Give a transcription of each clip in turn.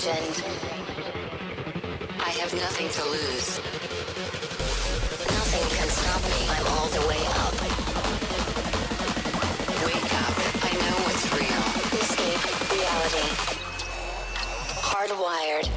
legend. I have nothing to lose. Nothing can stop me. I'm all the way up. Wake up. I know what's real. Escape reality. Hardwired.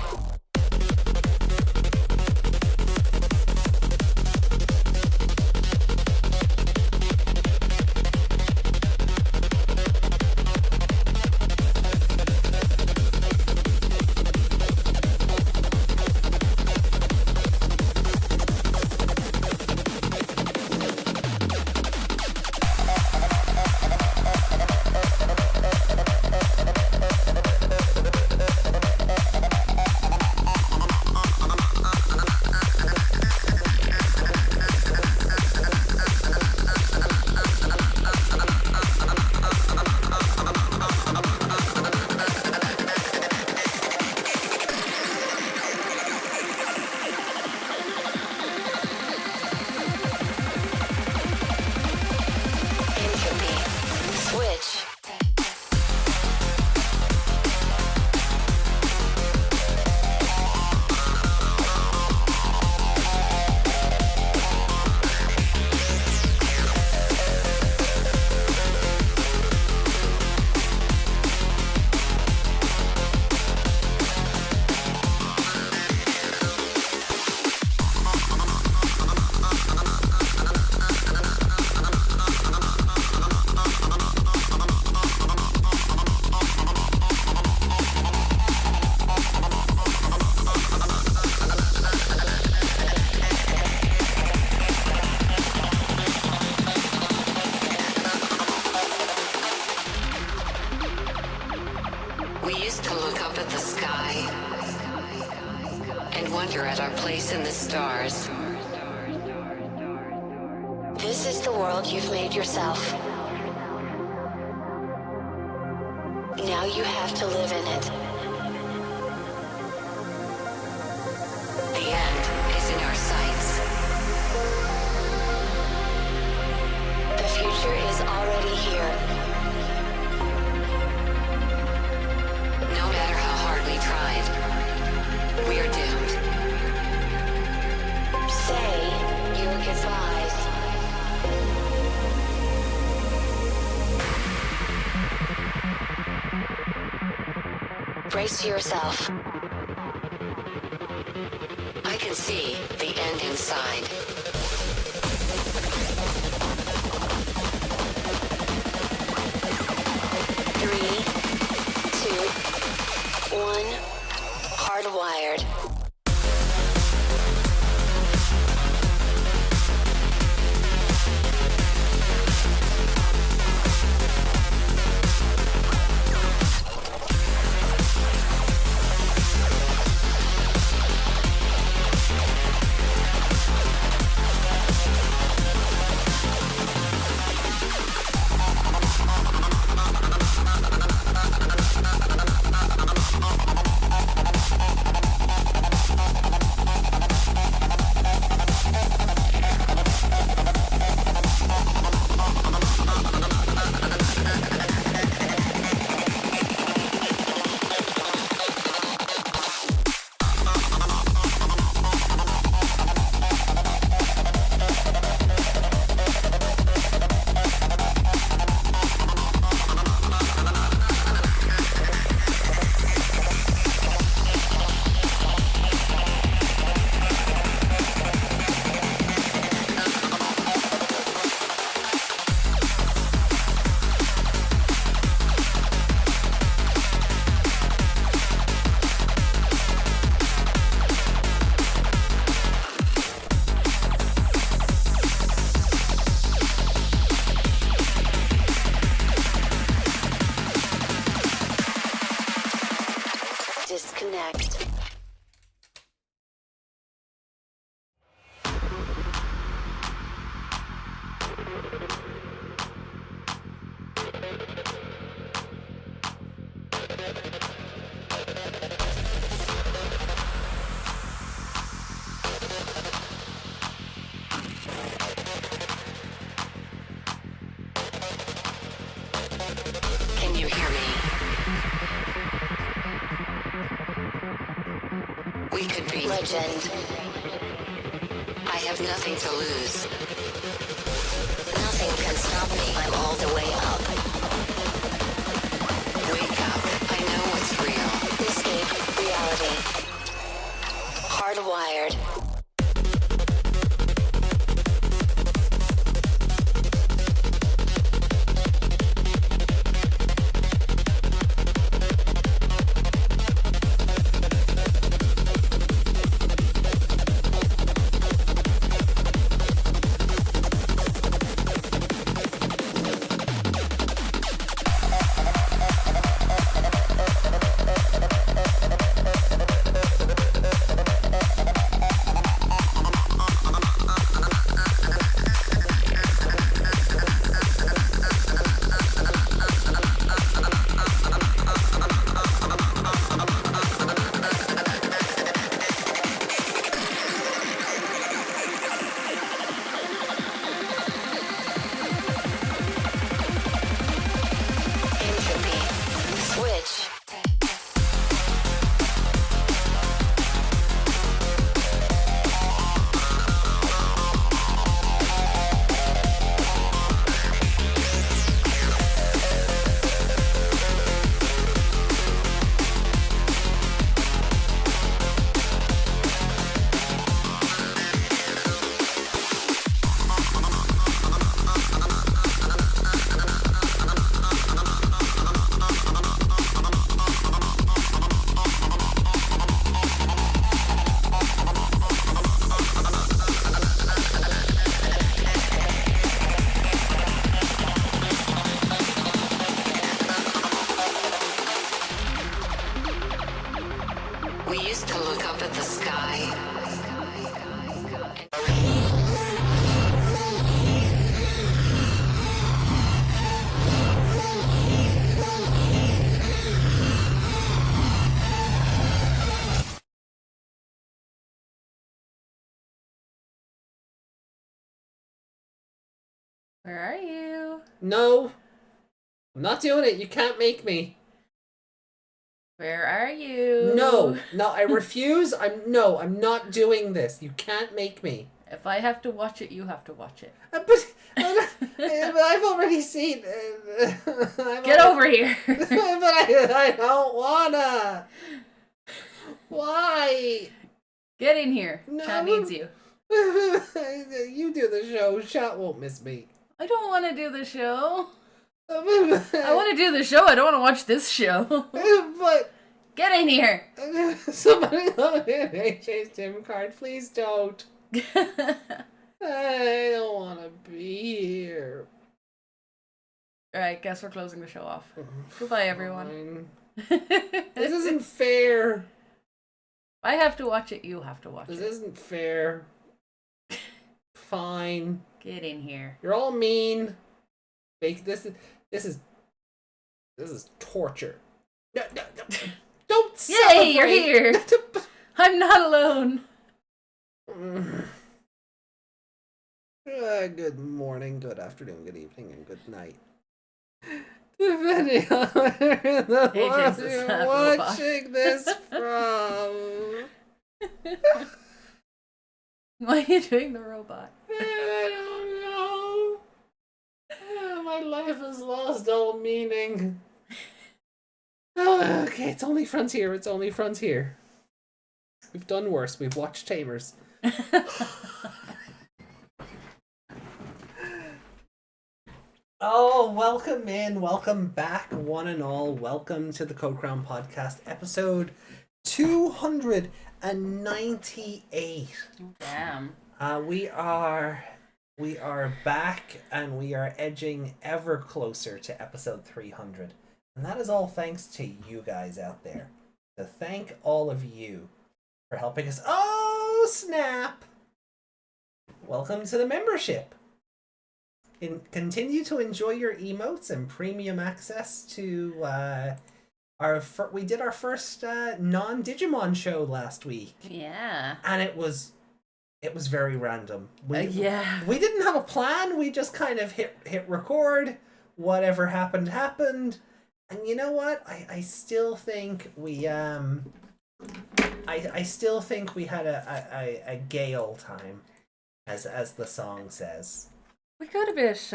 We used to look up at the sky and wonder at our place in the stars. This is the world you've made yourself. Now you have to live in it. The end is in our sights. The future is already here. No matter how hard we tried, we are doomed. Say your goodbyes. Brace yourself. I can see the end inside. Three, two, one. Hardwired. Disconnect. Can you hear me? We could be legend. I have nothing to lose. Nothing can stop me. I'm all the way up. Wake up. I know what's real. Escape reality. Hardwired. We used to look up at the sky. Where are you? No. I'm not doing it. You can't make me. Where are you? No, I refuse. I'm not doing this. You can't make me. If I have to watch it, you have to watch it. But I've already seen. Get over here. But I don't wanna. Why? Get in here. No. Chat needs you. You do the show. Chat won't miss me. I don't want to do the show. I want to do the show. I don't want to watch this show. But get in here. Somebody love me an AJ's Tim card. Please don't. I don't want to be here. Alright, guess we're closing the show off. Goodbye, everyone. This isn't fair. I have to watch it. You have to watch This it. isn't fair. Fine. Get in here. You're all mean. This is torture. No. Don't celebrate. Yay, you're here. I'm not alone. Good morning, good afternoon, good evening, and good night. Depending on where in the world you're watching this from. Why are you doing the robot? I don't know. My life has lost all meaning. Oh, okay, it's only Frontier. We've done worse. We've watched Tamers. Oh, welcome in, welcome back, one and all. Welcome to the Code Crown Podcast, episode 298. Damn. We are back, and we are edging ever closer to episode 300. And that is all thanks to you guys out there. So thank all of you for helping us. Oh, snap! Welcome to the membership. Continue to enjoy your emotes and premium access to we did our first non-Digimon show last week. Yeah. And it was very random. Yeah. We didn't have a plan. We just kind of hit record. Whatever happened. And you know what? I still think we I still think we had a gay old time, as the song says. We got a bit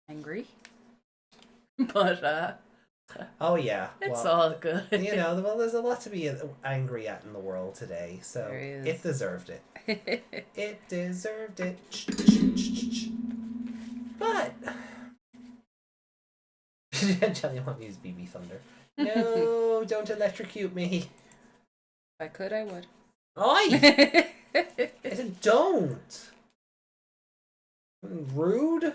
angry, but Oh yeah, it's well, all good. well, there's a lot to be angry at in the world today, so There is. it deserved it. It deserved it. But Jelly want me to use BB Thunder. No, don't electrocute me. If I could, I would. Oi! I said don't. Rude.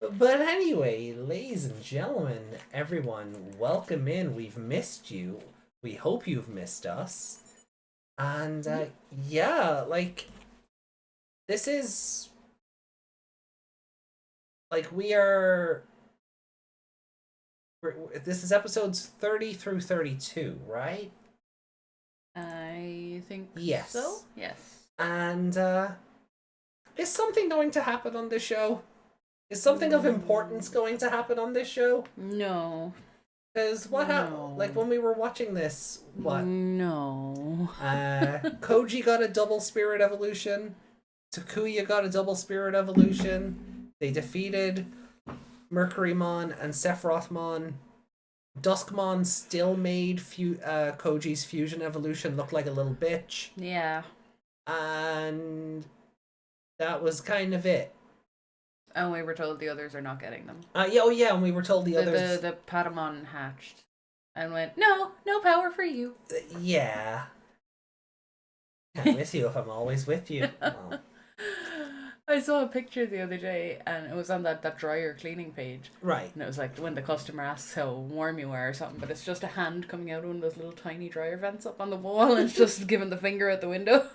But anyway, ladies and gentlemen, everyone, welcome in. We've missed you. We hope you've missed us. And yeah, like, this is like this is episodes 30 through 32, right? I think Yes. so. Yes. And is something going to happen on this show? Is something of importance going to happen on this show? No. Because what happened? Like when we were watching this, what? No. Koji got a double spirit evolution. Takuya got a double spirit evolution. They defeated Mercurymon and Sephirothmon. Duskmon still made Koji's fusion evolution look like a little bitch. Yeah. And that was kind of it. And we were told the others are not getting them. And we were told the others. The Patamon hatched and went, no power for you. Yeah. I'm with you if I'm always with you. Well, I saw a picture the other day and it was on that dryer cleaning page. right. And it was like when the customer asks how warm you are or something, but it's just a hand coming out of one of those little tiny dryer vents up on the wall and it's just giving the finger at the window.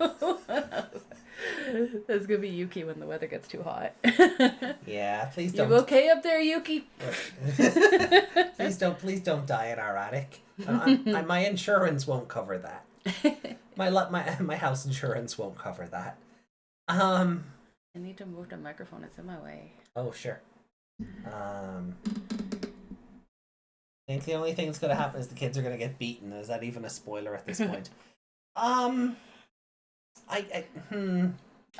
That's gonna be Yuki when the weather gets too hot. Yeah, please don't. You okay up there, Yuki? Please don't die in our attic. My insurance won't cover that. My house insurance won't cover that. I need to move the microphone. It's in my way. Oh sure. I think the only thing that's gonna happen is the kids are gonna get beaten. Is that even a spoiler at this point? I'm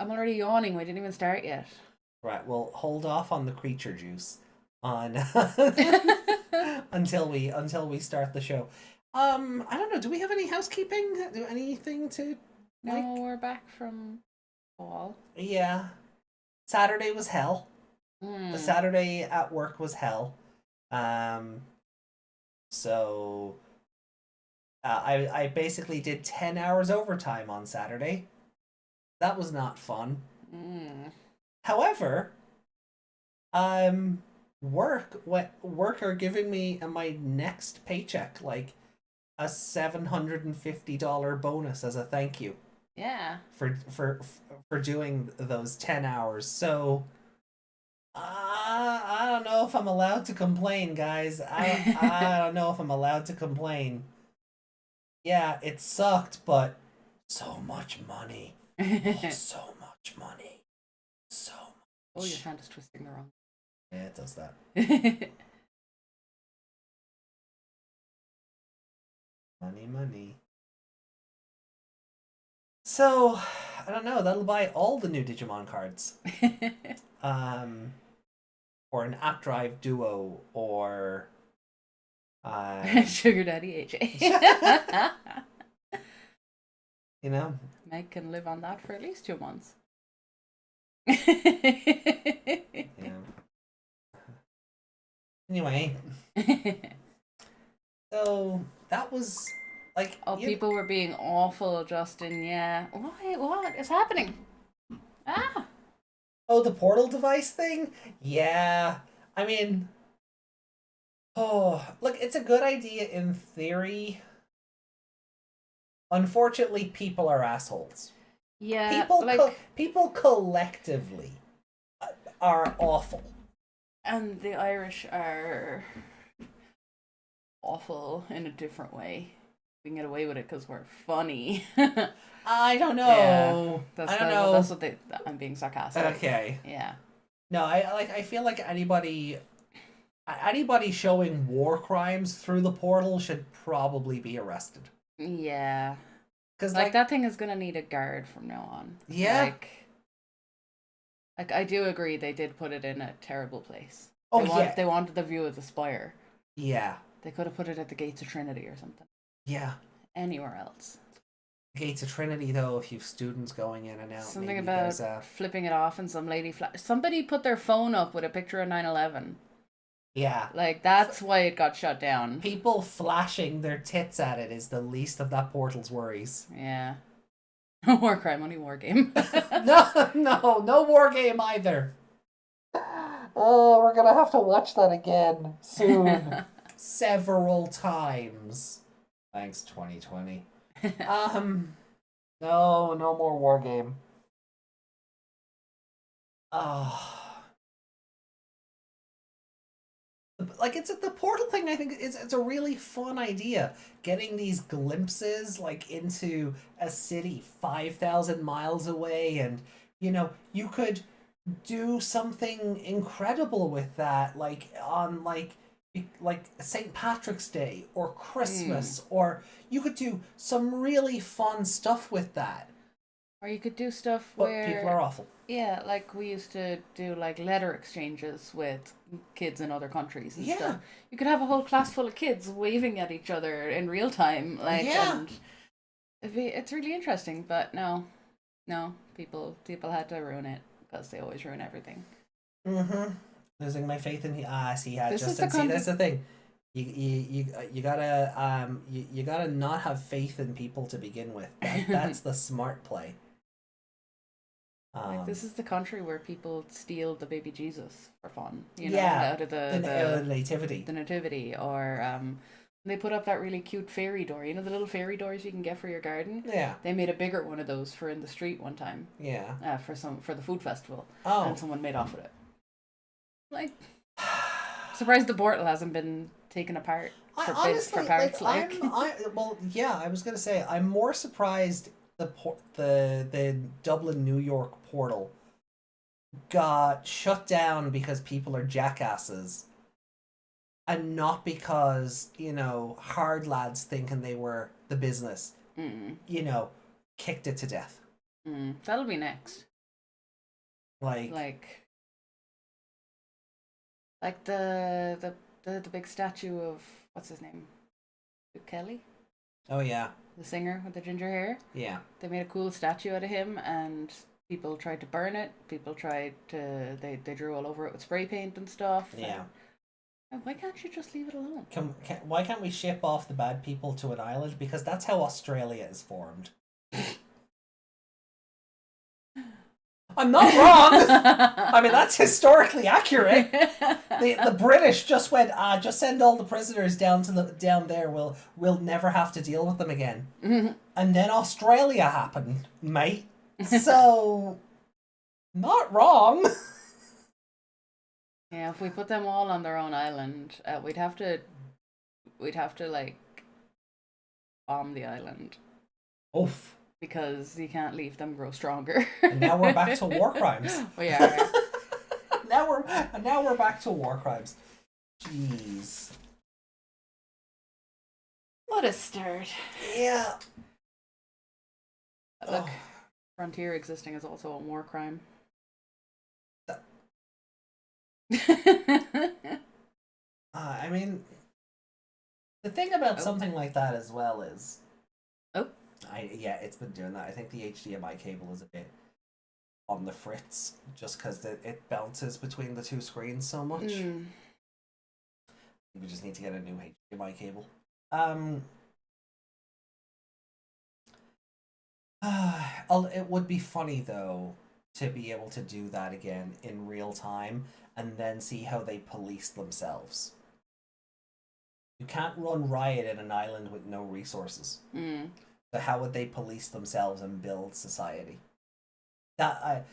already yawning. We didn't even start yet. Right. Well, hold off on the creature juice on until we start the show. I don't know. Do we have any housekeeping? Do anything to? No, we're back from fall. Yeah. Saturday was hell. The Saturday at work was hell. So I basically did 10 hours overtime on Saturday. That was not fun. However, work are giving me my next paycheck like a $750 bonus as a thank you. Yeah. For doing those 10 hours. So I don't know if I'm allowed to complain, guys. I don't know if I'm allowed to complain. Yeah, it sucked, but so much money. Oh, so much money. So much. Oh, your hand is twisting the wrong. Yeah, it does that. Money. So, I don't know, that'll buy all the new Digimon cards. Or an App Drive Duo, or Sugar Daddy AJ. You know? Meg can live on that for at least 2 months. Yeah. Anyway. So, that was like... People were being awful, Justin, yeah. What is happening? Ah! Oh, the portal device thing? Yeah. I mean... Oh, look, it's a good idea in theory. Unfortunately, people are assholes. Yeah, people collectively are awful. And the Irish are awful in a different way. We can get away with it because we're funny. I don't know. Yeah, I don't know. That's what I'm being sarcastic. Okay. Yeah. No, I feel like anybody showing war crimes through the portal should probably be arrested. Yeah. Because Like, that thing is gonna need a guard from now on. Yeah. Like I do agree they did put it in a terrible place. Oh, They wanted the view of the spire. Yeah. They could have put it at the Gates of Trinity or something. Yeah. Anywhere else. Gates of Trinity, though, a few students going in and out. Something maybe about there's a... flipping it off and some lady somebody put their phone up with a picture of 9/11. Yeah. Like, that's why it got shut down. People flashing their tits at it is the least of that portal's worries. Yeah. No war crime, only war game. No war game either. Oh, we're gonna have to watch that again soon. Several times. Thanks, 2020. No more war game. Like, it's the portal thing. I think it's a really fun idea. Getting these glimpses like into a city 5,000 miles away, and you could do something incredible with that, like on like St. Patrick's Day or Christmas, or you could do some really fun stuff with that. Or you could do stuff But where people are awful. Yeah, like we used to do like letter exchanges with kids in other countries and stuff. You could have a whole class full of kids waving at each other in real time, and it's really interesting. But no, people had to ruin it because they always ruin everything. Losing my faith in that's the thing. You gotta not have faith in people to begin with. That's the smart play. Like, this is the country where people steal the baby Jesus for fun, out of the nativity. The nativity, or they put up that really cute fairy door. The little fairy doors you can get for your garden. Yeah. They made a bigger one of those for in the street one time. Yeah. For the food festival. Oh. And someone made off with it. Like, surprised the portal hasn't been taken apart for parts. I was gonna say I'm more surprised the Dublin, New York portal got shut down because people are jackasses, and not because hard lads thinking they were the business. Kicked it to death. That'll be next. Like the big statue of what's his name, Kelly. Oh yeah. The singer with the ginger hair. Yeah. They made a cool statue out of him, and people tried to burn it. People tried to they drew all over it with spray paint and stuff. Yeah. And why can't you just leave it alone? Why can't we ship off the bad people to an island? Because that's how Australia is formed. I'm not wrong. I mean, that's historically accurate. The British just went, just send all the prisoners down there. We'll never have to deal with them again. And then Australia happened, mate. So, not wrong. Yeah, if we put them all on their own island, we'd have to like bomb the island. Oof. Because you can't leave them grow stronger. And now we're back to war crimes. We are. now we're back to war crimes. Jeez. What a start. Yeah. Look, frontier existing is also a war crime. I mean, the thing about something like that as well is... it's been doing that. I think the HDMI cable is a bit on the fritz, just because it bounces between the two screens so much. We just need to get a new HDMI cable. It would be funny though to be able to do that again in real time and then see how they police themselves. You can't run riot in an island with no resources. So how would they police themselves and build society? There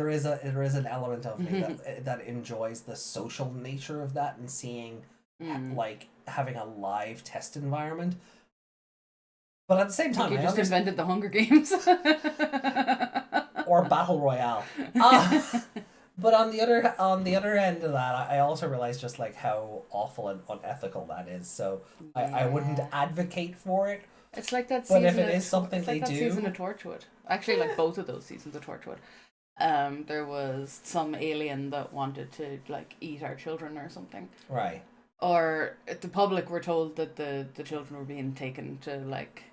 is an element of me that enjoys the social nature of that, and seeing having a live test environment. But at the same time, you just invented the Hunger Games or Battle Royale. But on the other end of that, I also realize just like how awful and unethical that is. So I wouldn't Yeah. advocate for it. It's like that But season. if it is something it's like they that do, season of Torchwood. Actually, like both of those seasons of Torchwood. There was some alien that wanted to like eat our children or something. right? Or the public were told that the children were being taken to like,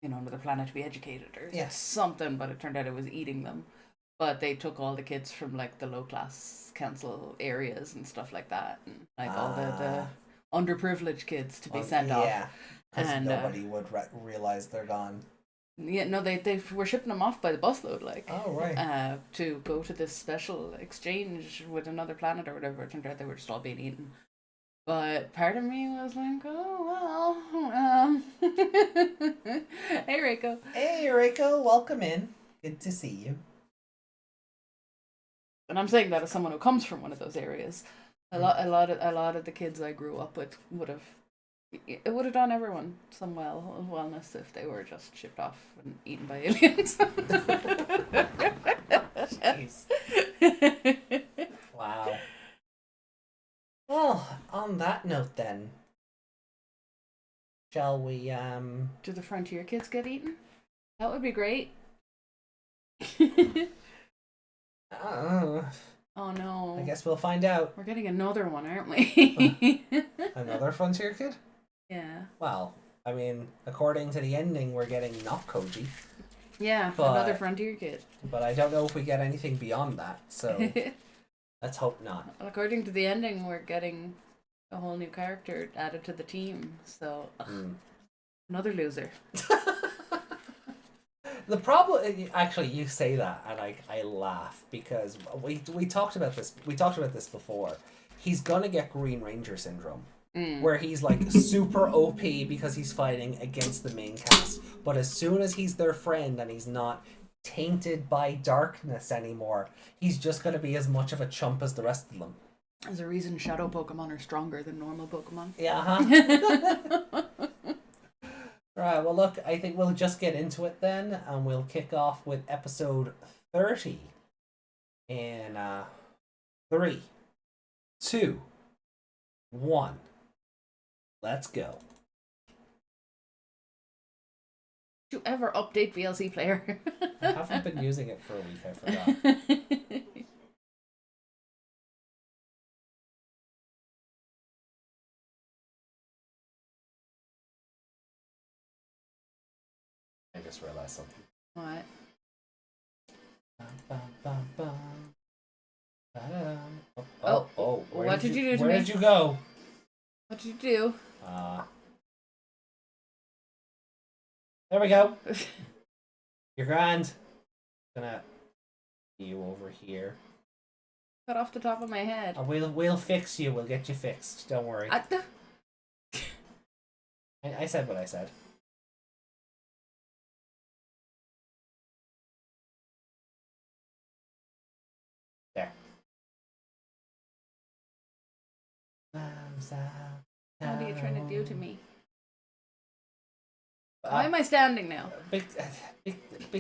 another planet to be educated or Yes. something, but it turned out it was eating them. But they took all the kids from like the low class council areas and stuff like that, and like all the underprivileged kids to be sent off. Yeah, because And nobody would realize they're gone. yeah, no, they were shipping them off by the busload, like. Oh right. To go to this special exchange with another planet or whatever. It turned out they were just all being eaten. But part of me was like, oh well. Hey, Reiko. Hey, Reiko, welcome in. Good to see you. And I'm saying that as someone who comes from one of those areas. A lot of the kids I grew up with would have done everyone some wellness if they were just shipped off and eaten by aliens. Jeez. Wow. Well, on that note then, shall we Do the frontier kids get eaten? That would be great. Oh no. I guess we'll find out. We're getting another one, aren't we? Another frontier kid? Yeah. Well, I mean, according to the ending, we're getting not Koji. Yeah, another frontier kid. But I don't know if we get anything beyond that, so let's hope not. Well, according to the ending, we're getting a whole new character added to the team, so another loser. The problem, actually, you say that, and I laugh because we talked about this. We talked about this before. He's gonna get Green Ranger syndrome, where he's like super OP because he's fighting against the main cast. But as soon as he's their friend and he's not tainted by darkness anymore, he's just gonna be as much of a chump as the rest of them. There's a reason shadow Pokemon are stronger than normal Pokemon. Yeah. Right, well look, I think we'll just get into it then, and we'll kick off with episode 30 in 3, 2, 1. Let's go. Did you ever update VLC Player? I haven't been using it for a week, I forgot. I just realized something. What? What did you do to me? Where did you go? What did you do? There we go. You're grand. Gonna you over here. Cut off the top of my head. We'll fix you. We'll get you fixed. Don't worry. I said what I said. There. What are you trying to do to me? Why am I standing now?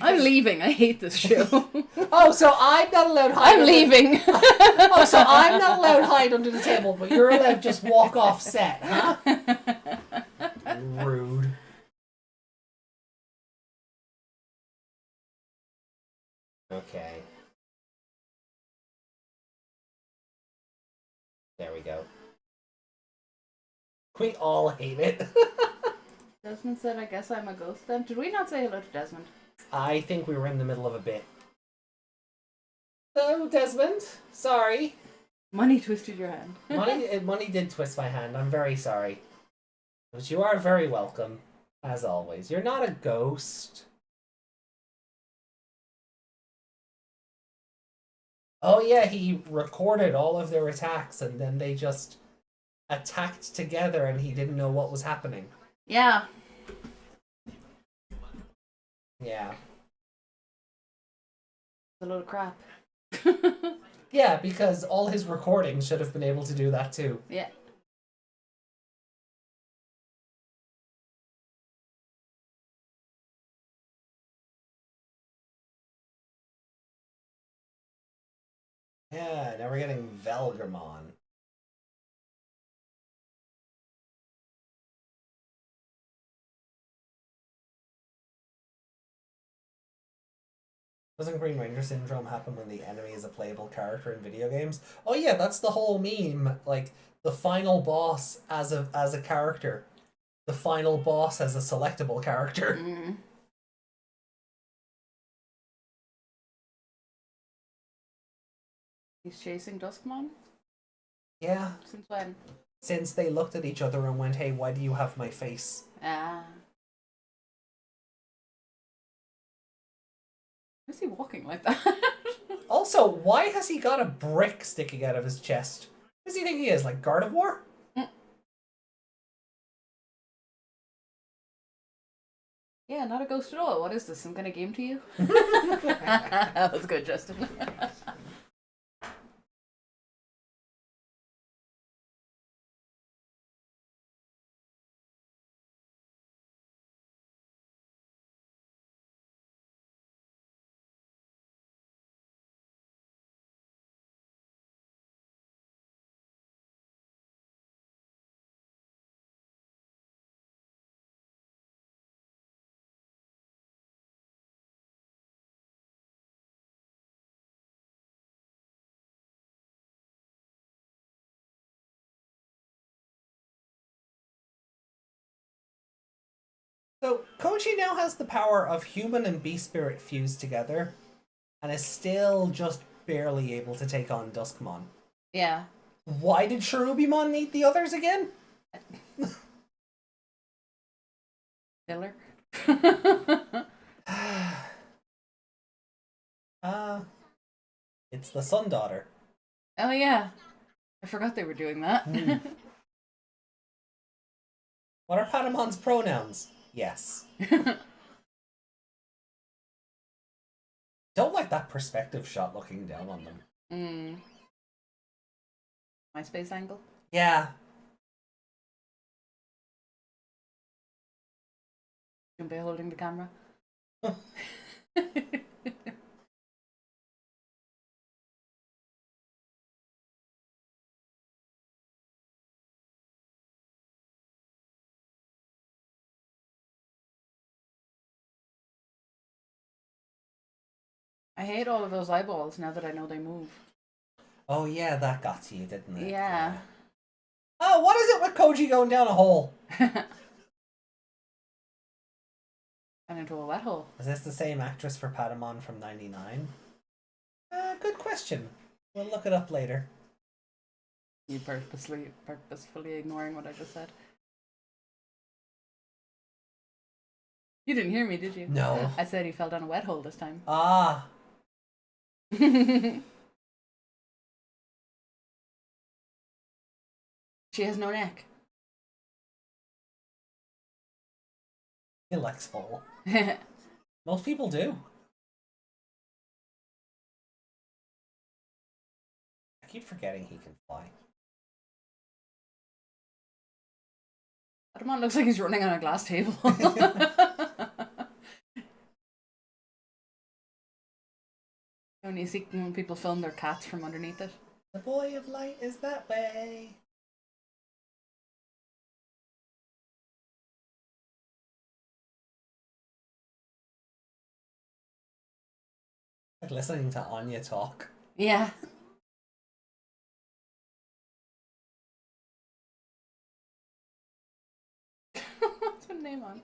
I'm leaving. I hate this show. Oh, so I'm not allowed hide. I'm leaving. Oh, so I'm not allowed hide under the table, but you're allowed to just walk off set, huh? Rude. Okay. There we go. We all hate it. Desmond said, I guess I'm a ghost then. Did we not say hello to Desmond? I think we were in the middle of a bit. Hello, Desmond. Sorry. Money twisted your hand. Money did twist my hand. I'm very sorry. But you are very welcome, as always. You're not a ghost. Oh yeah, he recorded all of their attacks and then they just attacked together and he didn't know what was happening. Yeah. Yeah. It's a load of crap. Yeah, because all his recordings should have been able to do that too. Yeah. Yeah, now we're getting Velgrmon. Doesn't Green Ranger syndrome happen when the enemy is a playable character in video games? Oh yeah, that's the whole meme. Like the final boss as a character, the final boss as a selectable character. Mm. He's chasing Duskmon? Yeah. Since when? Since they looked at each other and went, "Hey, why do you have my face?" Ah. Why is he walking like that? Also, why has he got a brick sticking out of his chest? Who does he think he is, like Gardevoir? Yeah, not a ghost at all. What is this? Some kind of game to you? That was good, Justin. So Koji now has the power of human and beast spirit fused together, and is still just barely able to take on Duskmon. Yeah. Why did Cherubimon need the others again? Filler. It's the sun daughter. Oh yeah. I forgot they were doing that. What are Patamon's pronouns? Yes. Don't like that perspective shot looking down on them. MySpace angle? Yeah. Junpei holding the camera. I hate all of those eyeballs now that I know they move. Oh yeah, that got to you, didn't it? Yeah. Oh, what is it with Koji going down a hole? And into a wet hole. Is this the same actress for Patamon from '99? Good question. We'll look it up later. You purposefully ignoring what I just said. You didn't hear me, did you? No. I said he fell down a wet hole this time. Ah. She has no neck. He likes hole. Most people do. I keep forgetting he can fly. Digimon looks like he's running on a glass table. When you see when people film their cats from underneath it. The boy of light is that way. Like listening to Anya talk. Yeah. What's her name on?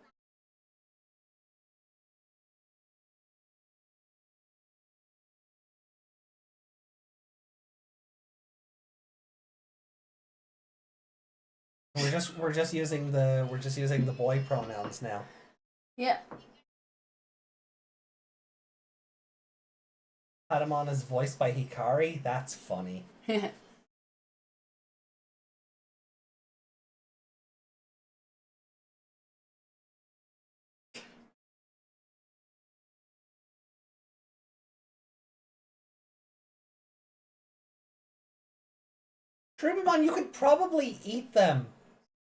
We're just using the boy pronouns now. Yeah. Patamon is voiced by Hikari. That's funny. Cherubimon, you could probably eat them.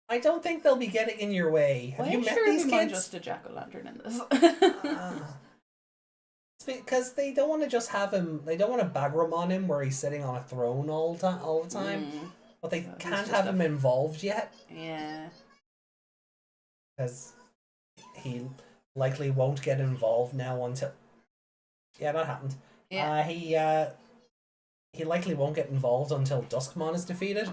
I don't think they'll be getting in your way. Have you met these kids? Just a jack-o'-lantern in this. It's Because they don't want to just have him. They don't want to Velgrmon him where he's sitting on a throne all the time. But they can't have him involved yet. Yeah. Because he likely won't get involved now until. Yeah, that happened. Yeah. He likely won't get involved until Duskmon is defeated.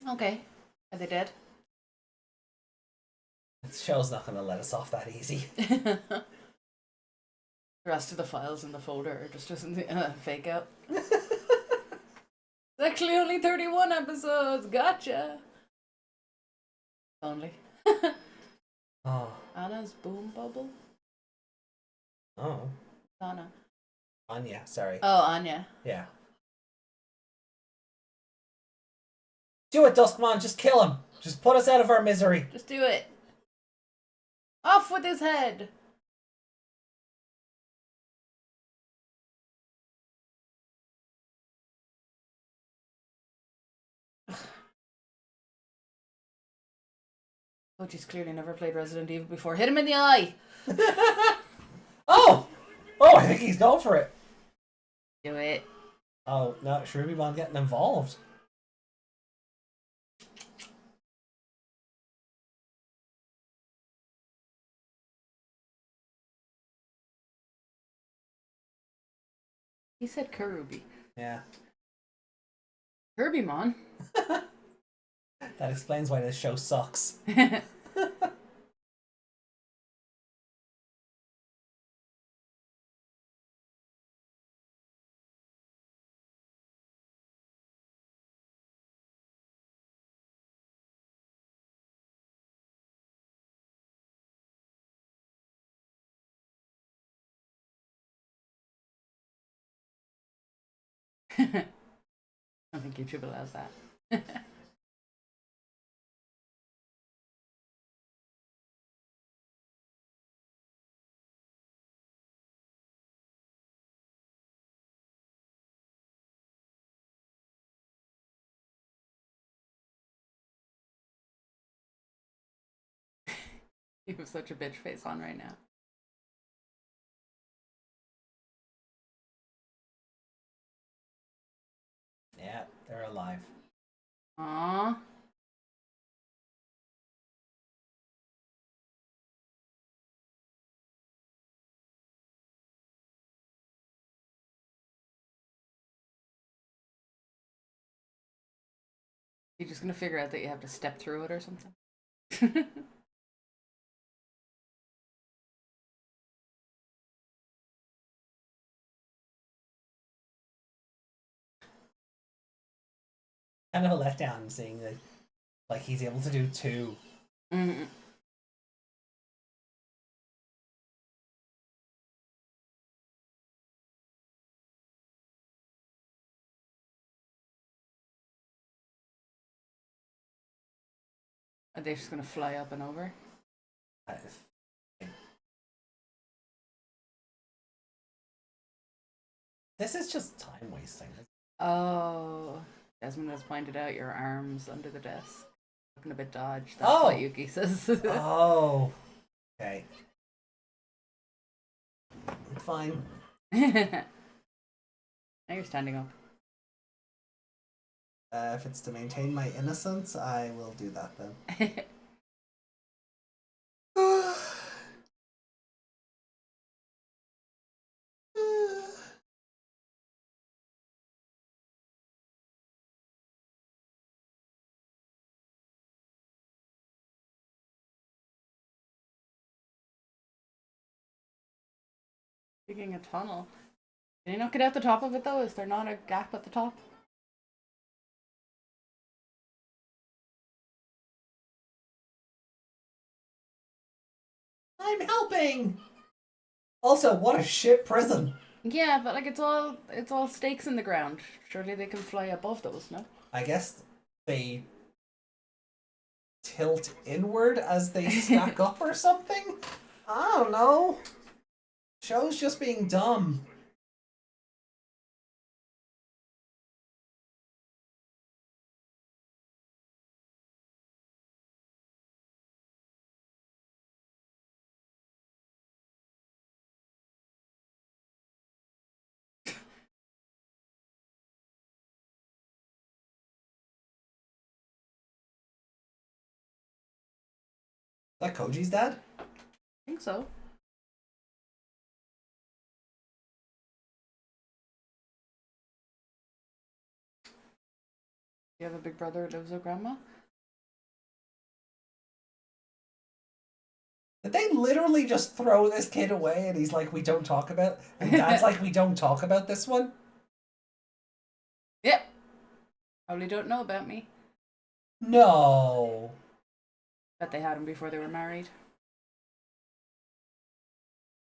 Okay. Are they dead? The show's not going to let us off that easy. The rest of the files in the folder just doesn't fake out. It's actually only 31 episodes. Gotcha. Only. Oh. Anna's boom bubble. Oh. Anna. Anya, sorry. Oh, Anya. Yeah. Do it, Duskmon. Just kill him. Just put us out of our misery. Just do it. Off with his head. Oh, she's clearly never played Resident Evil before. Hit him in the eye. Oh! Oh, I think he's going for it. Do it. Oh, no, Shrubimon getting involved. He said Kirby. Yeah. Kirby-mon. That explains why this show sucks. I don't think YouTube allows that. You have such a bitch face on right now. Yeah, they're alive. Aww. You're just gonna figure out that you have to step through it or something? Kind of a letdown seeing that, like, he's able to do two. Mm-hmm. Are they just gonna fly up and over? This is just time wasting. Oh, Desmond has pointed out your arms under the desk. Looking a bit dodged. That's Oh. what Yuki says. Oh. Okay. Fine. Now you're standing up. If it's to maintain my innocence, I will do that then. Digging a tunnel. Can you not get out the top of it though? Is there not a gap at the top? I'm helping! Also, what a shit prison. Yeah, but like it's all stakes in the ground. Surely they can fly above those, no? I guess they tilt inward as they stack up or something? I don't know. Show's just being dumb. Is that Koji's dad? I think so. You have a big brother who lives with grandma? Did they literally just throw this kid away and he's like, we don't talk about... And dad's like, we don't talk about this one? Yep. Probably don't know about me. No. Bet they had him before they were married.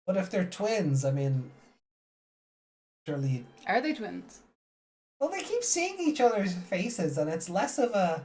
But if they're twins, I mean... Surely... Are they twins? Well, they keep seeing each other's faces and it's less of a...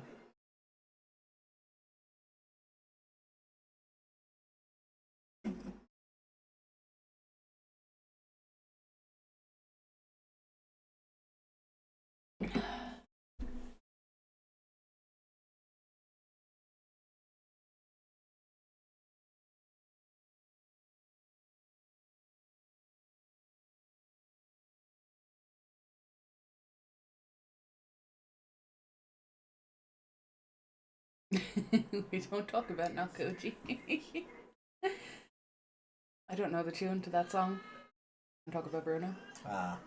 We don't talk about now, Koji. I don't know the tune to that song. We talk about Bruno. Ah.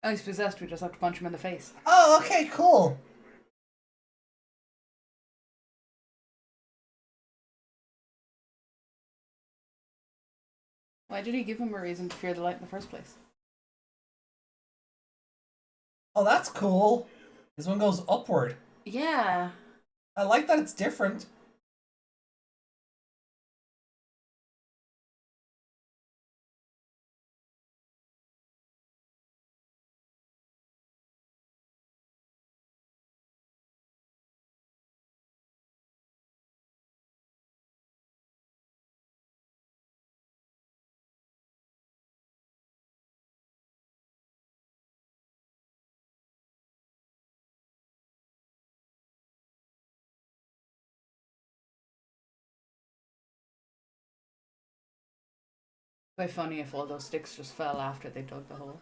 Oh, he's possessed. We just have to punch him in the face. Oh, okay, cool. Why did he give him a reason to fear the light in the first place? Oh, that's cool. This one goes upward. Yeah. I like that it's different. Quite funny if all those sticks just fell after they dug the hole.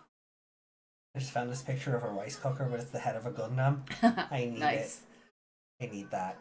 I just found this picture of a rice cooker, but it's the head of a Gundam. I need Nice. it. I need that.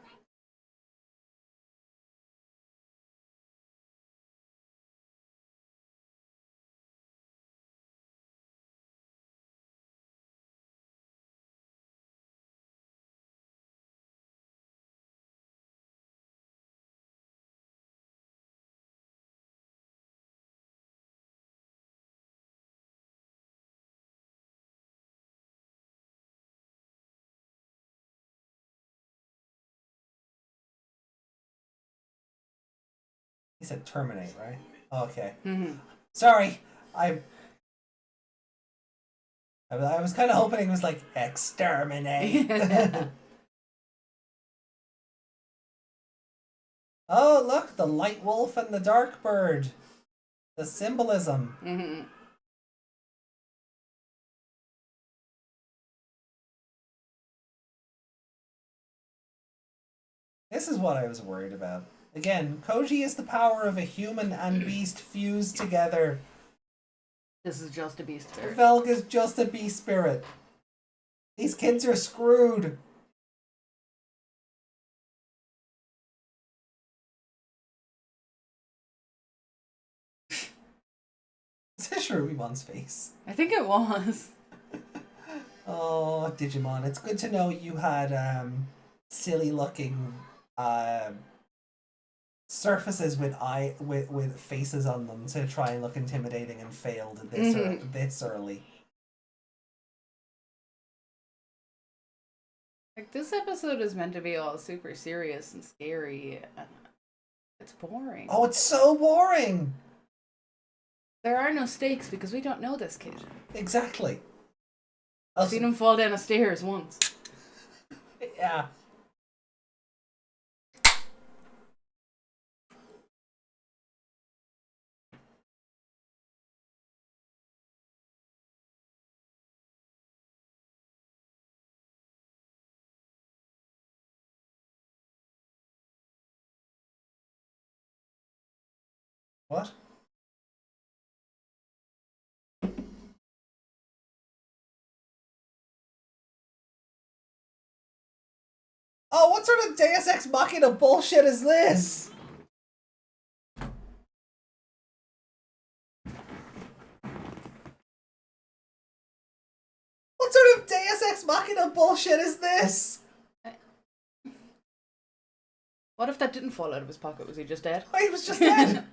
He said terminate, right? Okay. Mm-hmm. Sorry. I was kind of hoping it was like exterminate. Oh, look, the light wolf and the dark bird. The symbolism. Mm-hmm. This is what I was worried about. Again, Koji is the power of a human and beast fused together. This is just a beast spirit. Velg is just a beast spirit. These kids are screwed. Is this Rubymon's face? I think it was. Oh, Digimon, it's good to know you had silly looking surfaces with faces on them to try and look intimidating and failed this early. Like, this episode is meant to be all super serious and scary, and it's boring. Oh, it's so boring! There are no stakes because we don't know this kid. Exactly. I've seen him fall down the stairs once. Yeah. What? Oh, what sort of Deus Ex Machina bullshit is this? What sort of Deus Ex Machina bullshit is this? What if that didn't fall out of his pocket? Was he just dead? Oh, he was just dead.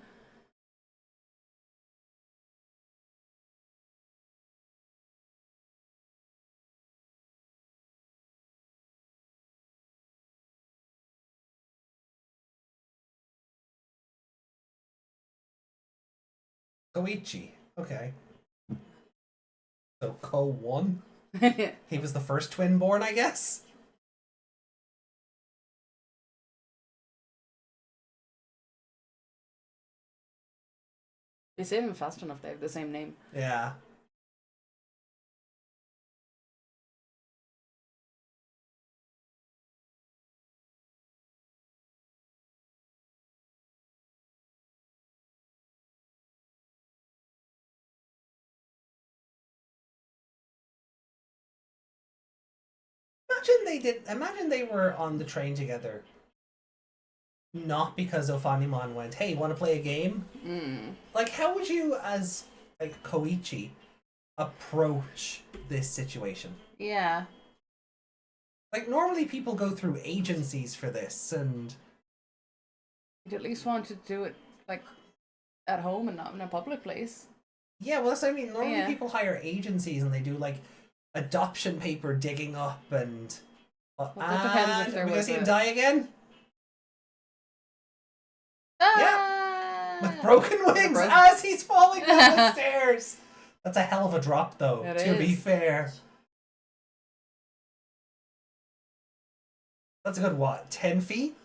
Koichi. Okay. So Ko won? He was the first twin born, I guess? They say them fast enough, they have the same name. Yeah. Imagine they were on the train together. Not because Ofanimon went, hey, wanna play a game? Like, how would you, as like Koichi, approach this situation? Yeah. Like, normally people go through agencies for this, and You'd at least want to do it, like, at home and not in a public place. yeah, well, that's what I mean. Normally Yeah. people hire agencies and they do like adoption paper digging up and. Well, that depends if there are we gonna was see him a- die again? Ah! With broken wings broken- as he's falling down the stairs. That's a hell of a drop, though. It to be is. fair, that's a good what? 10 feet?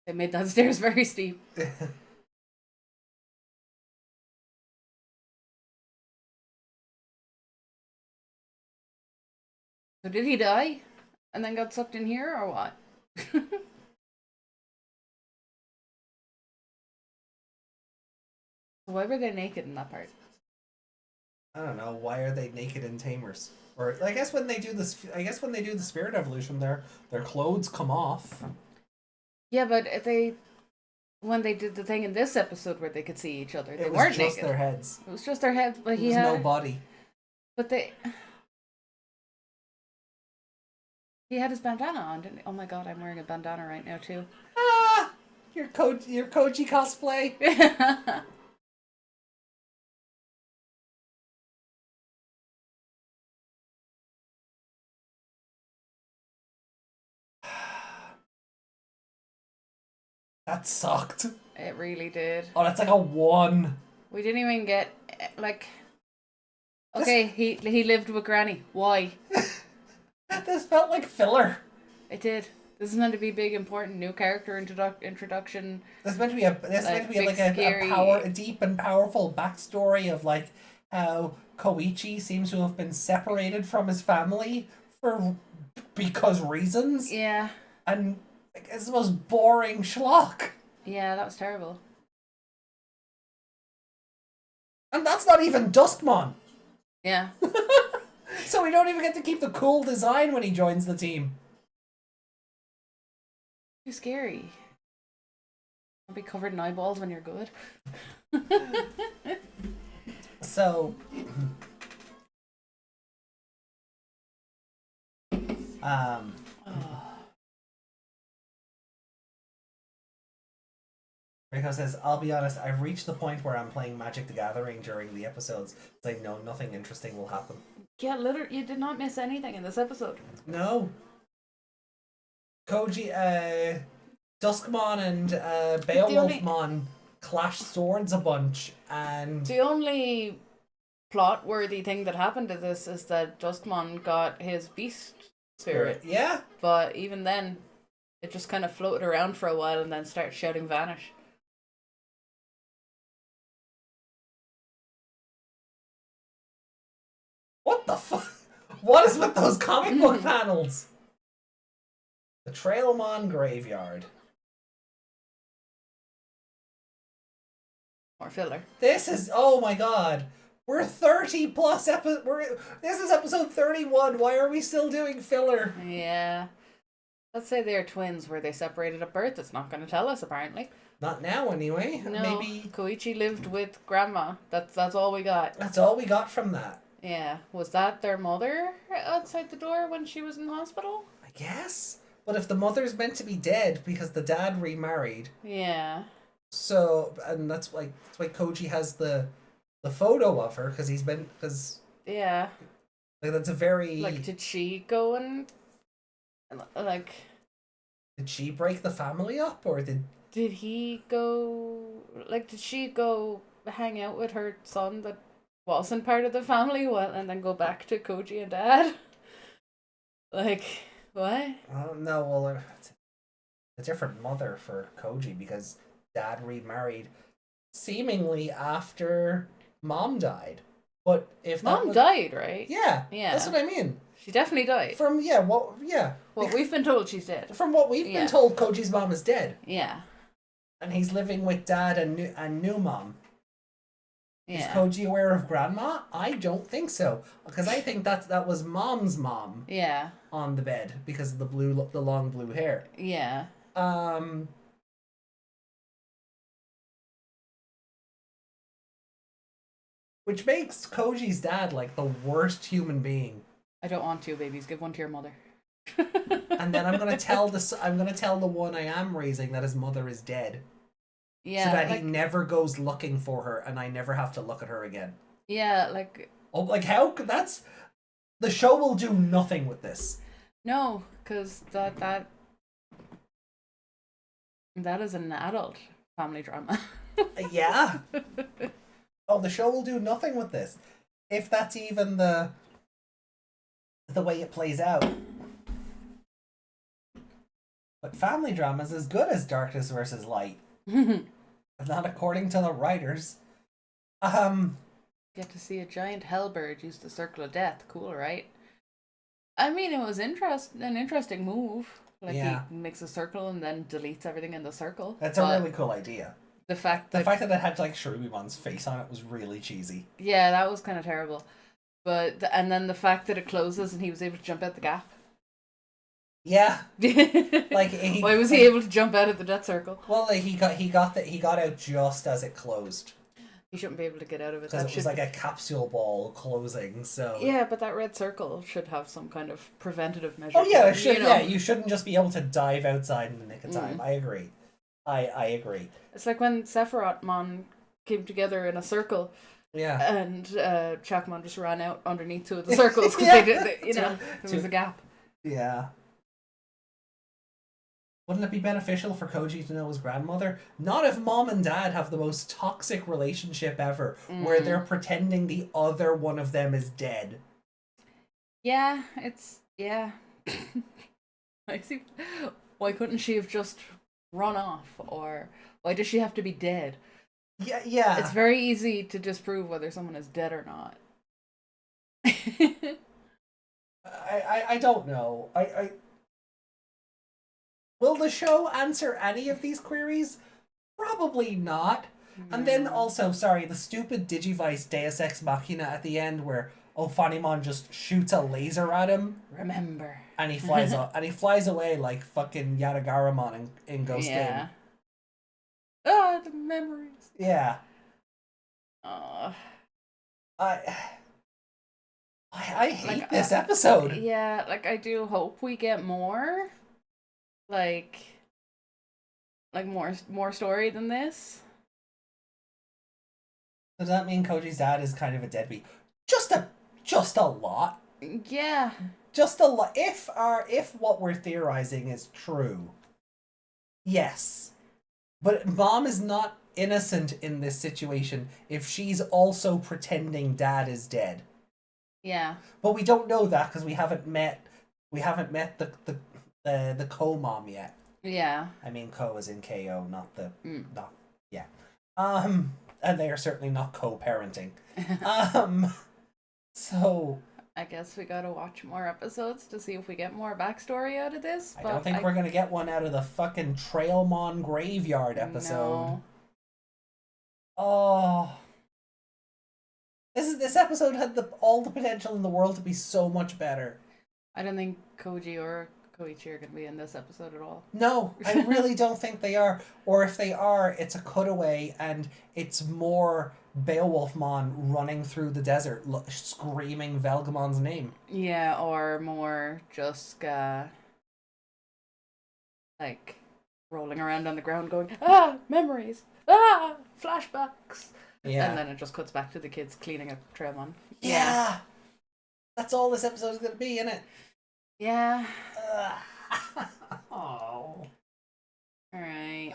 They made that stairs very steep. So did he die? And then got sucked in here, or what? Why were they naked in that part? I don't know. Why are they naked in Tamers? Or I guess when they do this, I guess when they do the spirit evolution, their clothes come off. Yeah, but when they did the thing in this episode where they could see each other, they It was weren't just naked. their heads. It was just their heads, but There was no body. But he had his bandana on, didn't he? Oh my god, I'm wearing a bandana right now too. Ah, your Koji cosplay. That sucked. It really did. Oh, that's like a 1. We didn't even get like. Okay, he lived with Granny. Why? This felt like filler. It did. This is meant to be big, important new character introduction. This is meant to be Big, scary- a deep and powerful backstory of like how Koichi seems to have been separated from his family because reasons, Yeah, and like, it's the most boring schlock. yeah, that was terrible. And that's not even Duskmon. Yeah. So we don't even get to keep the cool design when he joins the team. Too scary. I'll be covered in eyeballs when you're good. So, Because as I'll be honest, I've reached the point where I'm playing Magic the Gathering during the episodes. It's like, no, nothing interesting will happen. Yeah, literally, you did not miss anything in this episode. No. Koji, Duskmon and Beowulfmon clash swords a bunch, and the only plot-worthy thing that happened to this is that Duskmon got his beast spirit. Yeah. But even then, it just kind of floated around for a while and then started shouting vanish. What the fuck? What is with those comic book panels? The Trailmon Graveyard. More filler. This is, oh my god. We're 30 plus this is episode 31. Why are we still doing filler? Yeah. Let's say they're twins. Were they separated at birth? It's not going to tell us, apparently. Not now, anyway. No, Maybe Koichi lived with Grandma. That's all we got. that's all we got from that. Yeah. Was that their mother outside the door when she was in hospital? I guess. But if the mother's meant to be dead because the dad remarried, Yeah. so, and that's why Koji has the photo of her, because Yeah. like, that's a very, Like, did she go and, like, did she break the family up, or did he go, like, did she go hang out with her son that wasn't part of the family and then go back to Koji and Dad? Like, what? I don't know. Well, it's a different mother for Koji because Dad remarried seemingly after Mom died. But if Mom died, right? yeah, Yeah. that's what I mean. She definitely died. Well, We've been told she's dead. from what we've been told, Koji's mom is dead, Yeah. and he's living with Dad and new mom. Is Yeah. Koji aware of Grandma? I don't think so, because I think that was Mom's mom Yeah. on the bed because of the long blue hair. Yeah. Which makes Koji's dad like the worst human being. I don't want two babies. Give one to your mother. And then I'm gonna tell the one I am raising that his mother is dead. Yeah. So that like, he never goes looking for her, and I never have to look at her again. yeah, like, Oh, like how could that's the show will do nothing with this. no, because that is an adult family drama. Yeah. Oh, the show will do nothing with this. If that's even the way it plays out. But family drama is as good as Darkness versus Light. Not according to the writers. Get to see a giant hellbird use the circle of death. Cool, right? I mean, it was an interesting move. Like, yeah. he makes a circle and then deletes everything in the circle. That's a really cool idea. The fact that it had like Shurimon's face on it was really cheesy. Yeah, that was kind of terrible. But and then the fact that it closes and he was able to jump out the gap. Yeah. Like why was he able to jump out of the death circle? Well, like, he got out just as it closed. He shouldn't be able to get out of it. Because it was like a capsule ball closing, so... Yeah, but that red circle should have some kind of preventative measure. Oh, yeah, it should, yeah, you shouldn't just be able to dive outside in the nick of time. I agree. I agree. It's like when Sephirothmon came together in a circle. Yeah. And Chakmon just ran out underneath two of the circles because there was a gap. Yeah. Wouldn't it be beneficial for Koji to know his grandmother? Not if Mom and Dad have the most toxic relationship ever, where they're pretending the other one of them is dead. Yeah, yeah. I see. Why couldn't she have just run off, or why does she have to be dead? Yeah. It's very easy to disprove whether someone is dead or not. I don't know. Will the show answer any of these queries? Probably not. And then also, sorry, the stupid Digivice Deus Ex Machina at the end where Fanimon just shoots a laser at him. Remember. And he flies and he flies away like fucking Yadagaromon in Ghost Game. Ah, the memories. Yeah. I hate this episode. Yeah, like I do hope we get more. Like Like more story than this. So does that mean Koji's dad is kind of a deadbeat? Just a lot. Yeah. Just a lot. If what we're theorizing is true, yes. But mom is not innocent in this situation if she's also pretending dad is dead. Yeah. But we don't know that because we haven't met the co-mom yet. Yeah. I mean, co is in KO, not the not yeah. And they are certainly not co-parenting. So I guess we gotta watch more episodes to see if we get more backstory out of this. I don't think we're gonna get one out of the fucking Trailmon graveyard episode. No. Oh, this episode had all the potential in the world to be so much better. I don't think Koji or Koichi are gonna be in this episode at all. No, I really don't think they are. Or if they are, it's a cutaway and it's more Beowulfmon running through the desert screaming Velgrmon's name. Yeah, or more just like rolling around on the ground going, memories, flashbacks. Yeah. And then it just cuts back to the kids cleaning up Trailmon. Yeah. That's all this episode is going to be, isn't it? Yeah. Oh. Alright.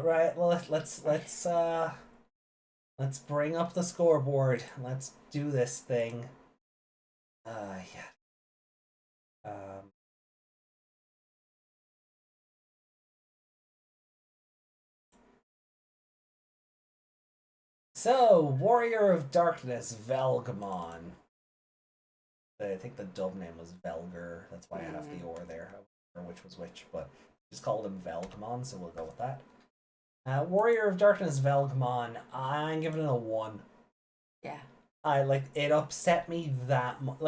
Right. Well, let's bring up the scoreboard. Let's do this thing. Yeah. So, Warrior of Darkness, Velgrmon. I think the dub name was Velger. That's why I have the or there. I don't remember which was which, but just called him Velgrmon, so we'll go with that. Warrior of Darkness, Velgrmon. I'm giving it a 1. Yeah. It upset me that much.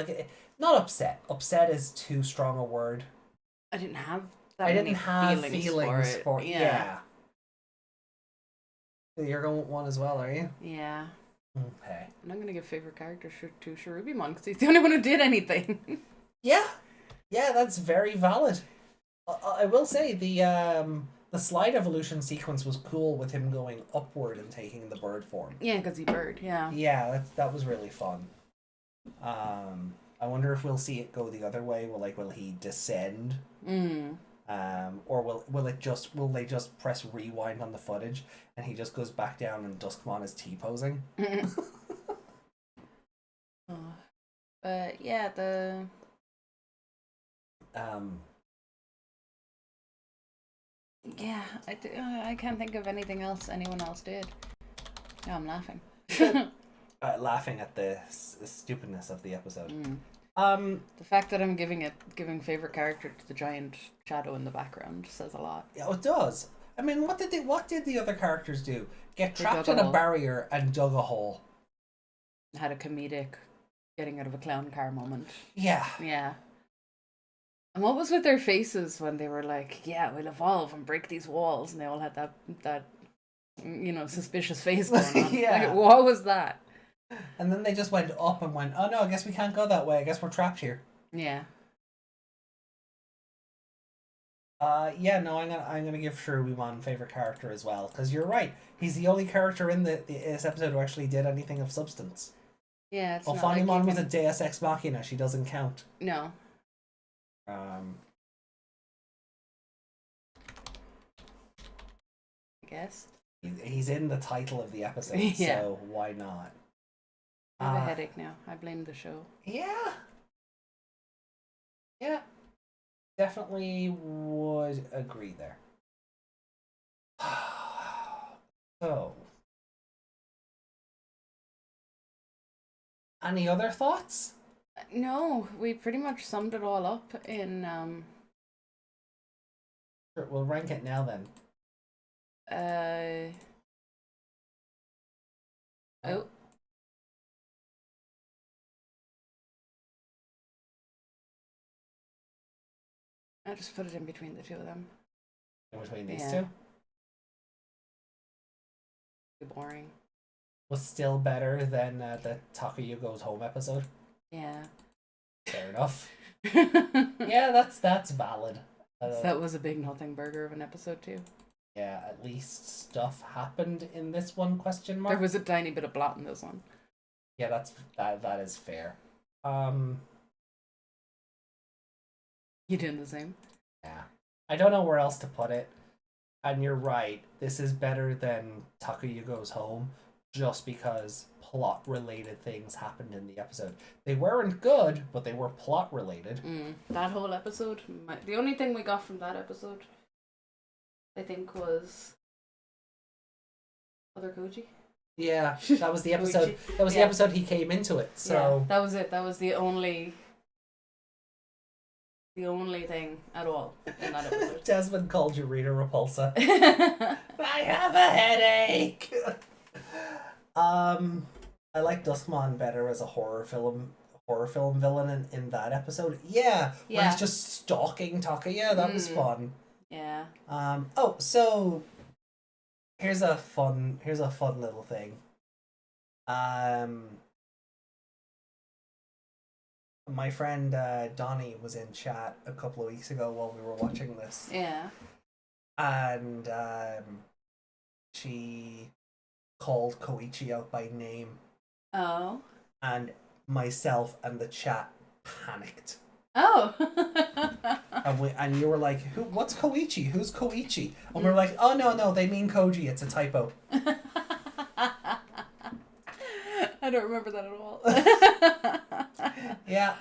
Not upset. Upset is too strong a word. I didn't have feelings for it. Yeah. You're going with 1 as well, are you? Yeah. Okay. And I'm gonna give favorite character to Cherubimon because he's the only one who did anything. Yeah, that's very valid. I will say the slide evolution sequence was cool with him going upward and taking the bird form. Yeah, because he bird. Yeah. Yeah, that was really fun. I wonder if we'll see it go the other way. Will he descend? Or will they just press rewind on the footage and he just goes back down and Duskmon is T-posing? But yeah, I can't think of anything else anyone else did. No, I'm laughing. Laughing at the stupidness of the episode. The fact that I'm giving favorite character to the giant shadow in the background says a lot. Yeah, it does. I mean, what did the other characters do? Get trapped in a barrier and dug a hole. Had a comedic getting out of a clown car moment. Yeah. Yeah. And what was with their faces when they were like, yeah, we'll evolve and break these walls, and they all had that suspicious face going on. Yeah. What was that? And then they just went up and went, oh no, I guess we can't go that way. I guess we're trapped here. Yeah. I'm gonna give Cherubimon favorite character as well, because you're right. He's the only character in this episode who actually did anything of substance. Yeah. It's Funimon was a Deus Ex Machina. She doesn't count. No. I guess. He's in the title of the episode, Yeah. so why not? I have a headache now. I blame the show. Yeah. Yeah. Definitely would agree there. So, any other thoughts? No, we pretty much summed it all up in Sure, we'll rank it now then. Oh. I just put it in between the two of them. In between these two? Too boring. Was still better than the Takuya Goes Home episode. Yeah. Fair enough. Yeah, that's valid. That was a big nothing burger of an episode too. Yeah, at least stuff happened in this one, question mark. There was a tiny bit of blot in this one. Yeah, that is fair. You doing the same? Yeah. I don't know where else to put it. And you're right, this is better than Takuya Goes Home, just because plot-related things happened in the episode. They weren't good, but they were plot-related. That whole episode, the only thing we got from that episode, I think, was Other Koji. Yeah, that was the episode. That was the episode he came into it. So yeah, that was it. That was the only thing at all in that episode. Desmond called you Rita Repulsa. I have a headache. I like Duskmon better as a horror film villain in that episode. Yeah, where he's just stalking Takuya. That was fun. Yeah. Oh, so here's a fun little thing. My friend Donnie was in chat a couple of weeks ago while we were watching this. Yeah. And she called Koichi out by name. Oh. And myself and the chat panicked. Oh. and you were like, what's Koichi? Who's Koichi? And we were like, oh no, they mean Koji, it's a typo. I don't remember that at all. Yeah.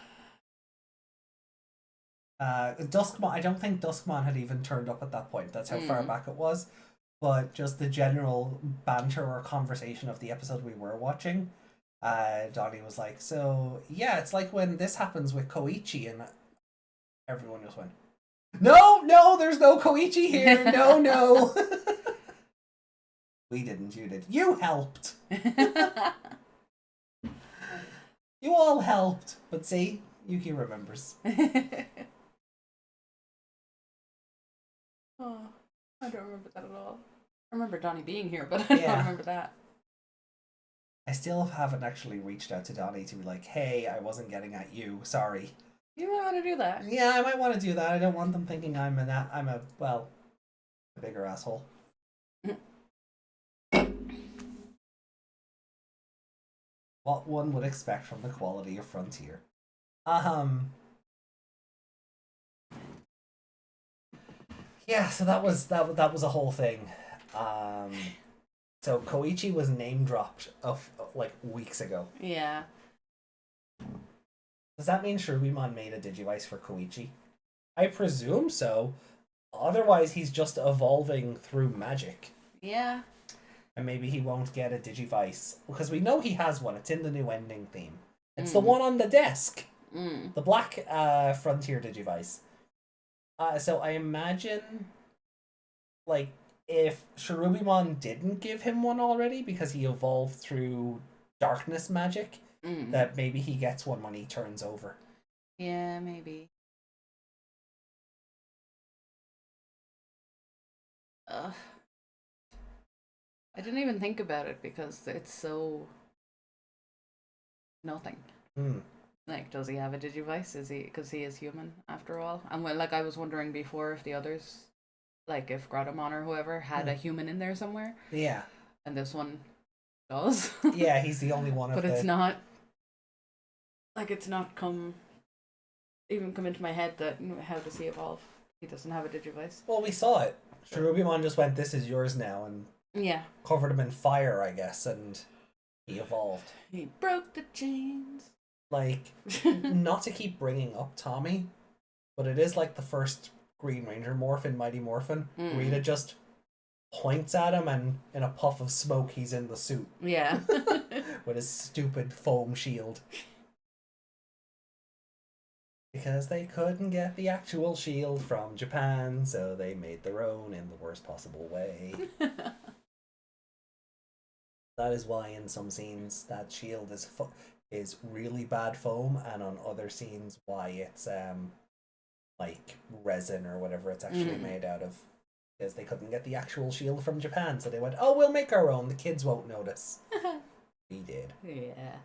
Duskmon, I don't think Duskmon had even turned up at that point. That's how far back it was. But just the general banter or conversation of the episode we were watching, Donnie was like, so yeah, it's like when this happens with Koichi, and everyone just went, no, there's no Koichi here, no. We didn't, you did. You helped. You all helped. But see, Yuki remembers. Oh, I don't remember that at all. I remember Donnie being here, but I don't remember that. I still haven't actually reached out to Donnie to be like, hey, I wasn't getting at you, sorry. You might want to do that. Yeah, I might want to do that. I don't want them thinking I'm a bigger asshole. What one would expect from the quality of Frontier. Yeah, so that was a whole thing. So Koichi was name dropped like weeks ago. Yeah. Does that mean Shrubimon made a Digivice for Koichi? I presume so. Otherwise, he's just evolving through magic. Yeah. And maybe he won't get a Digivice. Because we know he has one. It's in the new ending theme. It's the one on the desk. The black Frontier Digivice. So I imagine, like, if Shrubimon didn't give him one already because he evolved through darkness magic, that maybe he gets one when he turns over. Yeah, maybe. I didn't even think about it because it's so nothing. Like, does he have a Digivice? Is he, because he is human after all? And when, like, I was wondering before if the others, like if Grottomon or whoever had a human in there somewhere. Yeah. And this one does. Yeah, he's the only one of But it's not, like, it's not come into my head that how does he evolve? He doesn't have a Digivice. Well, we saw it. Shrubimon just went, this is yours now, and covered him in fire, I guess, and he evolved. He broke the chains. Like, not to keep bringing up Tommy, but it is like the first Green Ranger morph in Mighty Morphin. Rita just points at him, and in a puff of smoke, he's in the suit. Yeah. With his stupid foam shield. Because they couldn't get the actual shield from Japan, so they made their own in the worst possible way. That is why in some scenes that shield is really bad foam, and on other scenes why it's like resin or whatever it's actually made out of. Because they couldn't get the actual shield from Japan, so they went, oh, we'll make our own, the kids won't notice. We did. Yeah.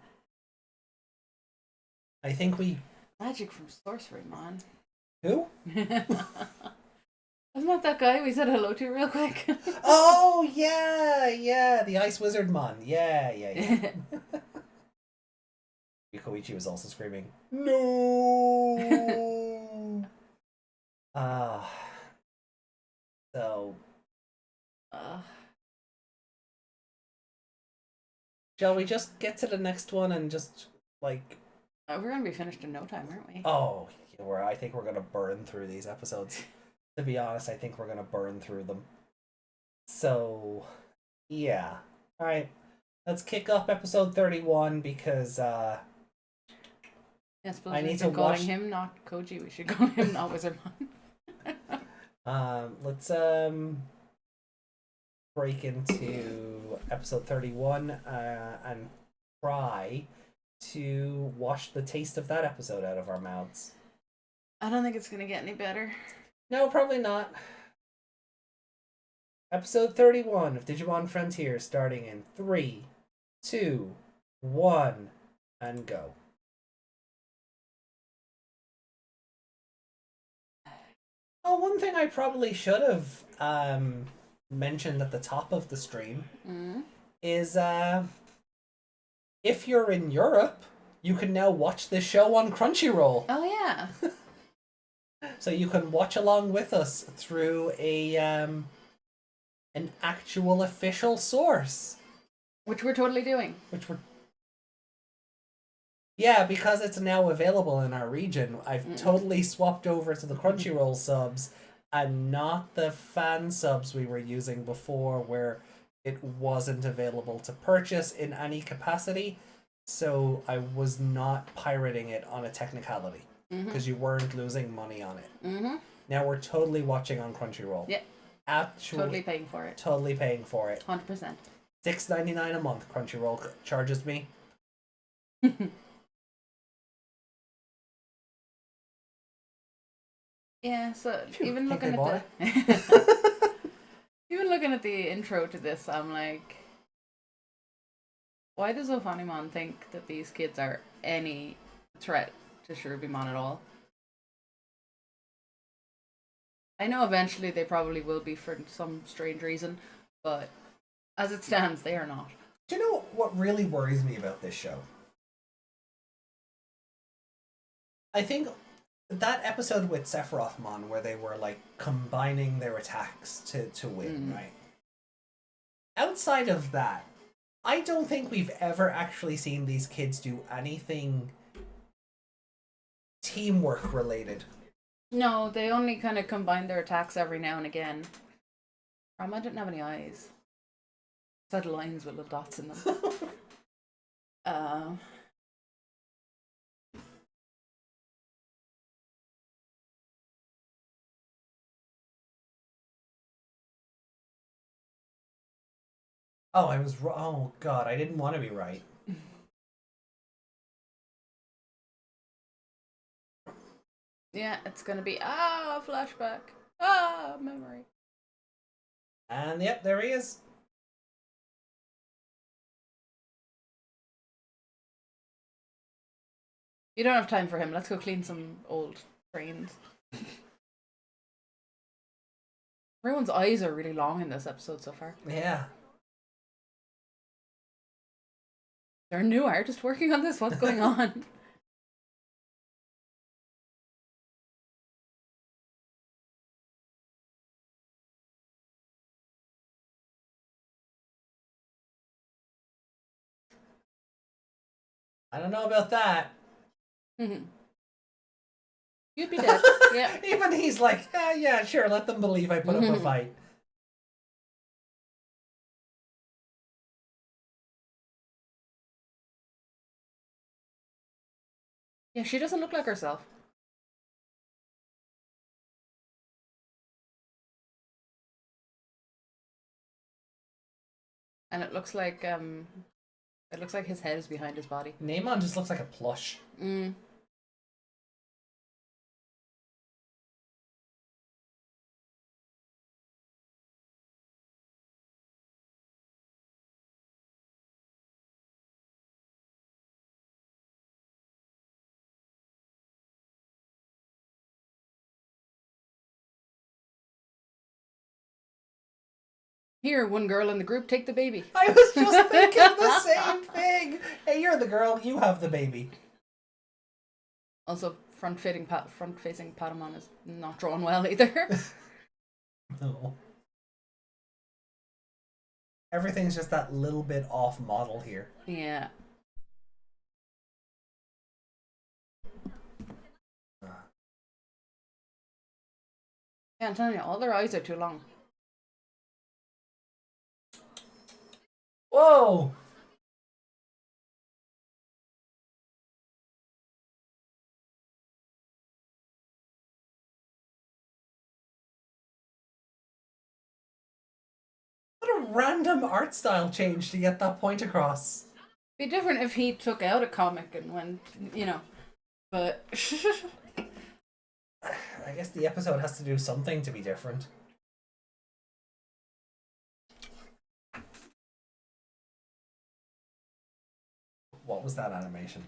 I think we... Magic from sorcery, man. Who? I Wasn't that guy we said hello to real quick? Oh yeah, the Ice Wizardmon. Yeah. Koichi was also screaming, "No!" Ah, so shall we just get to the next one and just like? We're gonna be finished in no time, aren't we? Oh, I think we're gonna burn through these episodes. To be honest, I think we're gonna burn through them. So, yeah. All right, let's kick off episode 31 because I suppose I we need should to call watch. him not Koji. We should call him not Wizardmon. Let's break into episode 31 and try to wash the taste of that episode out of our mouths. I don't think it's gonna get any better. No, probably not. Episode 31 of Digimon Frontier starting in 3, 2, 1, and go. Oh, one thing I probably should have mentioned at the top of the stream is if you're in Europe, you can now watch this show on Crunchyroll. Oh yeah. So you can watch along with us through an actual official source. Which we're totally doing. Yeah, because it's now available in our region, I've totally swapped over to the Crunchyroll subs and not the fan subs we were using before where it wasn't available to purchase in any capacity. So I was not pirating it on a technicality because you weren't losing money on it. Now we're totally watching on Crunchyroll. Yep. Actually, Totally paying for it. Totally paying for it. 100%. $6.99 a month Crunchyroll charges me. Yeah, so Phew, even think looking I at even looking at the intro to this, I'm like, why does Ophanimon think that these kids are any threat to Shirubimon at all? I know eventually they probably will be for some strange reason, but as it stands, they are not. Do you know what really worries me about this show? I think that episode with Sephirothmon where they were like combining their attacks to win, right? Outside of that, I don't think we've ever actually seen these kids do anything teamwork related. No, they only kind of combine their attacks every now and again. Rama didn't have any eyes. It had lines with little dots in them. Oh, I was wrong. Oh, God, I didn't want to be right. Yeah, it's gonna be, flashback. Memory. And yep, there he is. You don't have time for him. Let's go clean some old trains. Everyone's eyes are really long in this episode so far. Yeah. There are new artists working on this. What's going on? I don't know about that. You'd be dead. Yeah. Even he's like, yeah, sure, let them believe I put up a fight. Yeah, she doesn't look like herself. And it looks like his head is behind his body. Neymon just looks like a plush. Here, one girl in the group, take the baby. I was just thinking the same thing. Hey, you're the girl. You have the baby. Also, front-facing Patamon is not drawn well either. No. Everything's just that little bit off model here. Yeah. Yeah, I'm telling you, all their eyes are too long. Whoa! What a random art style change to get that point across. Be different if he took out a comic and went, but I guess the episode has to do something to be different. What was that animation?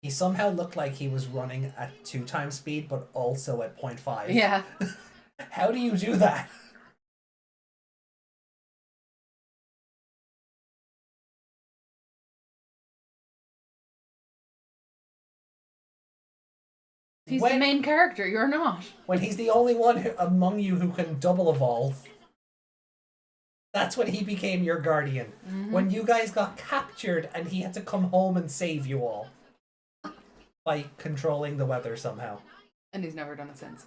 He somehow looked like he was running at 2 times speed, but also at 0.5. yeah. How do you do that? He's the main character, you're not. When he's the only one among you who can double evolve. That's when he became your guardian. Mm-hmm. When you guys got captured and he had to come home and save you all. By controlling the weather somehow. And he's never done it since.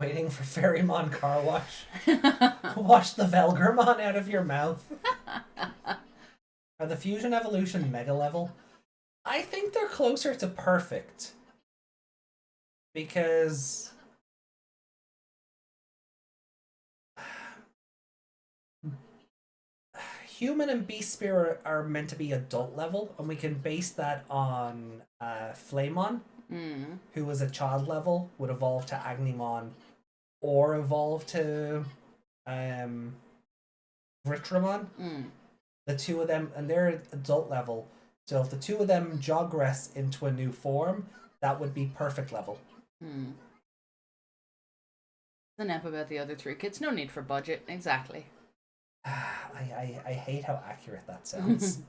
Waiting for Ferrymon car wash. Wash the Velgrmon out of your mouth. Are the Fusion Evolution mega level? I think they're closer to perfect. Because Human and Beast Spirit are meant to be adult level, and we can base that on Flamon, who was a child level, would evolve to Agnimon, or evolve to Vitramon. The two of them, and they're adult level, so if the two of them jogress into a new form, that would be perfect level. The nap about the other 3 kids, no need for budget, exactly. I hate how accurate that sounds.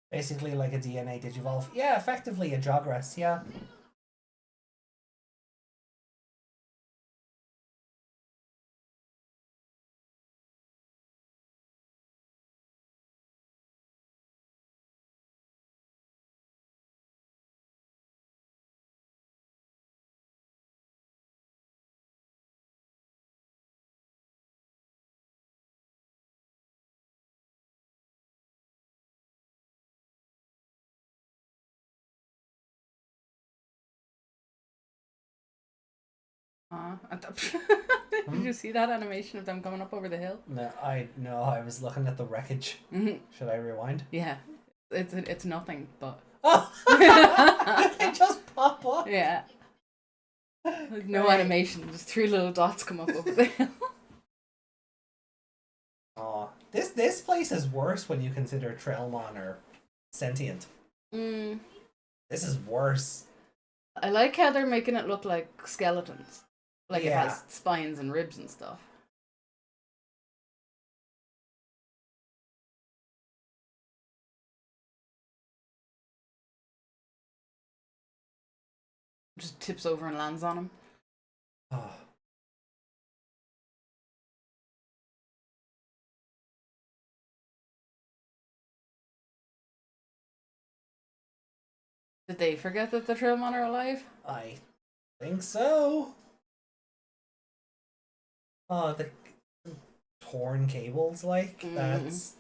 Basically like a DNA digivolve. Yeah, effectively a jogress, yeah. Did you see that animation of them coming up over the hill? No, I was looking at the wreckage. Should I rewind? Yeah, it's nothing, but oh, they just pop up. Yeah, there's no animation, just 3 little dots come up over the hill. Oh, this place is worse when you consider Trailmon or sentient. This is worse. I like how they're making it look like skeletons. Like Yeah. it has spines and ribs and stuff. Just tips over and lands on him. Oh. Did they forget that the Trailmon are alive? I think so. Oh, the torn cables, like, that's...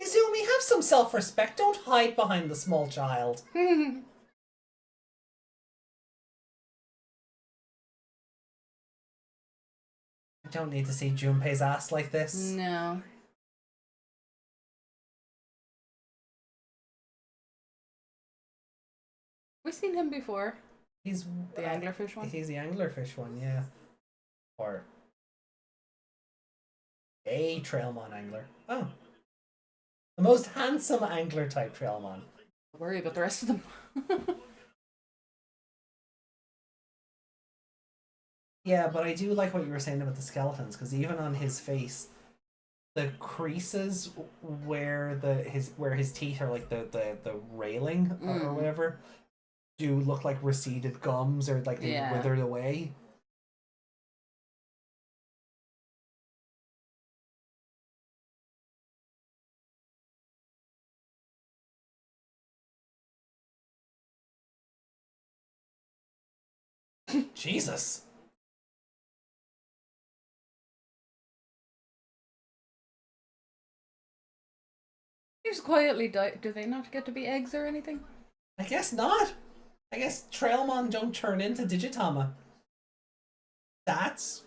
Izumi, have some self-respect. Don't hide behind the small child. I don't need to see Junpei's ass like this. No. We've seen him before. He's the anglerfish one. He's the anglerfish one, yeah. Or a Trailmon angler. Oh, the most handsome angler type Trailmon. Don't worry about the rest of them. Yeah, but I do like what you were saying about the skeletons, because even on his face, the creases where his teeth are like the railing or whatever do look like receded gums, or like they withered away. Jesus. They just quietly die. Do they not get to be eggs or anything? I guess not. I guess Trailmon don't turn into Digitama. That's...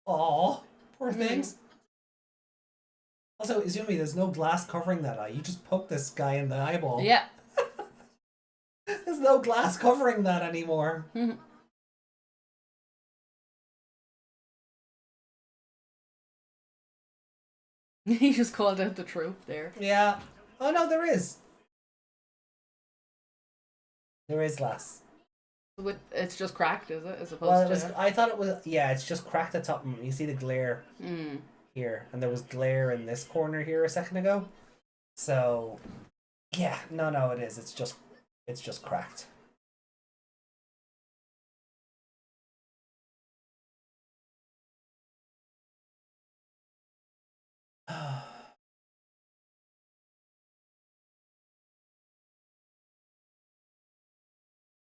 Aw, poor things. Also, Izumi, there's no glass covering that eye. You just poke this guy in the eyeball. Yeah. There's no glass covering that anymore. He just called out the trope there. Yeah. Oh no, there is. There is glass. It's just cracked, is it? As opposed to... I thought it was... Yeah, it's just cracked at the top. You see the glare here. And there was glare in this corner here a second ago. So... Yeah, no, it is. It's just cracked.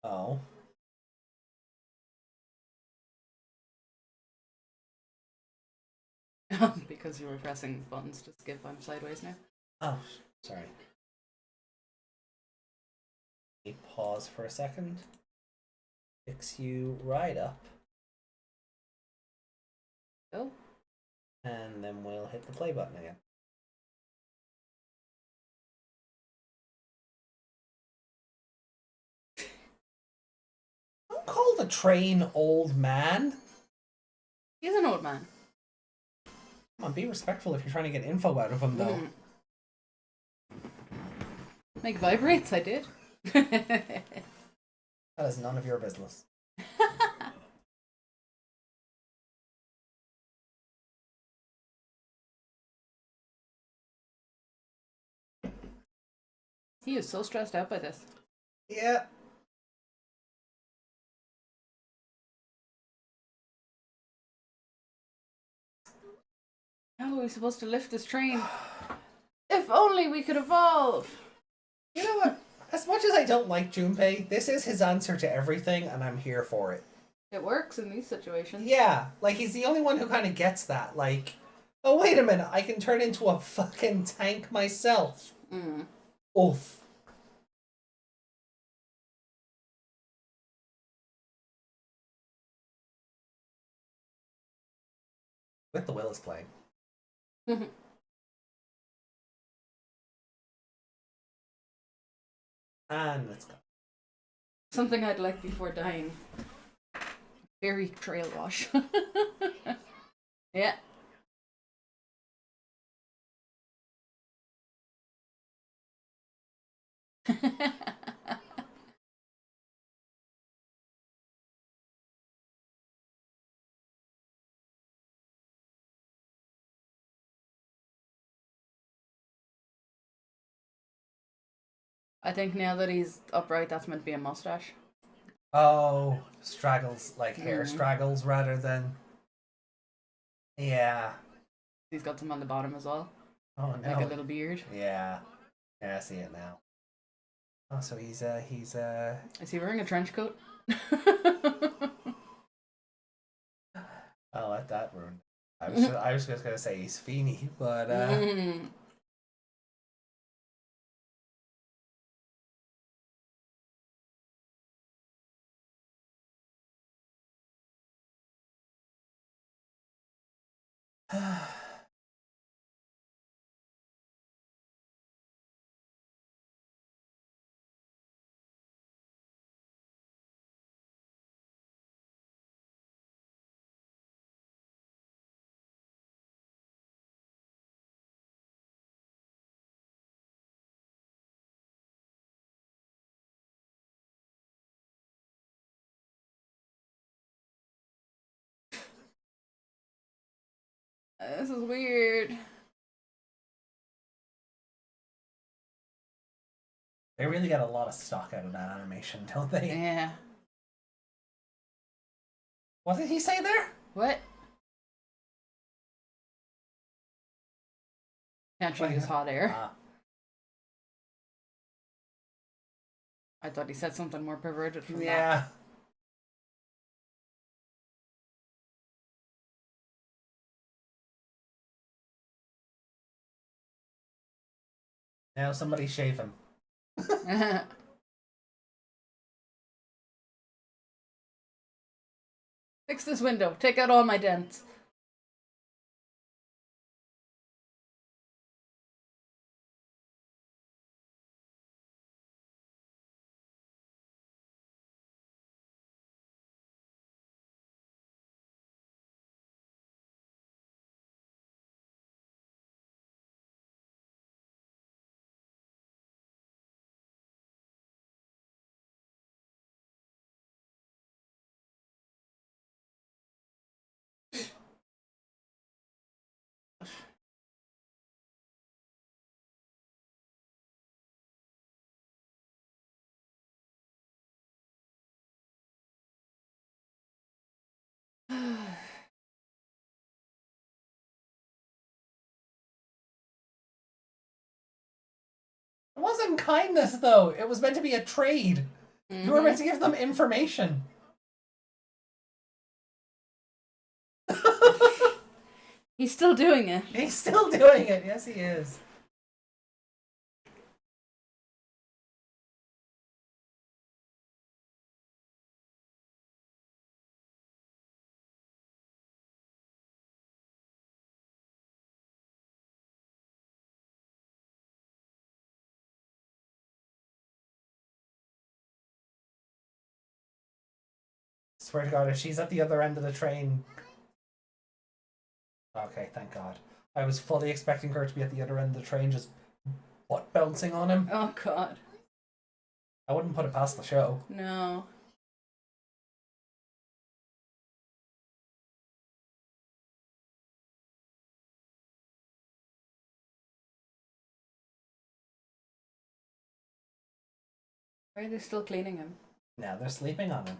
Oh. Because you were pressing buttons to skip, I'm sideways now. Oh, sorry. Pause for a second. Fix you right up. Oh. And then we'll hit the play button again. Don't call the train old man. He's an old man. Come on, be respectful if you're trying to get info out of him, though. Meg vibrates, I did. That is none of your business. He is so stressed out by this. Yeah. How are we supposed to lift this train? If only we could evolve! You know what? As much as I don't like Junpei, this is his answer to everything, and I'm here for it. It works in these situations. Yeah, like, he's the only one who kind of gets that. Like, oh, wait a minute, I can turn into a fucking tank myself. Oof. With the Will is playing. And let's go. Something I'd like before dying. Fairy trail wash. Yeah. I think now that he's upright, that's meant to be a mustache. Oh, straggles, like hair straggles rather than... Yeah. He's got some on the bottom as well. Oh, no. Like a little beard. Yeah. Yeah, I see it now. Oh, so he's Is he wearing a trench coat? Oh, let that ruin. I was just gonna say he's Feeny, but This is weird. they really get a lot of stock out of that animation, don't they? Yeah. What did he say there? What? Can't show use hot air. I thought he said something more perverted from that. Yeah. Now somebody shave him. Fix this window. Take out all my dents. It wasn't kindness, though. It was meant to be a trade. Mm-hmm. You were meant to give them information. He's still doing it. He's still doing it. Yes, he is. Swear to God, if she's at the other end of the train... Okay, thank God. I was fully expecting her to be at the other end of the train, just butt bouncing on him. Oh, God. I wouldn't put it past the show. No. Why are they still cleaning him? Now they're sleeping on him.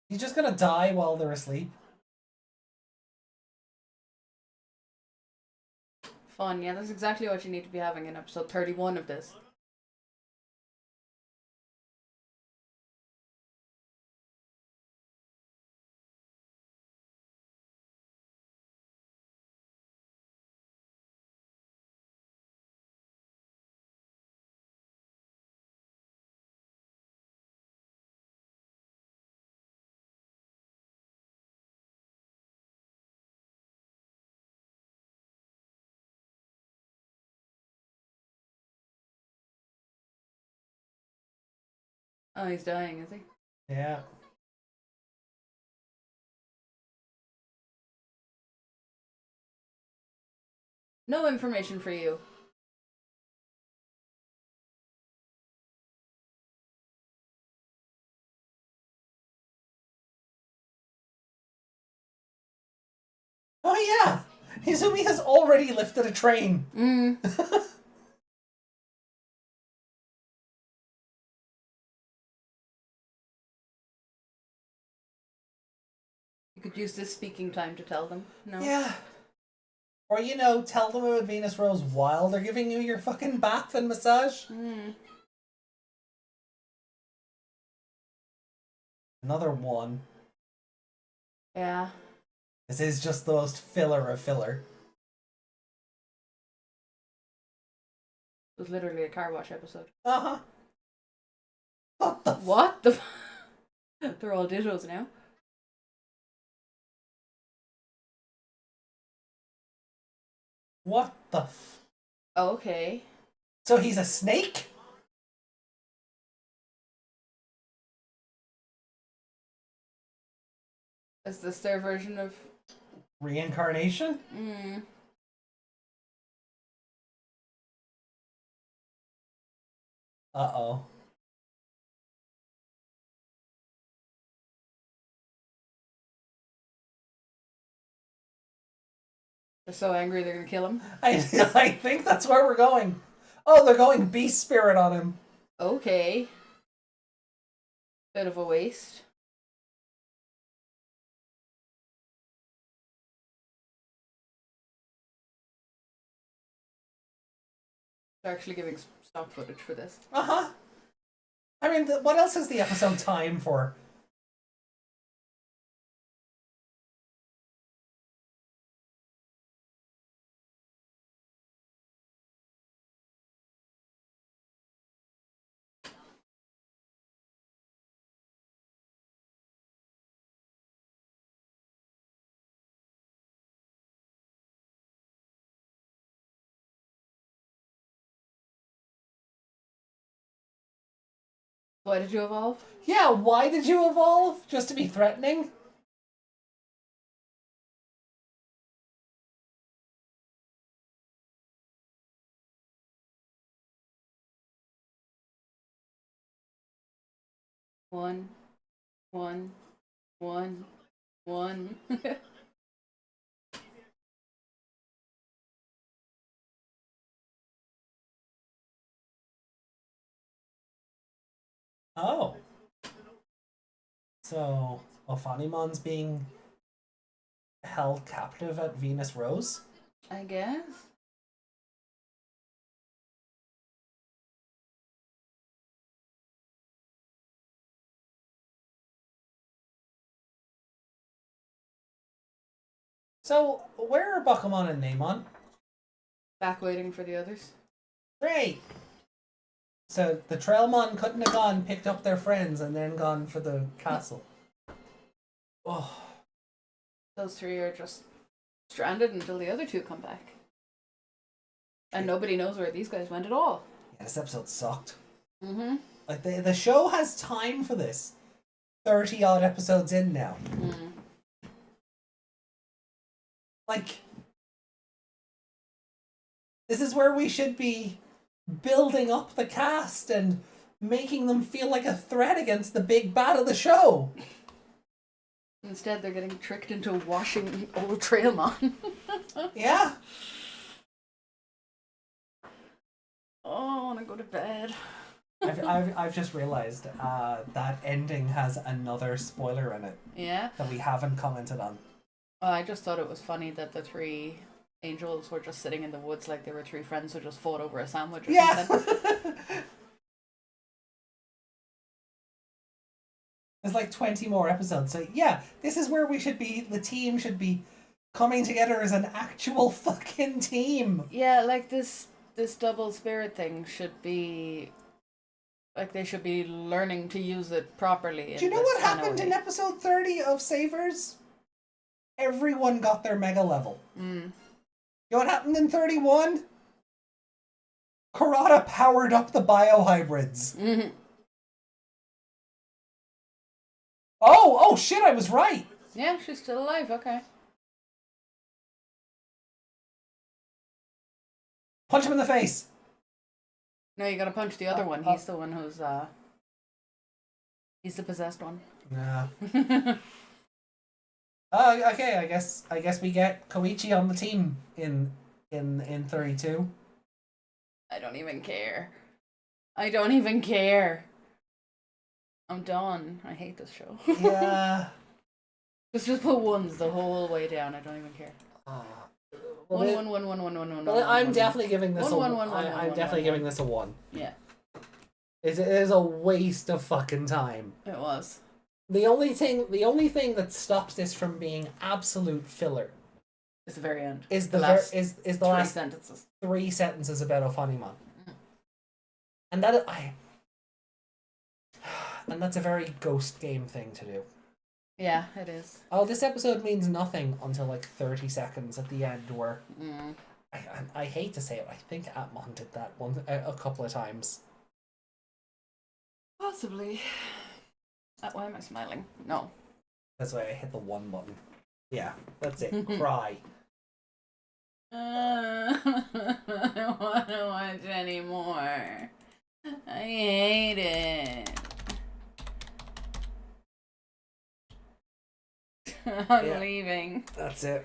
He's just gonna die while they're asleep. Fun, yeah, that's exactly what you need to be having in episode 31 of this. Oh, he's dying, is he? Yeah. No information for you. Oh yeah! Izumi has already lifted a train. You Could use this speaking time to tell them. No. Yeah. Or, tell them about Venus Rose while they're giving you your fucking bath and massage. Another one. Yeah. This is just the most filler of filler. It was literally a car wash episode. Uh-huh. What the? They're all dittos now. What the Okay. So he's a snake? Is this their version of Reincarnation? Uh-oh. They're so angry they're gonna kill him? I think that's where we're going. Oh, they're going beast spirit on him. Okay. Bit of a waste. They're actually giving stock footage for this. Uh-huh. I mean, what else is the episode time for? Why did you evolve? Yeah, why did you evolve? Just to be threatening? One. Oh. So, Ophanimon's being held captive at Venus Rose? I guess. So, where are Bakumon and Neimon? Back waiting for the others. Great! So, the Trailmon couldn't have gone, picked up their friends, and then gone for the castle. Oh. Those three are just stranded until the other two come back. And nobody knows where these guys went at all. Yeah, this episode sucked. Mm-hmm. Like, the show has time for this. 30-odd episodes in now. Like, this is where we should be building up the cast and making them feel like a threat against the big bad of the show. Instead, they're getting tricked into washing old Trailmon. Yeah. Oh, I want to go to bed. I've just realized that ending has another spoiler in it. Yeah? That we haven't commented on. I just thought it was funny that the three angels were just sitting in the woods like they were three friends who just fought over a sandwich or something. There's like 20 more episodes. So yeah, this is where we should be, the team should be coming together as an actual fucking team. Yeah, like this double spirit thing should be, like they should be learning to use it properly. Do you know what happened in episode 30 of Savers? Everyone got their mega level. You know what happened in 31? Kurata powered up the biohybrids. Mm-hmm. Oh shit, I was right. Yeah, she's still alive, okay. Punch him in the face. No, you gotta punch the other one. He's the one who's, he's the possessed one. Nah. Okay, I guess we get Koichi on the team in 32. I don't even care. I don't even care. I'm done. I hate this show. Yeah. Just put ones the whole way down. I don't even care. One. I'm definitely giving this a 1. Yeah. It is a waste of fucking time. It was. The only thing that stops this from being absolute filler It's the very end. is the last last sentences. 3 sentences about Wikimon. And that's a very Ghost Game thing to do. Yeah, it is. Oh, this episode means nothing until like 30 seconds at the end where I hate to say it, I think Atmon did that a couple of times. Possibly. Why am I smiling? No. That's why I hit the 1 button. Yeah, that's it. Cry. I don't want to watch anymore. I hate it. I'm leaving. That's it.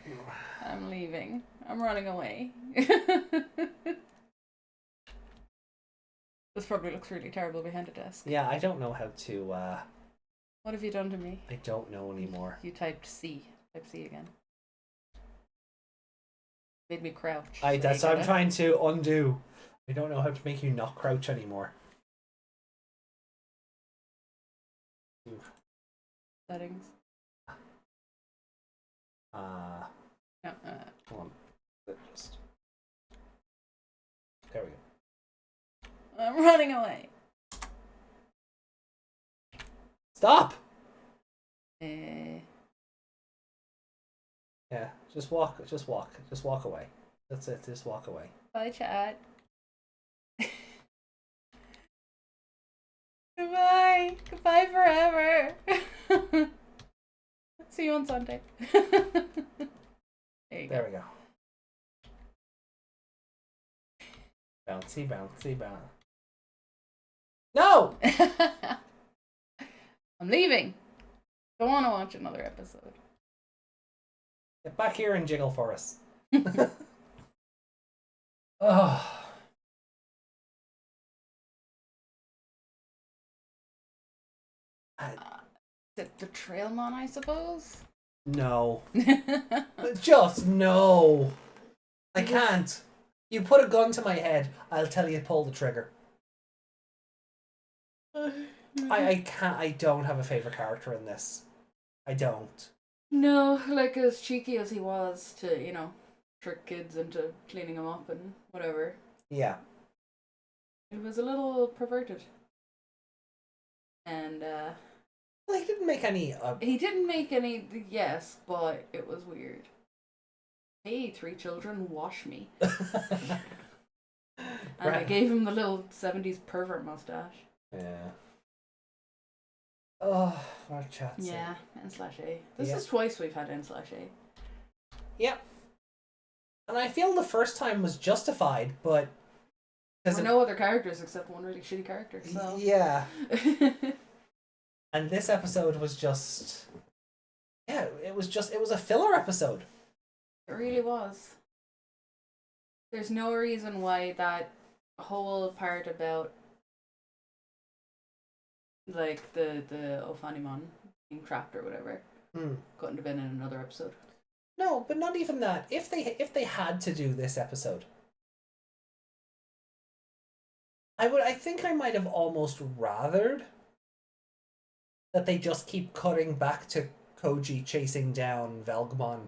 I'm leaving. I'm running away. This probably looks really terrible behind a desk. Yeah, I don't know how to What have you done to me? I don't know anymore. You typed C. Type C again. Made me crouch. That's what I'm trying to undo. I don't know how to make you not crouch anymore. Settings. No, Hold on. There we go. I'm running away. Stop! Eh. Yeah, just walk away. That's it, just walk away. Bye, chat. Goodbye. Goodbye forever. See you on Sunday. There we go. Bouncy, bouncy, bounce. No! I'm leaving. Don't want to watch another episode. Get back here and jiggle for us. Oh. The Trailmon, I suppose? No. Just no. I can't. You put a gun to my head, I'll tell you to pull the trigger. I can't. I don't have a favorite character in this. I don't. No, like as cheeky as he was to, trick kids into cleaning them up and whatever. Yeah. It was a little perverted. And, Well, he didn't make any... He didn't make any, yes, but it was weird. Hey, 3 children, wash me. And I gave him the little 70s pervert mustache. Yeah. Oh, our chat's yeah, N/A. This is twice we've had N/A. Yep. And I feel the first time was justified, but... There were no other characters except one really shitty character, so... Yeah. And this episode was just... Yeah, it was a filler episode. It really was. There's no reason why that whole part about like the Wikimon being trapped or whatever couldn't have been in another episode. No, but not even that. If they had to do this episode, I think I might have almost rathered that they just keep cutting back to Koji chasing down Velgrmon.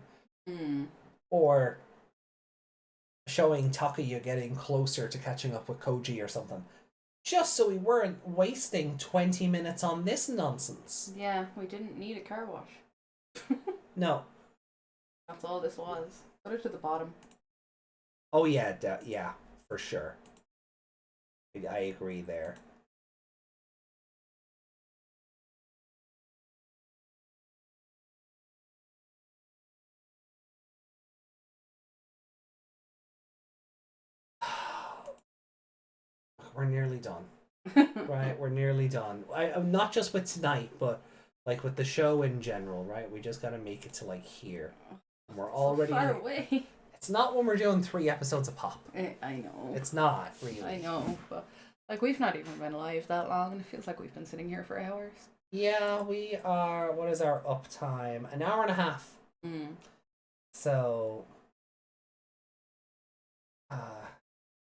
Or showing Takuya getting closer to catching up with Koji or something. Just so we weren't wasting 20 minutes on this nonsense. Yeah, we didn't need a car wash. No. That's all this was. Put it to the bottom. Oh yeah, yeah, for sure. I agree there. We're nearly done. Right, we're nearly done. I'm not just with tonight, but like with the show in general, right? We just gotta make it to like here. And we're already so far away. It's not when we're doing 3 episodes a pop. I know. It's not, really. I know, but like we've not even been live that long and it feels like we've been sitting here for hours. Yeah, we are. What is our uptime? An hour and a half. Mm. So,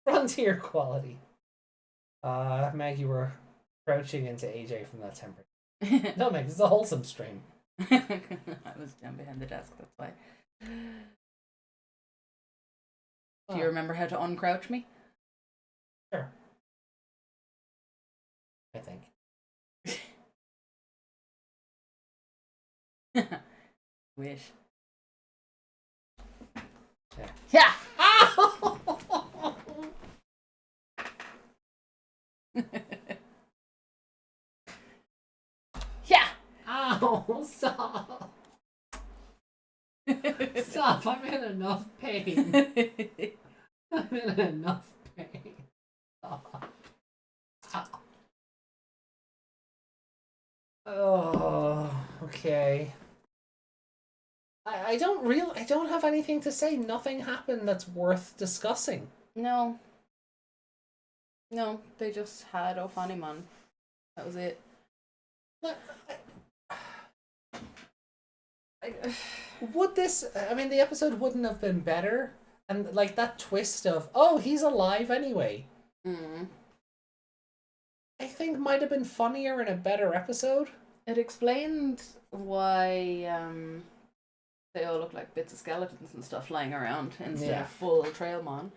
frontier quality. Meg, you were crouching into AJ from that temperature. No, Meg, this is a wholesome stream. I was down behind the desk, that's why. Do you remember how to uncrouch me? Sure. I think. Wish. Yeah. Yeah! Ow! Yeah! Ow! Stop! Stop! I'm in enough pain. I'm in enough pain. Stop. Ow. Oh, okay. I don't have anything to say. Nothing happened that's worth discussing. No. No, they just had Ophanimon. That was it. Would this? I mean, the episode wouldn't have been better, and like that twist of he's alive anyway. Mm. I think might have been funnier in a better episode. It explained why they all look like bits of skeletons and stuff lying around instead of full Trailmon,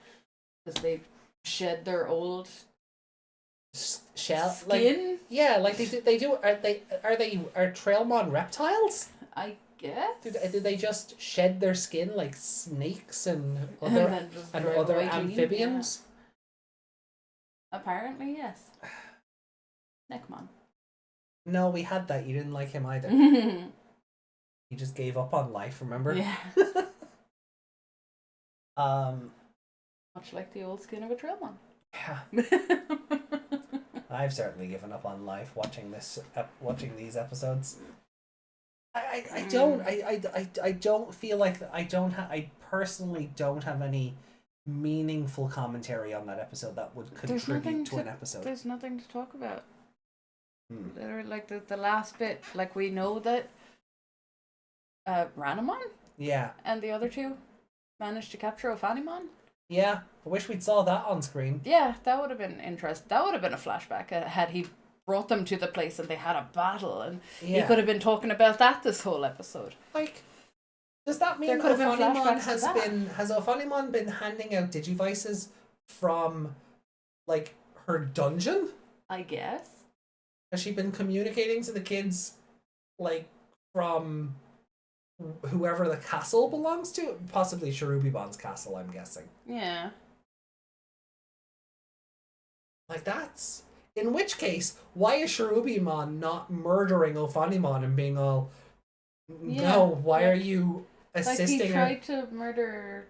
because they shed their old Shell skin. Like, yeah, like they do. Are Trailmon reptiles? I guess. Did they just shed their skin like snakes and other other amphibians? Yeah. Apparently, yes. Neckmon. No, we had that. You didn't like him either. He just gave up on life. Remember? Yeah. Much like the old skin of a Trailmon. Yeah. I've certainly given up on life watching these episodes. I don't feel like I personally don't have any meaningful commentary on that episode that would contribute to an episode. There's nothing to talk about. Like the last bit, like we know that Ranamon, yeah, and the other two managed to capture Ophanimon. Yeah, I wish we'd saw that on screen. Yeah, that would have been interesting. That would have been a flashback had he brought them to the place and they had a battle, and he could have been talking about that this whole episode. Like, does that mean Ophanimon has Ophanimon been handing out digivices from like her dungeon? I guess. Has she been communicating to the kids like from whoever the castle belongs to? Possibly Cherubimon castle, I'm guessing. Yeah. Like, that's... In which case, why is Cherubimon not murdering Ophanimon and being all... No, why are you assisting her? Like, he tried to murder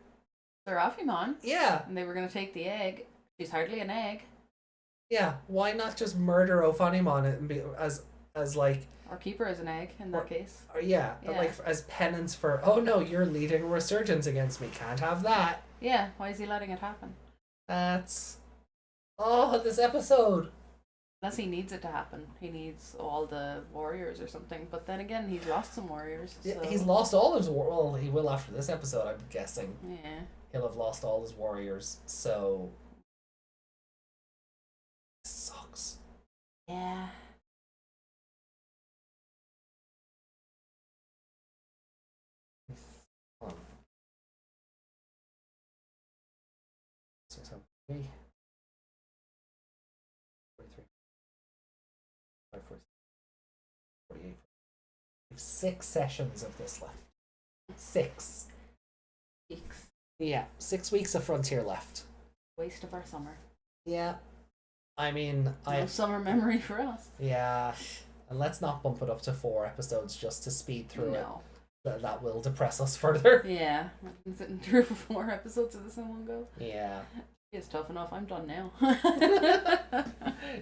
Serafimon. Yeah. And they were going to take the egg. She's hardly an egg. Yeah, why not just murder Ophanimon and be as like... Or keep her as an egg, in that case. Or but like as penance for, oh no, you're leading a resurgence against me, can't have that. Yeah, why is he letting it happen? That's... Oh, this episode! Unless he needs it to happen. He needs all the warriors or something. But then again, he's lost some warriors. So... Yeah, he's lost all his well, he will after this episode, I'm guessing. Yeah. He'll have lost all his warriors, so... Sucks. Yeah. Three. 43. 48. 6 sessions of this left. 6 weeks. Yeah, 6 weeks of Frontier left. Waste of our summer. Yeah. I mean, no summer memory for us. Yeah. And let's not bump it up to 4 episodes just to speed through it. That will depress us further. Yeah. I've been sitting through 4 episodes of this in one go. Yeah. It's tough enough. I'm done now.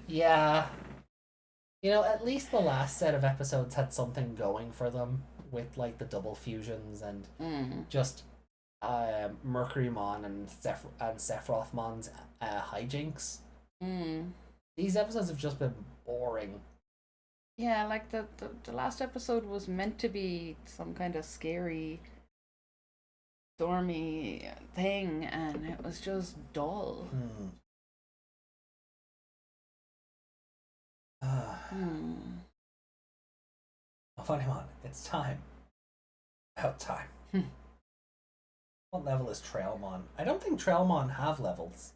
Yeah. You know, at least the last set of episodes had something going for them with like the double fusions and just Mercurymon and Sephirothmon's hijinks. These episodes have just been boring. Yeah, like the last episode was meant to be some kind of scary, stormy thing, and it was just dull. Wikimon, it's time. About time. What level is Trailmon? I don't think Trailmon have levels.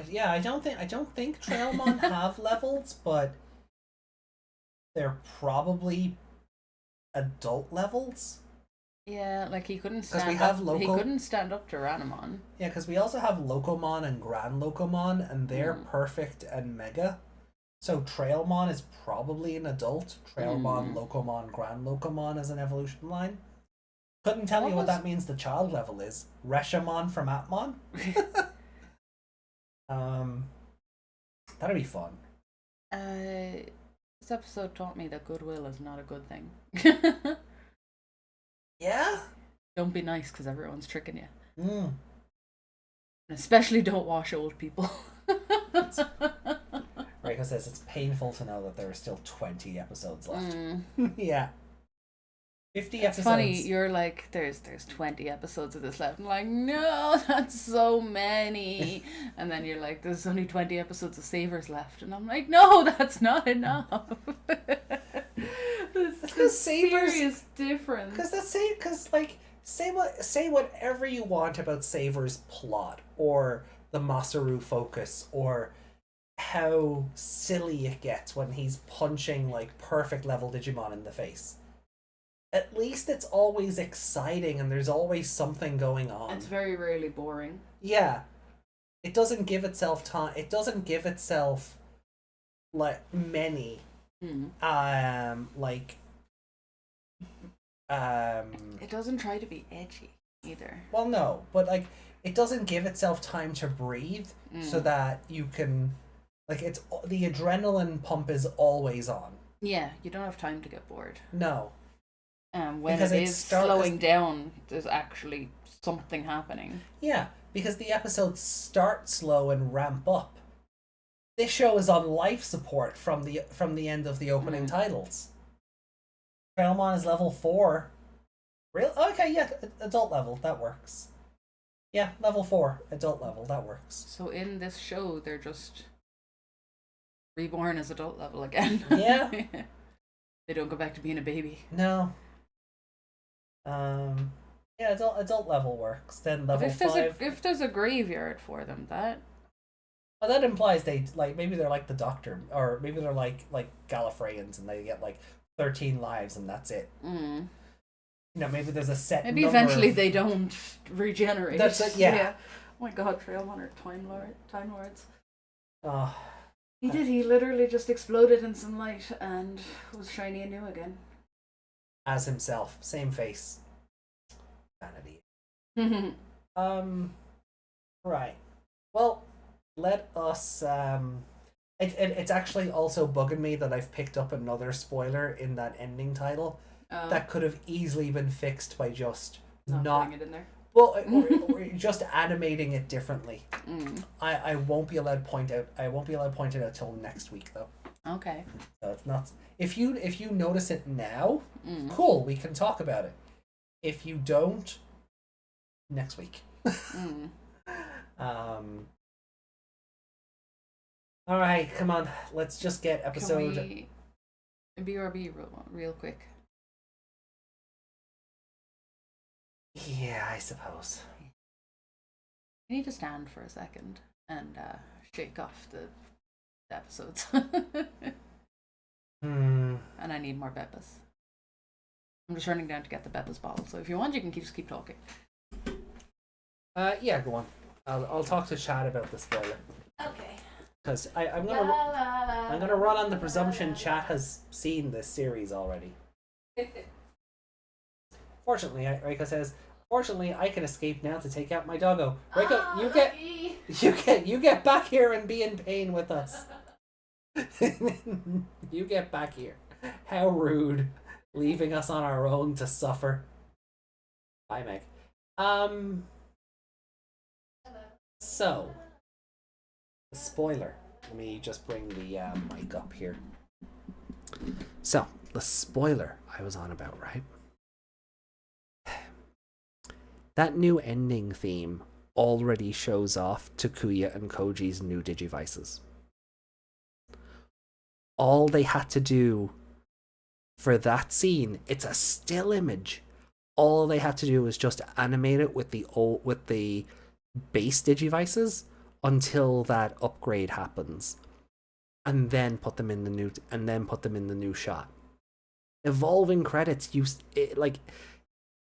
Yeah, I don't think Trailmon have levels, but they're probably adult levels. Yeah, like he couldn't 'Cause we stand have up. He local- couldn't stand up to Ranamon. Yeah, because we also have Locomon and Grand Locomon, and they're perfect and mega. So Trailmon is probably an adult. Trailmon, Locomon, Grand Locomon is an evolution line. Couldn't tell you what that means the child level is. Reshamon from Atmon? That'd be fun. This episode taught me that goodwill is not a good thing. Yeah? Don't be nice because everyone's tricking you. Mm. And especially don't wash old people. Reiko says it's painful to know that there are still 20 episodes left. Yeah. 50 It's episodes. funny, you're like, there's 20 episodes of this left. I'm like, no, that's so many. And then you're like, there's only 20 episodes of Savers left. And I'm like, no, that's not enough. Because Savers is different. Because like say whatever you want about Savers' plot or the Masaru focus or how silly it gets when he's punching like perfect level Digimon in the face. At least it's always exciting and there's always something going on. It's very rarely boring. Yeah. It doesn't give itself time. It doesn't give itself like many it doesn't try to be edgy either. Well, no, but like it doesn't give itself time to breathe so that you can like it's the adrenaline pump is always on. Yeah, you don't have time to get bored. No. When it is slowing down, there's actually something happening. Yeah, because the episodes start slow and ramp up. This show is on life support from the end of the opening titles. Velgrmon is level 4. Real? Okay, yeah, adult level, that works. Yeah, level 4, adult level, that works. So in this show, they're just reborn as adult level again. Yeah. They don't go back to being a baby. No. Yeah, adult level works. Then level 5. If there's a graveyard for them, that. Well, that implies they like maybe they're like the Doctor, or maybe they're like Gallifreyans and they get like 13 lives and that's it. You know, maybe there's a set. Maybe eventually they don't regenerate. That's it. Yeah. Oh my God, Trailmon are Time Lords. Oh. He did. He literally just exploded in some light and was shiny and new again. As himself, same face. Vanity. Right. Well, let us. It's actually also bugging me that I've picked up another spoiler in that ending title that could have easily been fixed by just not putting it in there. Well, or just animating it differently. I won't be allowed to point out. I won't be allowed to point it out till next week though. Okay. So it's not. If you notice it now, cool. We can talk about it. If you don't, next week. All right, come on. Let's just get episode. Can we BRB real quick? Yeah, I suppose. I need to stand for a second and shake off the episodes. And I need more Beppas. I'm just running down to get the Beppas bottle, so if you want, you can just keep talking. Yeah, go on. I'll talk to Chad about the spoiler. Okay. Because I'm gonna run on the presumption Chad has seen this series already. Fortunately, Reiko says, "Fortunately, I can escape now to take out my doggo." Reiko, you get back here and be in pain with us. You get back here. How rude, leaving us on our own to suffer. Bye, Meg. So, spoiler. Let me just bring the mic up here. So, the spoiler I was on about, right? That new ending theme already shows off Takuya and Koji's new Digivices. All they had to do for that scene, it's a still image. All they had to do was just animate it with the base Digivices until that upgrade happens, and then put them in the new shot. Evolving credits is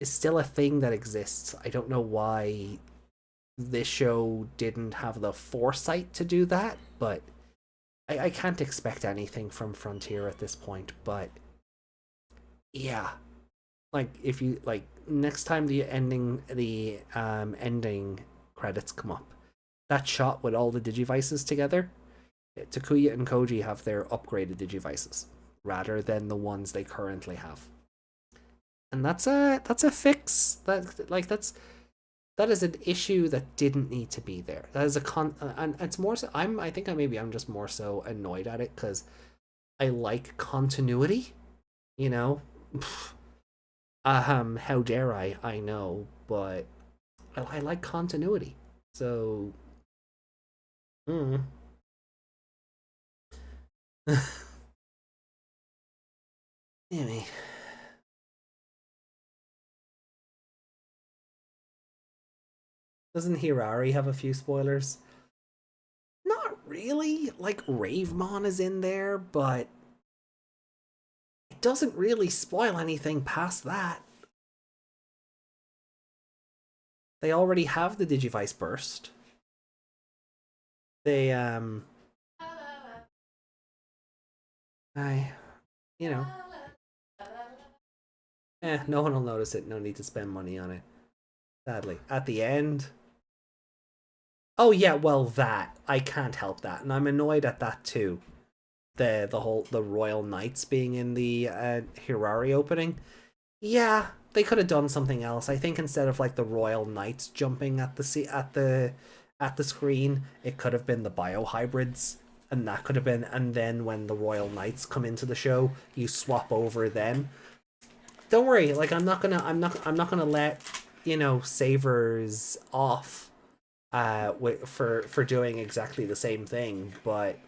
still a thing that exists. I don't know why this show didn't have the foresight to do that, but I can't expect anything from Frontier at this point. But yeah, like if you next time the ending credits come up, that shot with all the Digivices together, Takuya and Koji have their upgraded Digivices rather than the ones they currently have. And that's a fix. That is an issue that didn't need to be there. That is and it's more so I think I'm just more so annoyed at it because I like continuity, you know. How dare I know, but I like continuity. So anyway. Doesn't Hirari have a few spoilers? Not really. Like, Ravemon is in there, but it doesn't really spoil anything past that. They already have the Digivice burst. They, no one will notice it. No need to spend money on it. Sadly. At the end... Oh yeah, well that. I can't help that. And I'm annoyed at that too. The Royal Knights being in the Hirari opening. Yeah, they could have done something else. I think instead of like the Royal Knights jumping at the screen, it could have been the biohybrids, and that could have been, and then when the Royal Knights come into the show, you swap over then. Don't worry, like I'm not gonna let, Savers off for doing exactly the same thing, but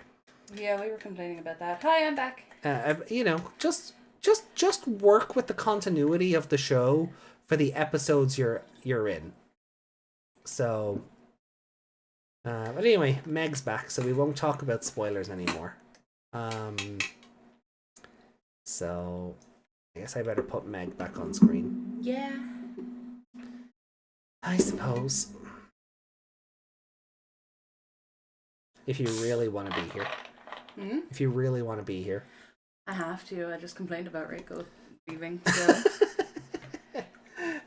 yeah, we were complaining about that. Hi, I'm back. Just work with the continuity of the show for the episodes you're in. So but anyway, Meg's back, so we won't talk about spoilers anymore. So I guess I better put Meg back on screen. Yeah, I suppose. If you really want to be here. If you really want to be here. I have to. I just complained about Reiko leaving. So.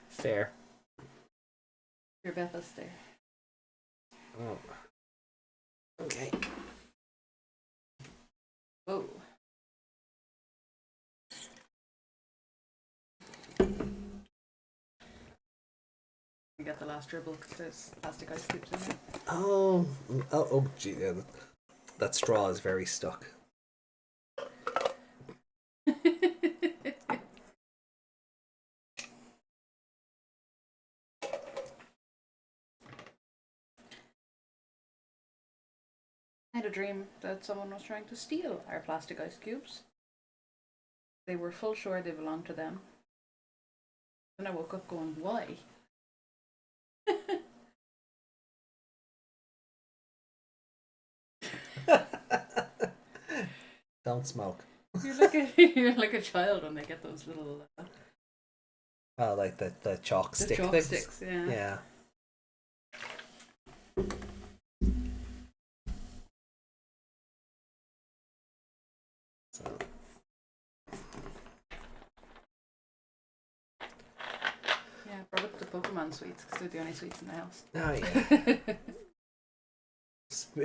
Fair. Your Beth's there. Oh. Okay. Whoa. You got the last dribble because there's plastic ice cubes in there. Oh, gee, yeah, that straw is very stuck. I had a dream that someone was trying to steal our plastic ice cubes. They were full sure they belonged to them. Then I woke up going, why? Don't smoke. You're like a child when they get those little Oh, like the chalk stick chalk things? sticks, yeah. Yeah. So. Yeah, brought up the Pokemon sweets because they're the only sweets in the house. Oh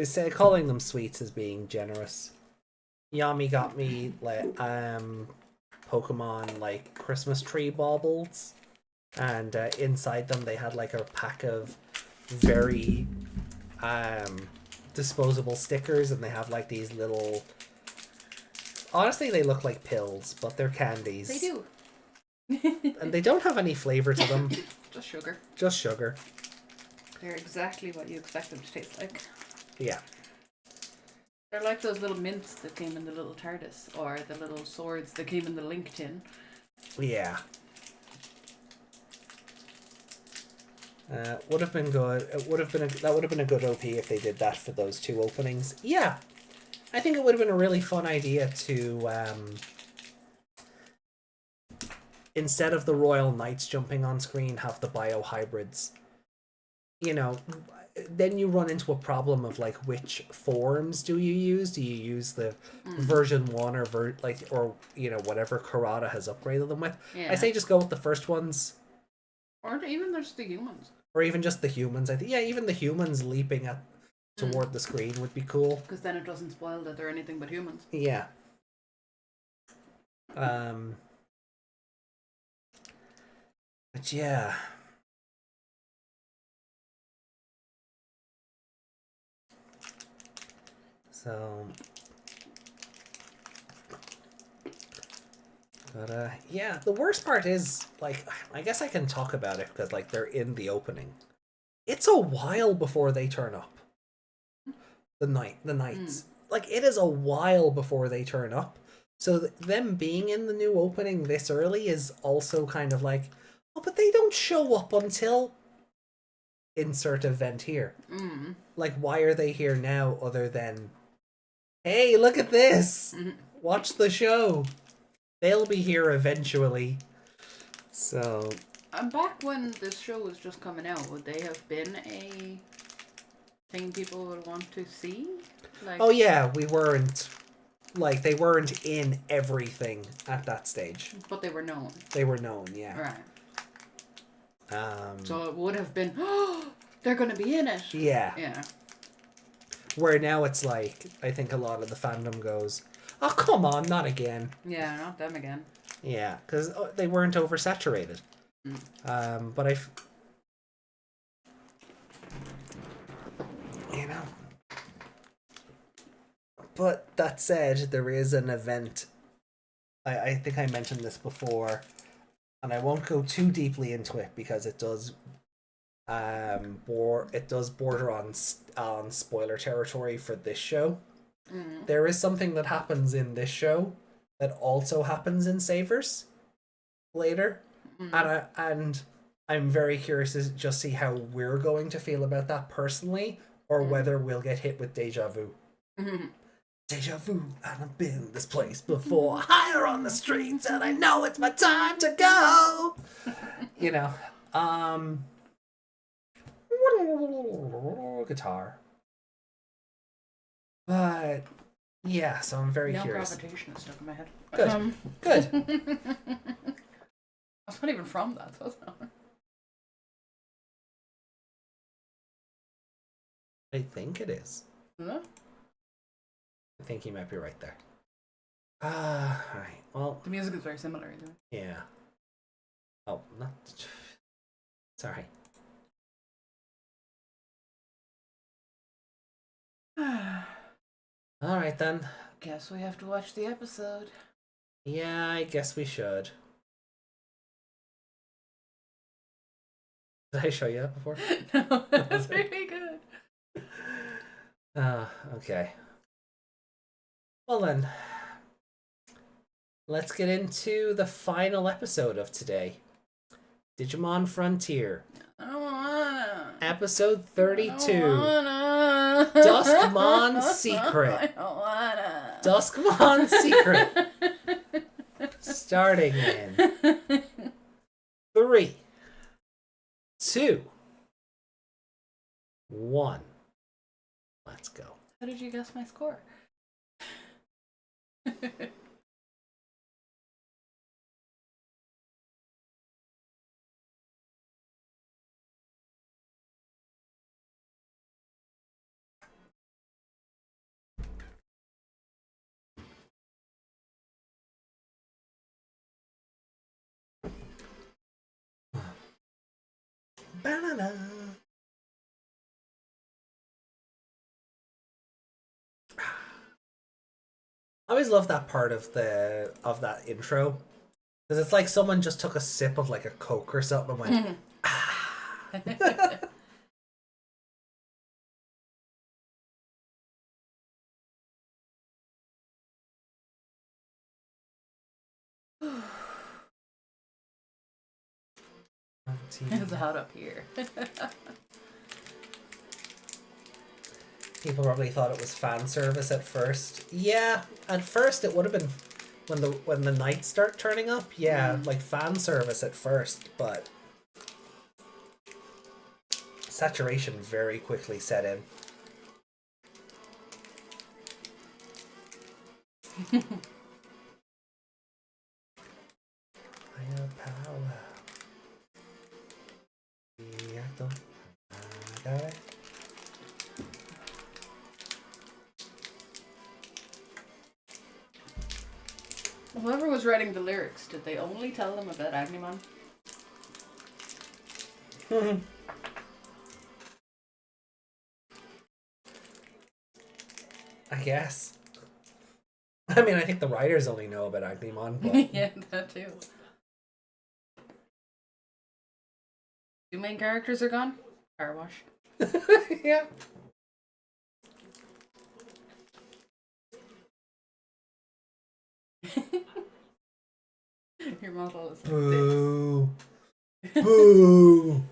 yeah. Calling them sweets as being generous. Yami got me like Pokemon like Christmas tree baubles, and inside them they had like a pack of very disposable stickers, and they have like these little. Honestly, they look like pills, but they're candies. They do. And they don't have any flavor to them. Just sugar. Just sugar. They're exactly what you expect them to taste like. Yeah. They're like those little mints that came in the little TARDIS, or the little swords that came in the Link tin. Yeah. Would have been good. It would have been that would have been a good OP if they did that for those two openings. Yeah. I think it would have been a really fun idea to instead of the Royal Knights jumping on screen, have the biohybrids. You know, then you run into a problem of like, which forms do you use? Do you use the version 1 or you know, whatever Karada has upgraded them with? Yeah. I say just go with the first ones. Or even just the humans. Or even just the humans. I think even the humans leaping toward the screen would be cool. Because then it doesn't spoil that they're anything but humans. Yeah. But yeah. So, but yeah, the worst part is, like, I guess I can talk about it because, like, they're in the opening. It's a while before they turn up. The knights. Like, it is a while before they turn up. So them being in the new opening this early is also kind of like, oh, but they don't show up until insert event here. Like, why are they here now other than, hey, look at this! Watch the show! They'll be here eventually. So... And back when this show was just coming out, would they have been a thing people would want to see? Like... Oh yeah, we weren't... Like, they weren't in everything at that stage. But they were known. They were known, yeah. Right. So it would have been, oh, they're going to be in it. Yeah. Yeah. Where now it's like, I think a lot of the fandom goes, oh, come on, not again. Yeah, not them again. Yeah, because they weren't oversaturated. But you know. But that said, there is an event. I think I mentioned this before, and I won't go too deeply into it because it does border on spoiler territory for this show. There is something that happens in this show that also happens in Savers later, and I'm very curious to just see how we're going to feel about that personally, or whether we'll get hit with deja vu. Deja vu, and I've been in this place before. Higher on the streets, and I know it's my time to go. You know, guitar. But yeah, so I'm very curious. Gravitation is stuck in my head. Good. Good. That's not even from that, so it's not. I think it is. Huh? I think he might be right there. Alright, well... The music is very similar, isn't it? Yeah. Oh, not... Sorry. Alright then. Guess we have to watch the episode. Yeah, I guess we should. Did I show you that before? No, that's really good. Okay. Well then, let's get into the final episode of today. Digimon Frontier. I don't wanna. Episode 32. I don't wanna. Duskmon Secret. I don't wanna. Duskmon Secret. Starting in 3, 2, 1. Let's go. How did you guess my score? Banana. always love that part of that intro. Because it's like someone just took a sip of like a Coke or something and went, ah. It's hot up here. People probably thought it was fan service at first. Yeah, at first it would have been when the knights start turning up. Yeah, like fan service at first, but saturation very quickly set in. Higher power. Okay. Whoever was writing the lyrics, did they only tell them about Agnemon? I guess. I mean, I think the writers only know about Agnemon, but Yeah, that too. 2 main characters are gone? Car wash. yeah. Your model is like Boo. Boo.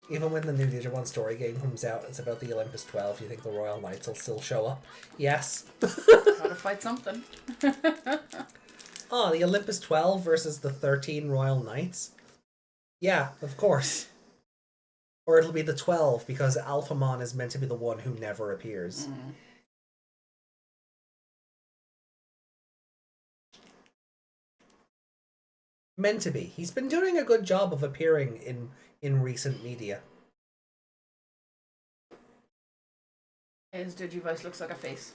Even when the new Digimon story game comes out, it's about the Olympus 12, you think the Royal Knights will still show up? Yes. Gotta fight something. Oh, the Olympus 12 versus the 13 Royal Knights? Yeah, of course. Or it'll be the 12 because Alphamon is meant to be the one who never appears. Meant to be. He's been doing a good job of appearing in recent media. His Digivice looks like a face.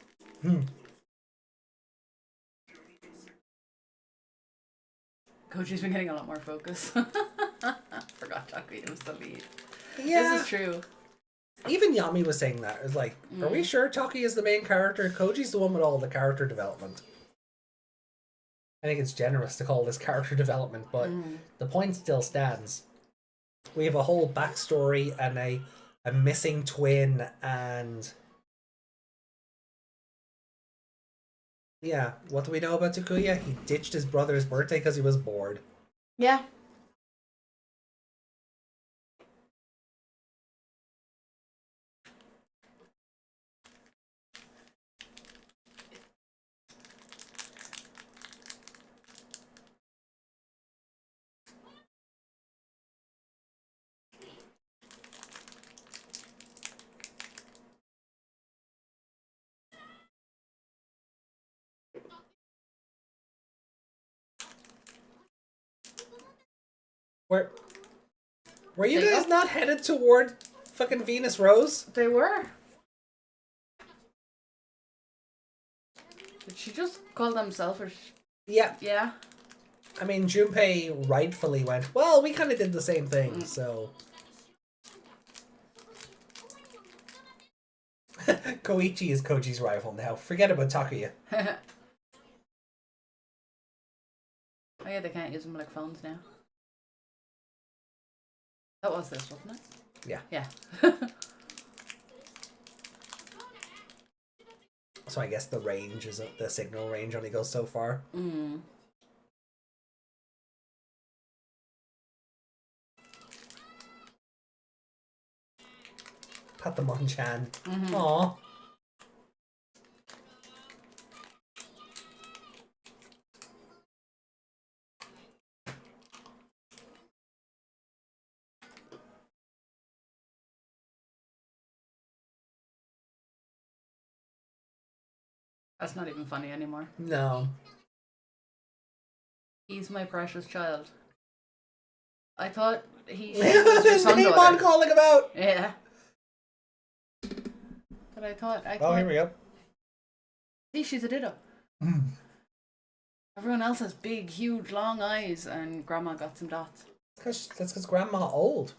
Koji's been getting a lot more focus. Forgot Takuya was the lead. Yeah. This is true. Even Yami was saying that. It was like, are we sure Taki is the main character? Koji's the one with all the character development. I think it's generous to call this character development, but the point still stands. We have a whole backstory and a missing twin and... Yeah, what do we know about Takuya? He ditched his brother's birthday because he was bored. Yeah. Were you guys not headed toward fucking Venus Rose? They were. Did she just call them selfish? Yeah. Yeah. I mean, Junpei rightfully went, well, we kind of did the same thing, so... Koichi is Koji's rival now. Forget about Takuya. Oh yeah, they can't use them like phones now. That was this, wasn't it? Yeah. Yeah. So I guess the range is the signal range only goes so far. Patamon-chan. Aww. That's not even funny anymore. No. He's my precious child. I thought he was your son Digimon daughter. calling him out! Yeah. But I thought. Oh, here we go. See, she's a ditto. Everyone else has big, huge, long eyes, and Grandma got some dots. That's because Grandma old.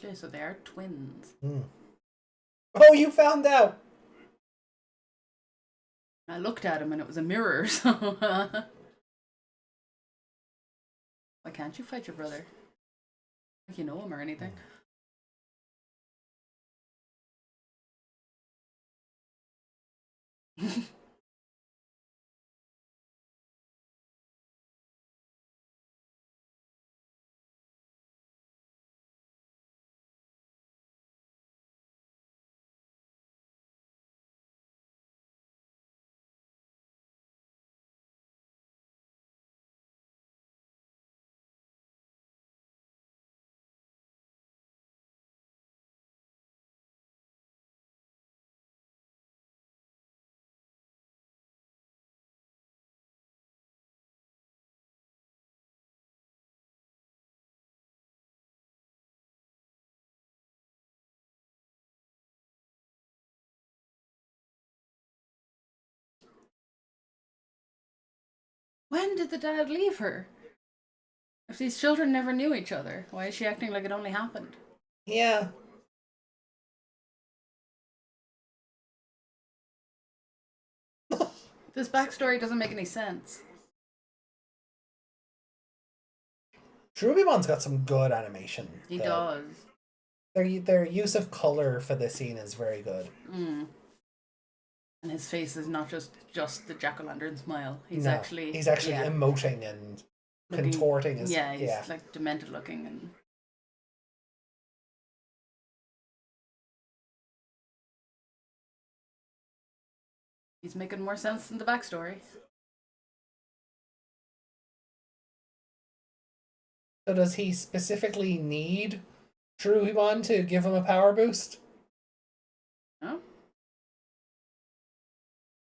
Okay, so they are twins. Oh, you found out! I looked at him and it was a mirror, so... Why can't you fight your brother? Like you know him or anything. When did the dad leave her? If these children never knew each other, why is she acting like it only happened? Yeah. This backstory doesn't make any sense. Wikimon's got some good animation. He does. Their use of color for this scene is very good. And his face is not just the jack-o'-lantern smile. He's actually emoting and contorting his... Yeah, he's like demented looking and... He's making more sense than the backstory. So does he specifically need Wikimon to give him a power boost? No?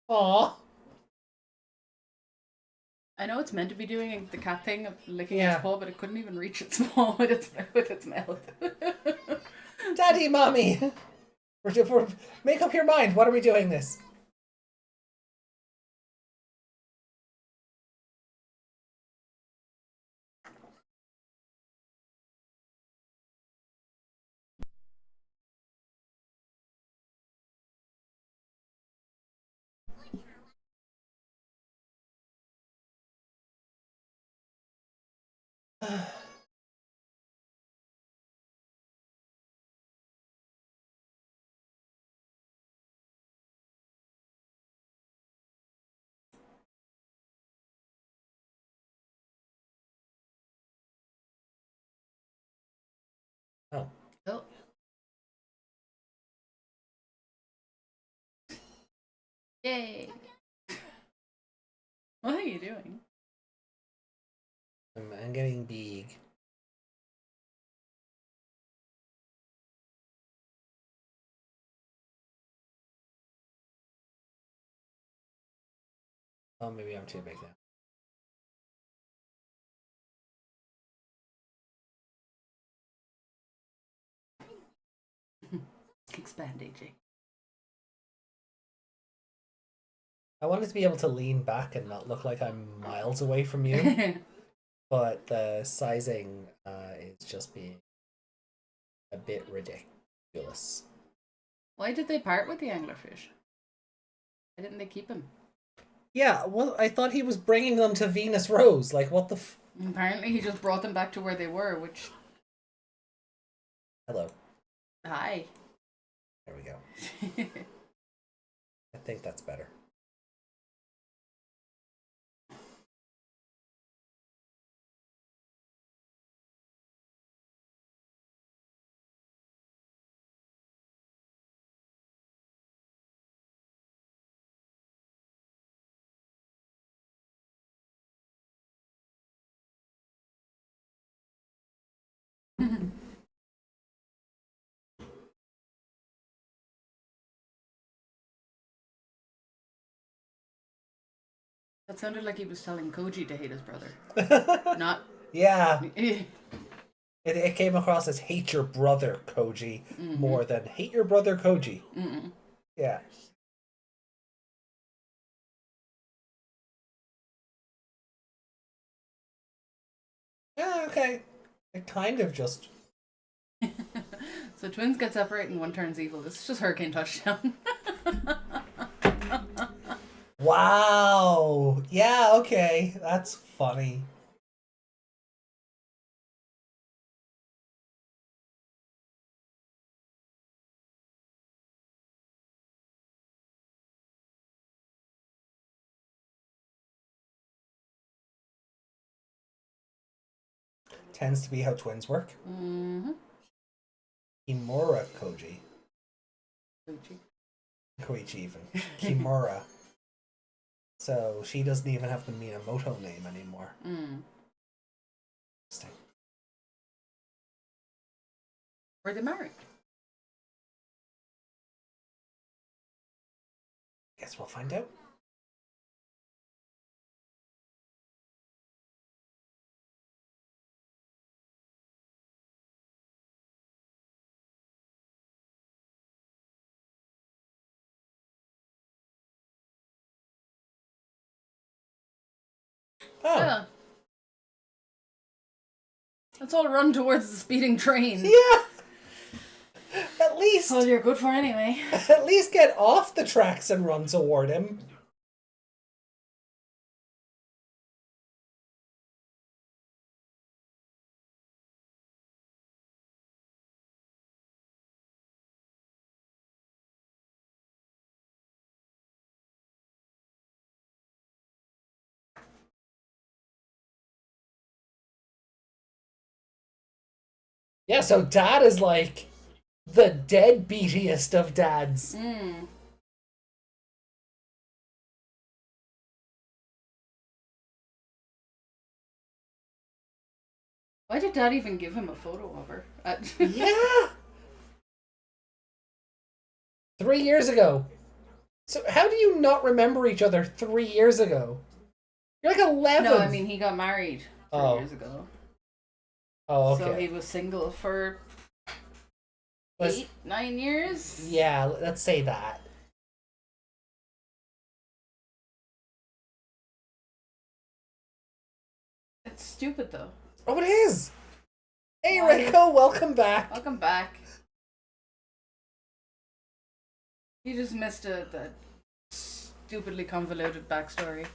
Aww. I know it's meant to be doing the cat thing of licking its paw, but it couldn't even reach its paw with its mouth. Daddy, mommy! Make up your mind. What are we doing this? Oh. Yay! What are you doing? I'm getting big. Oh, maybe I'm too big now. Expand, AJ. I wanted to be able to lean back and not look like I'm miles away from you, but the sizing is just being a bit ridiculous. Why did they part with the anglerfish? Why didn't they keep him? Yeah, well, I thought he was bringing them to Venus Rose. Like, what the Apparently he just brought them back to where they were, which... Hello. Hi. There we go. I think that's better. That sounded like he was telling Koji to hate his brother. Not... Yeah. It came across as hate your brother, Koji, more than hate your brother, Koji. Yeah. Yeah, okay. It kind of just... So twins get separated and one turns evil. This is just Hurricane Touchdown. Wow. Yeah, okay. That's funny. Tends to be how twins work. Mm-hmm. Kimura Koji. Koichi even. Kimura. So she doesn't even have the Minamoto name anymore. Interesting. Were they married? Guess we'll find out. Oh. Yeah. Let's all run towards the speeding train. Yeah. At least. All you're good for anyway. At least get off the tracks and run toward him. Yeah, so Dad is like the deadbeatiest of dads. Why did Dad even give him a photo of her? Yeah. 3 years ago. So how do you not remember each other 3 years ago? You're like 11. No, I mean he got married 3 years ago. Oh, okay. So he was single for 8-9 years? Yeah, let's say that. It's stupid though. Oh, it is! Hey, Why? Rico, welcome back. Welcome back. You just missed that stupidly convoluted backstory.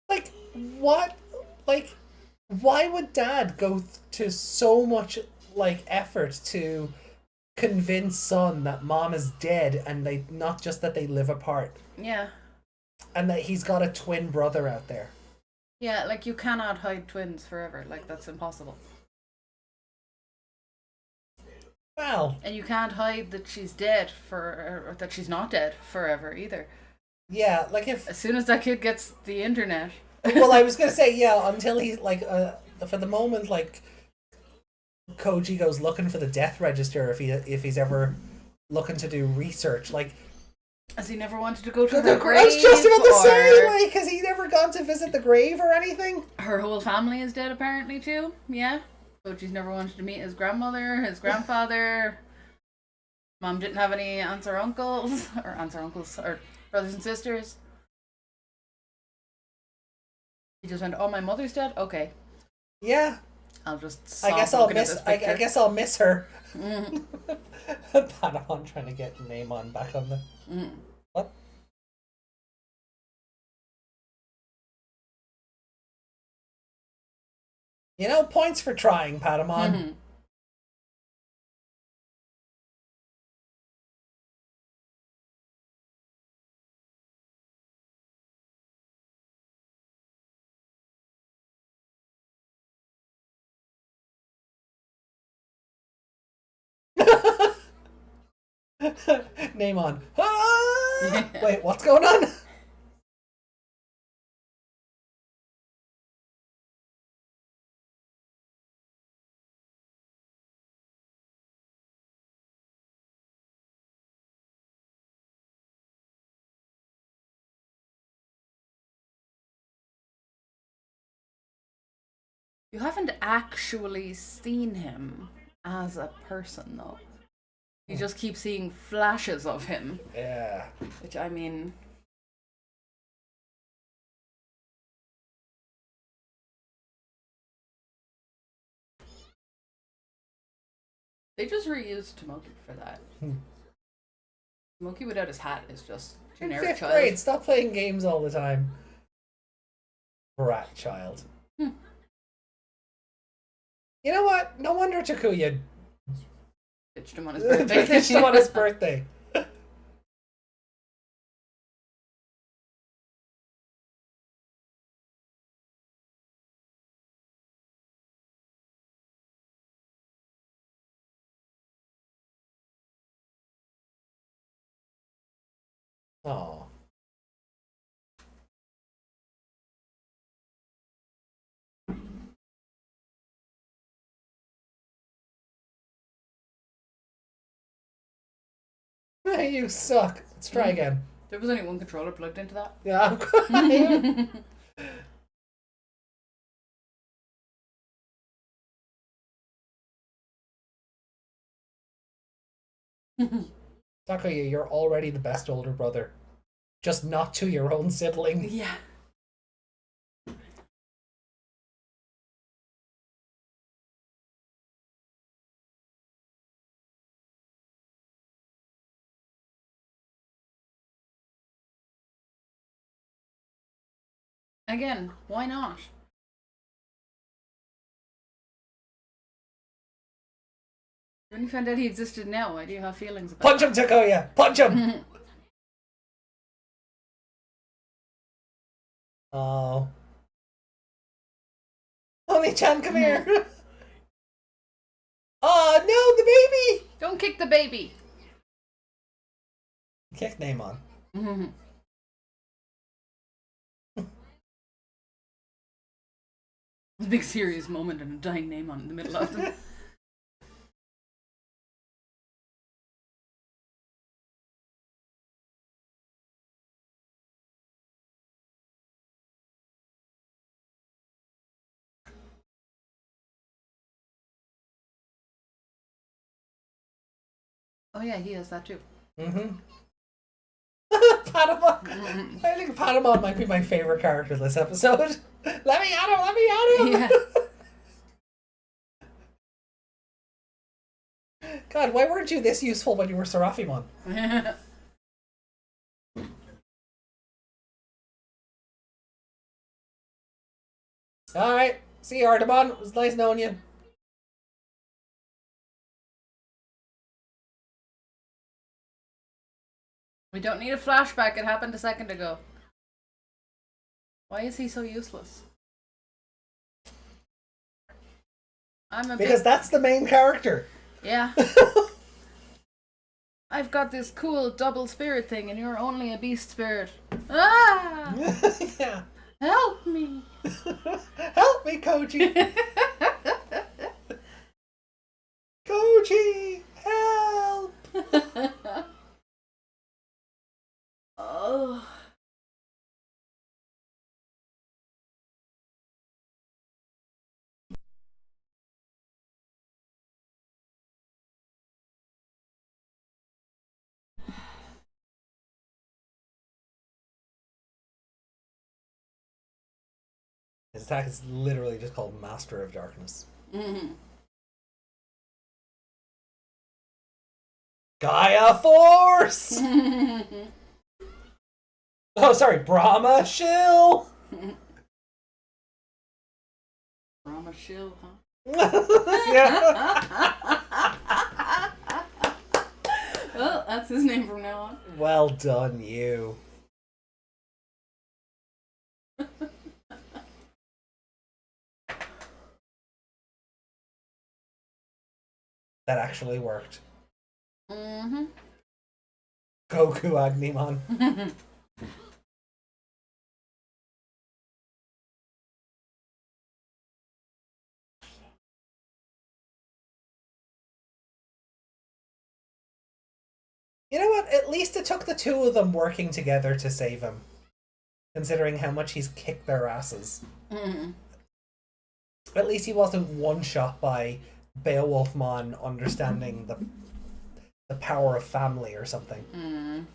Like, what? Like, why would Dad go to so much, like, effort to convince Son that Mom is dead and they not just that they live apart? Yeah. And that he's got a twin brother out there. Yeah, like you cannot hide twins forever. Like that's impossible. Well. And you can't hide that she's dead or that she's not dead forever either. Yeah, like if... As soon as that kid gets the internet. Well, I was going to say, yeah, until he's, like, for the moment, like, Koji goes looking for the death register if he's ever looking to do research. Like, as he never wanted to go to her grave. I was just about to say, like, has he never gone to visit the grave or anything? Her whole family is dead apparently too. Yeah. Koji's never wanted to meet his grandmother, his grandfather. Mom didn't have any aunts or uncles, or brothers and sisters. He just went, "Oh, my mother's dead. Okay." Yeah. I'll just. I guess I'll miss her. Patamon trying to get Neymon back on the. What? You know, points for trying, Patamon. Neymon. Ah! Wait, what's going on? You haven't actually seen him as a person, though. You just keep seeing flashes of him. Yeah. Which, I mean... They just reused Tomoki for that. Tomoki without his hat is just In generic 5th child. grade, stop playing games all the time. Brat child. You know what? No wonder Takuya Ditched him on his birthday. pitched him on his birthday. Oh. You suck. Let's try again. There was only one controller plugged into that. Yeah, I'm crying. Takuya, you're already the best older brother. Just not to your own sibling. Yeah. Again, why not? When you found out he existed now, why do you have feelings about Punch him, Takuya! Punch him! Oh. Oni-chan, come here! Oh, no, the baby! Don't kick the baby! Kick Neymon. It's a big serious moment and a dying name on in the middle of them. Oh yeah, he has that too. Patamon. I think Patamon might be my favorite character this episode. Let me at him! Let me at him! Yeah. God, why weren't you this useful when you were Serafimon? Alright, see you, Artemon. It was nice knowing you. We don't need a flashback, it happened a second ago. Why is he so useless? Because that's the main character. Yeah. I've got this cool double spirit thing and you're only a beast spirit. Ah! Yeah. Help me! Help me, Koji! Koji! Help! Oh. His attack is literally just called Master of Darkness. Gaia Force! Oh, sorry, Brahma Shill! Brahma Shill, huh? Yeah. Well, that's his name from now on. Well done, you. That actually worked. Mm-hmm. Goku Agnemon. You know what? At least it took the two of them working together to save him. Considering how much he's kicked their asses. Mm-hmm. At least he wasn't one shot by Beowulfmon understanding the power of family or something. Mm.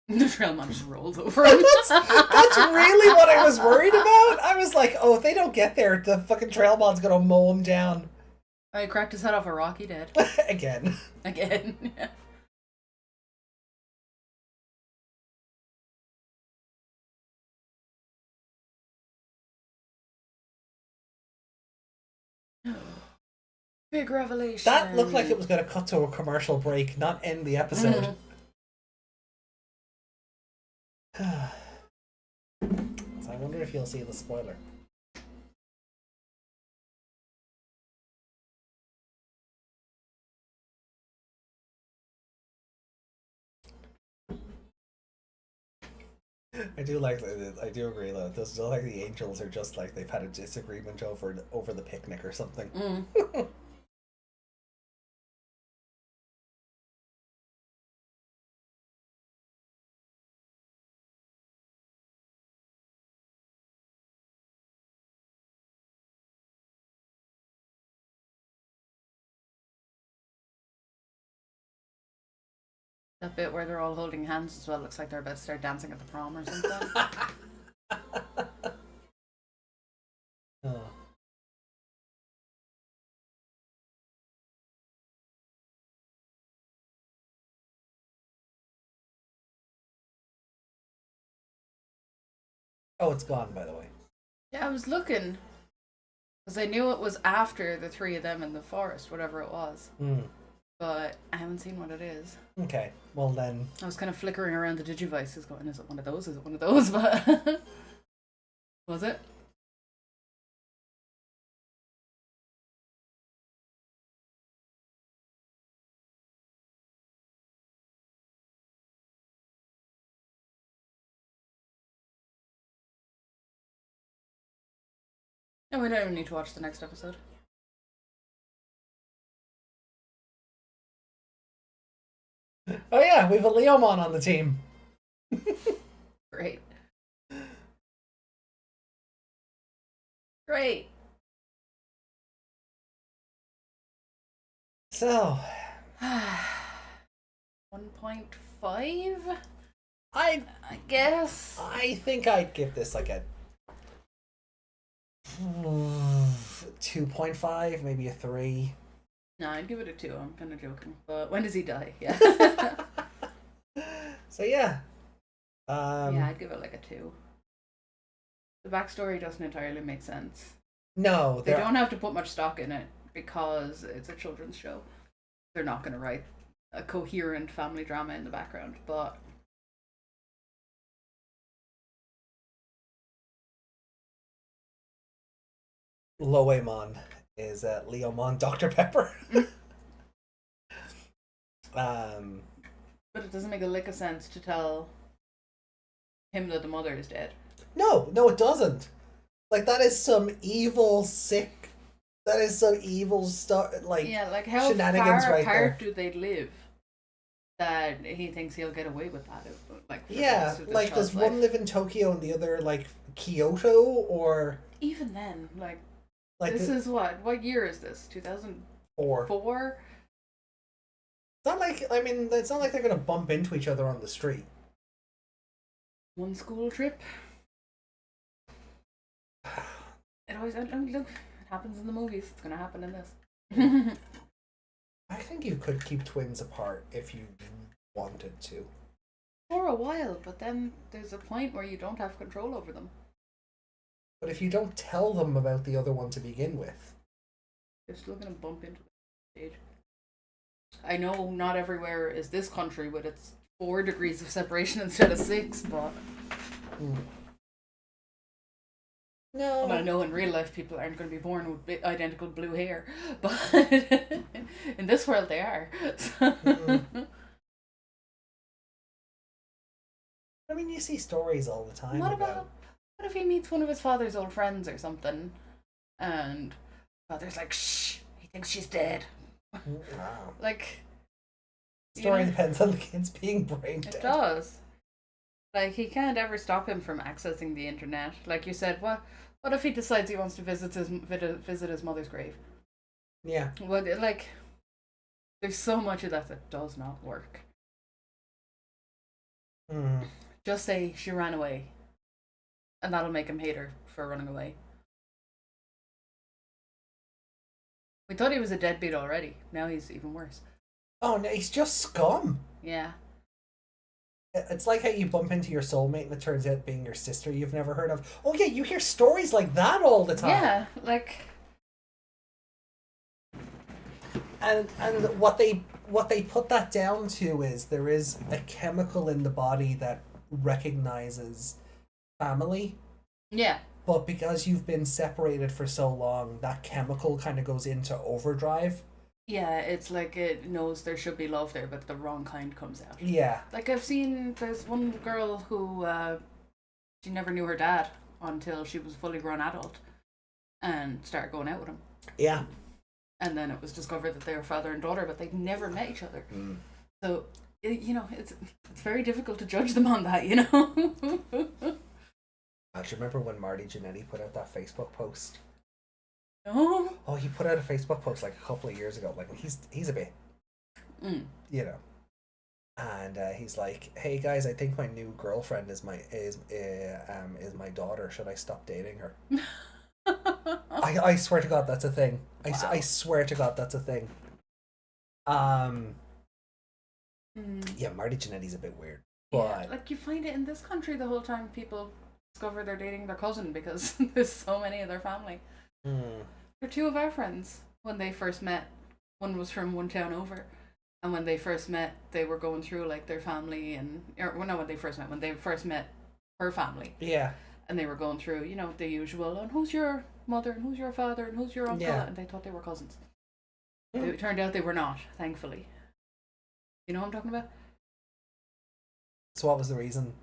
The Trailmon just rolls over him. That's really what I was worried about. I was like, oh, if they don't get there, the fucking Trailmon's gonna mow him down. Oh, he cracked his head off a rock, he did. Again. Yeah. Big revelation. That looked like it was going to cut to a commercial break, not end the episode. So I wonder if you'll see the spoiler. I do agree though. It does look like the angels are just like they've had a disagreement over the picnic or something. That bit where they're all holding hands as well looks like they're about to start dancing at the prom or something. Oh. Oh, it's gone, by the way. Yeah, I was looking. Because I knew it was after the three of them in the forest, whatever it was. But I haven't seen what it is. Okay, well then. I was kind of flickering around the Digivices going, is it one of those? Is it one of those? But was it? No, we don't even need to watch the next episode. Oh yeah, we have a Leomon on the team. Great. Great. So 1.5? I guess. I think I'd give this like a 2.5, maybe a 3. No, I'd give it a 2. I'm kind of joking. But when does he die? Yeah. So yeah. Yeah, I'd give it like a 2. The backstory doesn't entirely make sense. No, they don't have to put much stock in it because it's a children's show. They're not going to write a coherent family drama in the background, but Loemon is Leomon Dr. Pepper. But it doesn't make a lick of sense to tell him that the mother is dead. No, it doesn't. Like that is some evil, sick. That is some evil stuff. Like yeah, like how shenanigans far right apart there. do they live that he thinks he'll get away with that? Like yeah, like does one live in Tokyo and the other like Kyoto or even then like this is what year is this? 2004. It's not like it's not like they're gonna bump into each other on the street. One school trip. It always look. It happens in the movies. It's gonna happen in this. I think you could keep twins apart if you wanted to. For a while, but then there's a point where you don't have control over them. But if you don't tell them about the other one to begin with, they're still gonna bump into the stage. I know not everywhere is this country with its 4 degrees of separation instead of 6, but no. Well, I know in real life people aren't going to be born with identical blue hair, but in this world they are. I mean, you see stories all the time. What if he meets one of his father's old friends or something, and father's like, shh, he thinks she's dead. Wow. Like, story depends on the kids being brain dead. It does. Like, he can't ever stop him from accessing the internet. Like you said, what if he decides he wants to visit his mother's grave? Yeah. Well, like, there's so much of that does not work. Mm. Just say she ran away, and that'll make him hate her for running away. We thought he was a deadbeat already. Now he's even worse. Oh no, he's just scum. Yeah. It's like how you bump into your soulmate and it turns out being your sister you've never heard of. Oh yeah, you hear stories like that all the time. Yeah, like. And what they put that down to is there is a chemical in the body that recognizes family. Yeah. But because you've been separated for so long, that chemical kind of goes into overdrive. Yeah, it's like it knows there should be love there, but the wrong kind comes out. Yeah. Like I've seen, there's one girl who she never knew her dad until she was a fully grown adult, and started going out with him. Yeah. And then it was discovered that they were father and daughter, but they'd never met each other. So it's very difficult to judge them on that. Actually, remember when Marty Jannetty put out that Facebook post? No. Oh, he put out a Facebook post like a couple of years ago. Like he's a bit, and he's like, "Hey guys, I think my new girlfriend is my daughter. Should I stop dating her?" I swear to God, that's a thing. Wow. I swear to God, that's a thing. Yeah, Marty Jannetty's a bit weird, but yeah, like you find it in this country the whole time. People discover they're dating their cousin because there's so many of their family. For two of our friends, when they first met, one was from one town over, and when they first met, they were going through like their family when they first met her family. Yeah. And they were going through, the usual, and who's your mother, and who's your father, and who's your uncle, and they thought they were cousins. It turned out they were not, thankfully. You know what I'm talking about? So what was the reason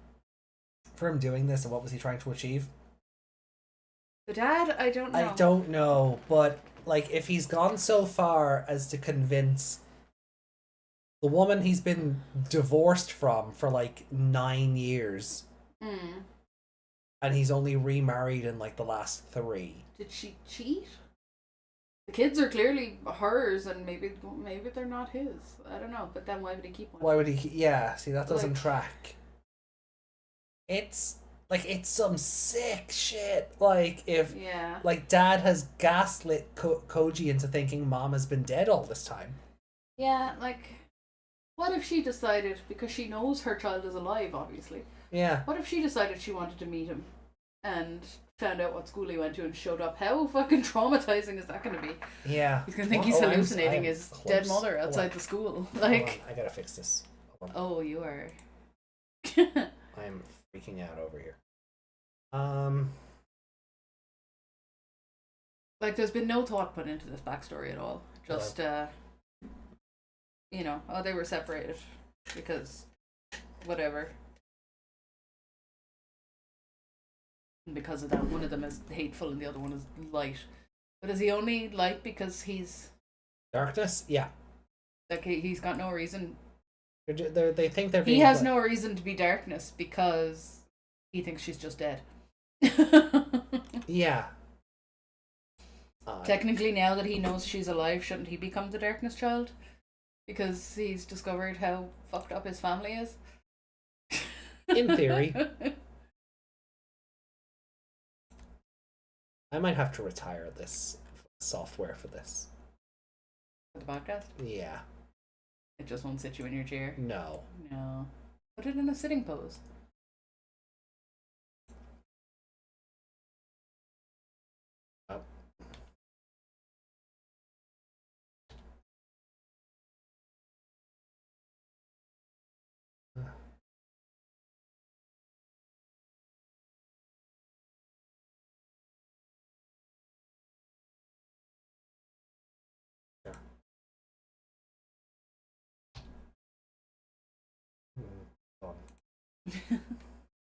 for him doing this, and what was he trying to achieve? The dad, I don't know. I don't know, but like if he's gone so far as to convince the woman he's been divorced from for like 9 years, and he's only remarried in like the last 3. Did she cheat? The kids are clearly hers, and maybe they're not his. I don't know, but then why would he keep one? Why would he? Yeah, see, that doesn't track. It's some sick shit. Like if like dad has gaslit Koji into thinking mom has been dead all this time. Yeah, like what if she decided, because she knows her child is alive, obviously. Yeah. What if she decided she wanted to meet him and found out what school he went to and showed up? How fucking traumatizing is that going to be? Yeah. He's going to think he's hallucinating his dead mother outside the school. Like, I gotta fix this. Oh, you are. I'm freaking out over here. Like, there's been no thought put into this backstory at all. Just, they were separated because whatever. And because of that, one of them is hateful and the other one is light. But is he only light because he's darkness? Yeah. Like he's got no reason. They think they're. He has no reason to be darkness because he thinks she's just dead. Yeah. Technically, now that he knows she's alive, shouldn't he become the darkness child? Because he's discovered how fucked up his family is. In theory. I might have to retire this software for this. The podcast? Yeah. It just won't sit you in your chair? No. No. Put it in a sitting pose. Oh.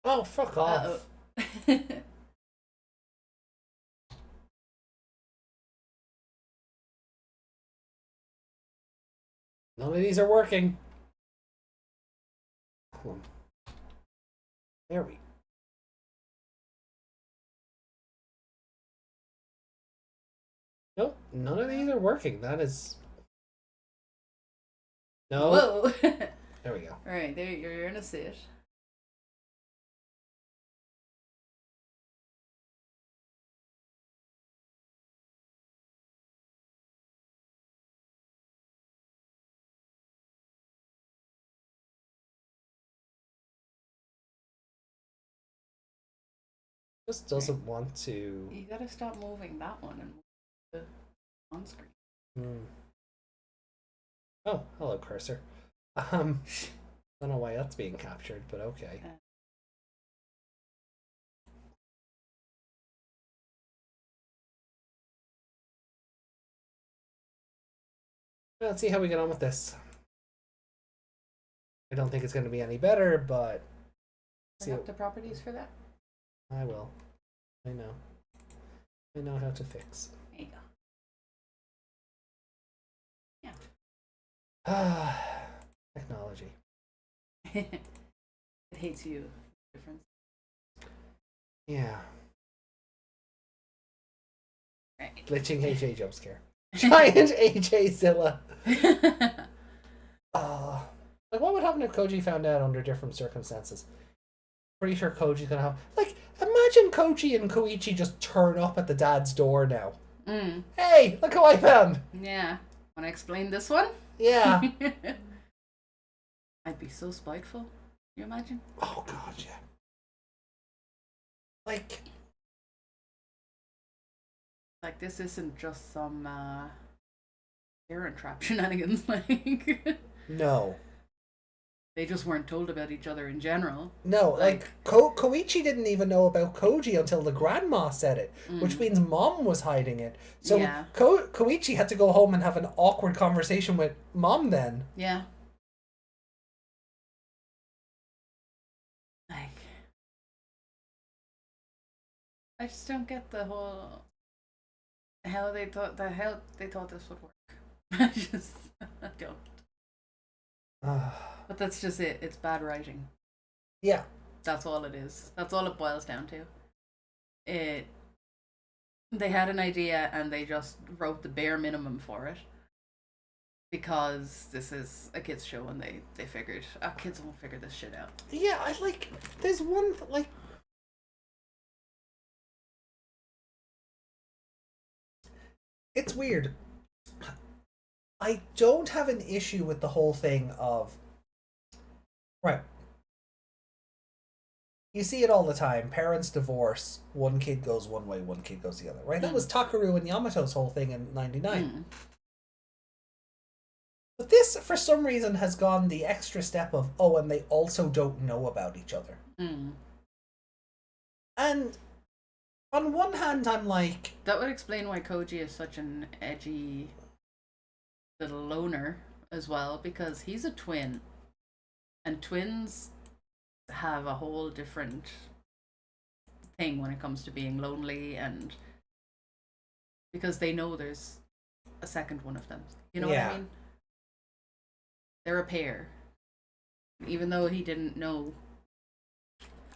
Oh, fuck off. None of these are working. Hold on. There we go. Nope, none of these are working. That is... No. Whoa. There we go. Alright, there you're in a sit. Just doesn't want to. You gotta stop moving that one and move the on screen. Oh, hello, cursor. Don't know why that's being captured, but okay. Let's see how we get on with this. I don't think it's going to be any better, but... Bring up the properties for that? I will. I know. I know how to fix. There you go. Ah, technology. It hates you. Difference. Yeah. Right. Glitching AJ jump scare. Giant AJ Zilla. Like, what would happen if Koji found out under different circumstances? Pretty sure Koji's gonna have... Like, imagine Koji and Koichi just turn up at the dad's door now. Hey, look who I found! Yeah. Wanna explain this one? Yeah. I'd be so spiteful. Can you imagine? Oh, God, yeah. Like, this isn't just some parent trap shenanigans. Like, no. They just weren't told about each other in general. No, like Koichi didn't even know about Koji until the grandma said it, which means mom was hiding it. So yeah. Koichi had to go home and have an awkward conversation with mom then. Yeah. Like, I just don't get the whole how they thought this would work. I don't. But that's just it. It's bad writing. Yeah. That's all it is. That's all it boils down to. They had an idea and they just wrote the bare minimum for it. Because this is a kids show and they figured, kids won't figure this shit out. Yeah, there's one, it's weird. I don't have an issue with the whole thing of... Right. You see it all the time. Parents divorce. One kid goes one way, one kid goes the other. Right? That was Takaru and Yamato's whole thing in 99. But this, for some reason, has gone the extra step of, and they also don't know about each other. And on one hand, I'm like... That would explain why Koji is such an edgy little loner as well, because he's a twin. And twins have a whole different thing when it comes to being lonely, and because they know there's a second one of them. You know what I mean? They're a pair. Even though he didn't know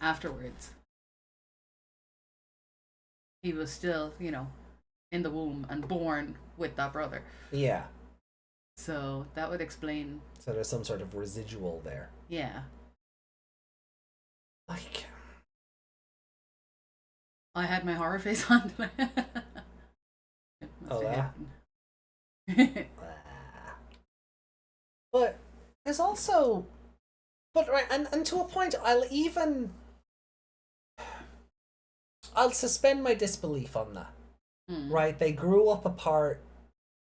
afterwards, he was still, in the womb and born with that brother. Yeah. So that would explain. So there's some sort of residual there. Yeah. Like, I had my horror face on. Oh, yeah? But there's also... But, right, and to a point, I'll suspend my disbelief on that. Right? They grew up apart.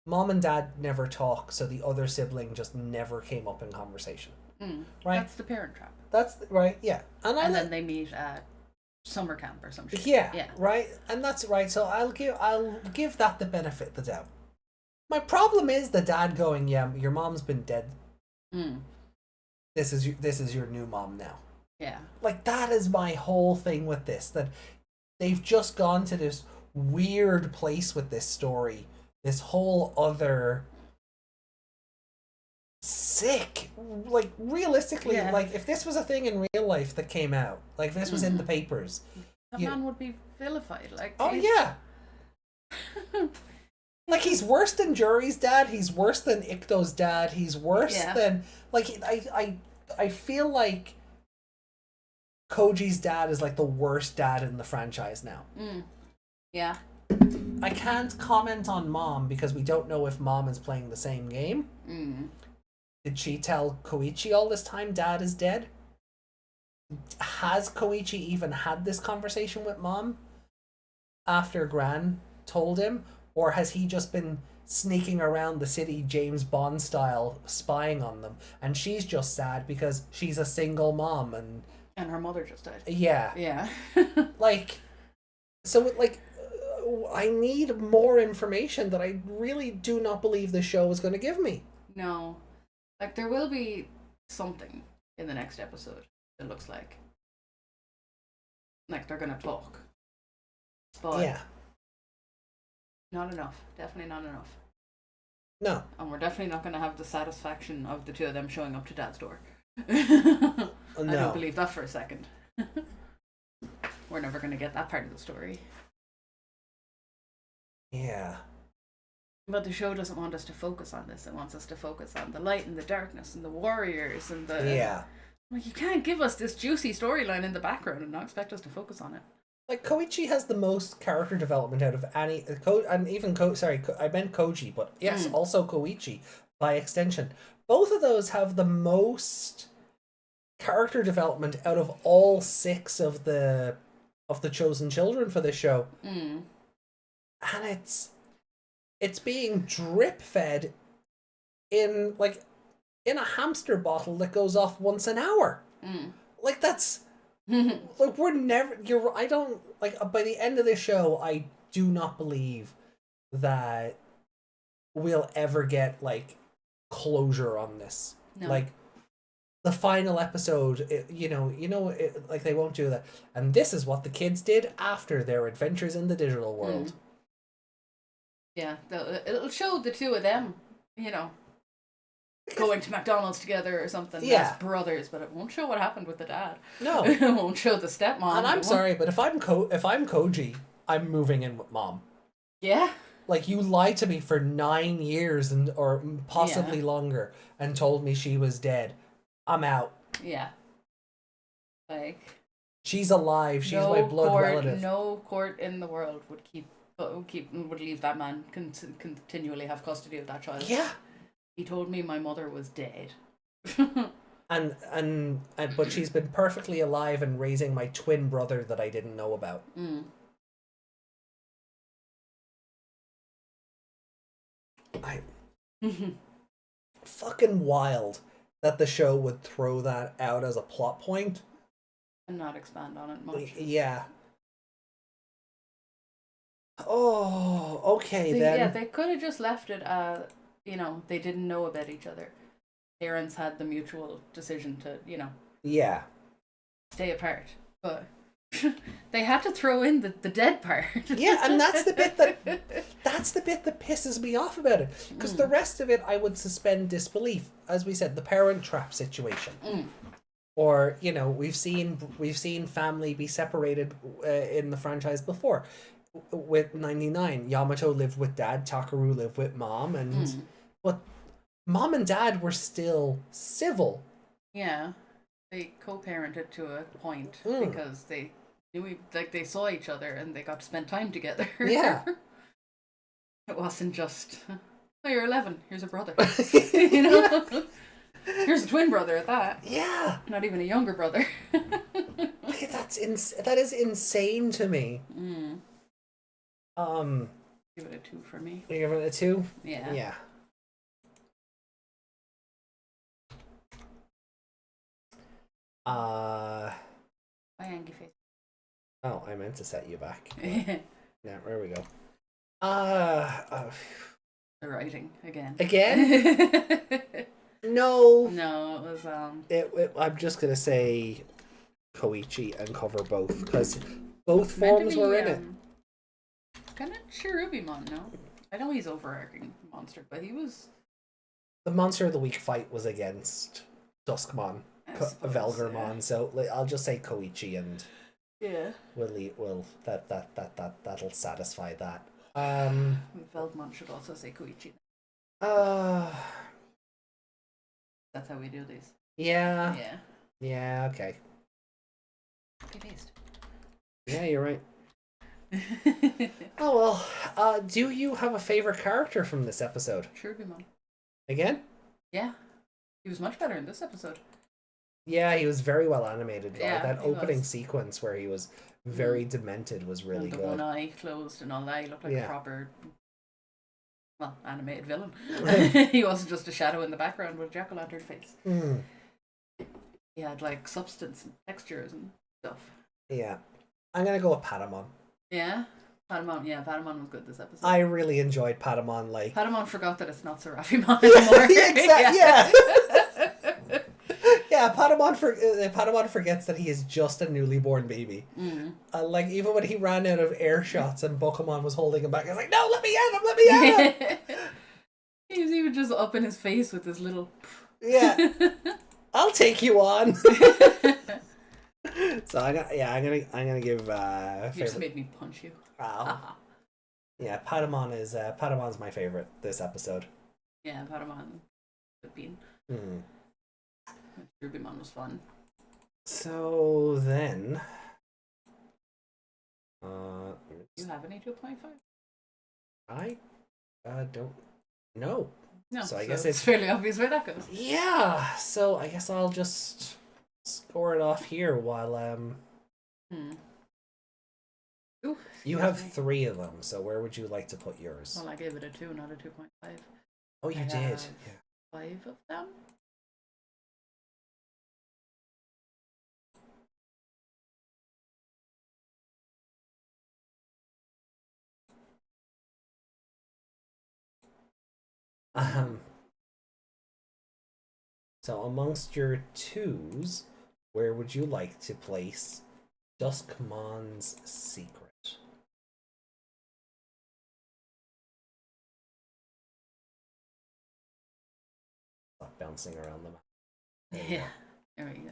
Mom and dad never talk, so the other sibling just never came up in conversation. Right? That's the parent trap. That's right, yeah. And then they meet at summer camp or some shit. Yeah, right. And that's right. So I'll give that the benefit of the doubt. My problem is the dad going, "Yeah, your mom's been dead. This is your new mom now." Yeah. Like, that is my whole thing with this. That they've just gone to this weird place with this story. This whole other sick, realistically, if this was a thing in real life that came out, if this was in the papers, that man would be vilified. Yeah. He's worse than Juri's dad. He's worse than Ikto's dad. He's worse than I feel like Koji's dad is the worst dad in the franchise now. Yeah. I can't comment on mom because we don't know if mom is playing the same game. Did she tell Koichi all this time dad is dead? has Koichi even had this conversation with Mom after Gran told him, or has he just been sneaking around the city James Bond style spying on them, and she's just sad because she's a single mom and her mother just died. Yeah. Like, so like I need more information that I really do not believe this show is going to give me. No. Like, there will be something in the next episode, it looks like. Like, they're going to talk. But Yeah. not enough. Definitely not enough. No. And we're definitely not going to have the satisfaction of the two of them showing up to Dad's door. No. I don't believe that for a second. We're never going to get that part of the story. Yeah. But the show doesn't want us to focus on this. It wants us to focus on the light and the darkness and the warriors and the... Yeah. Like, you can't give us this juicy storyline in the background and not expect us to focus on it. Like, Koichi has the most character development out of any... and even... I meant Koji, but yes, also Koichi, by extension. Both of those have the most character development out of all 6 of the chosen children for this show. And it's being drip fed in a hamster bottle that goes off once an hour. Like, that's like, we're never I don't like, by the end of this show I do not believe that we'll ever get like closure on this. No. Like, the final episode, like, they won't do that. And this is what the kids did after their adventures in the digital world. Yeah, it'll show the two of them, going to McDonald's together or something as brothers, but it won't show what happened with the dad. No. It won't show the stepmom. And I'm sorry, but if I'm Koji, I'm moving in with Mom. Yeah. Like, you lied to me for 9 years or possibly longer and told me she was dead. I'm out. Yeah. Like, she's alive. She's my blood relative. No court in the world would leave that man continually have custody of that child. Yeah. He told me my mother was dead. But she's been perfectly alive and raising my twin brother that I didn't know about. Fucking wild that the show would throw that out as a plot point and not expand on it much. Yeah. Oh, okay then. Yeah, they could have just left it they didn't know about each other. Parents had the mutual decision to, yeah, stay apart. But they had to throw in the dead part. Yeah, and that's the bit that pisses me off about it. Because the rest of it I would suspend disbelief. As we said, the parent trap situation. Or, we've seen family be separated in the franchise before. With 99, Yamato lived with Dad, Takaru lived with Mom, but Mom and Dad were still civil. Yeah, they co-parented to a point because they knew they saw each other and they got to spend time together. Yeah, it wasn't just, oh, you're 11. Here's a brother. Here's a twin brother at that. Yeah, not even a younger brother. Like, that is insane to me. Give it a 2 for me. You give it a 2? Yeah. Yeah. My angry face. Oh, I meant to set you back. Yeah, there we go. The writing again. Again? No. No, it was I'm just gonna say Koichi and cover both because both forms were in it. Kind of Cherubimon, no? I know he's overarching monster, but he was... The Monster of the Week fight was against Duskmon, Velgrmon, so I'll just say Koichi and that'll satisfy that. Velgrmon should also say Koichi. That's how we do these. Yeah. Yeah. Yeah, okay. Copy-paste. Yeah, you're right. Oh well, do you have a favorite character from this episode? Cherubimon. Again? Yeah. He was much better in this episode. Yeah, he was very well animated. Yeah, That he opening was. sequence where he was very demented was really And the good. one eye closed and all that. He looked like Yeah. a proper, well, animated villain. He wasn't just a shadow in the background with a jack-o'-lantern face. Mm. He had like substance and textures and stuff. Yeah. I'm gonna go with Patamon. Yeah? Patamon, yeah, Patamon was good this episode. I really enjoyed Patamon. Like Patamon forgot that it's not Seraphimon anymore. Exactly. Yeah. Yeah, Patamon forgets that he is just a newly born baby. Like, even when he ran out of air shots and Pokemon was holding him back, I was like, no, let me at him, let me at him! He was even just up in his face with his little... Yeah. I'll take you on! So, I'm gonna give, You just made me punch you. Wow. Yeah, Patamon's my favorite this episode. Yeah, Patamon. Good bean. Rubimon was fun. So then, Do you have any 2.5? I don't know. No, so I guess it's fairly obvious where that goes. Yeah, so I guess I'll just score it off here while Ooh, you have 3 of them. So where would you like to put yours? Well, I gave it a 2, not a 2.5. Oh, you I did. have Yeah. 5 of them. So amongst your 2s, where would you like to place Duskmon's secret? Stop bouncing around the map. Yeah, there we go.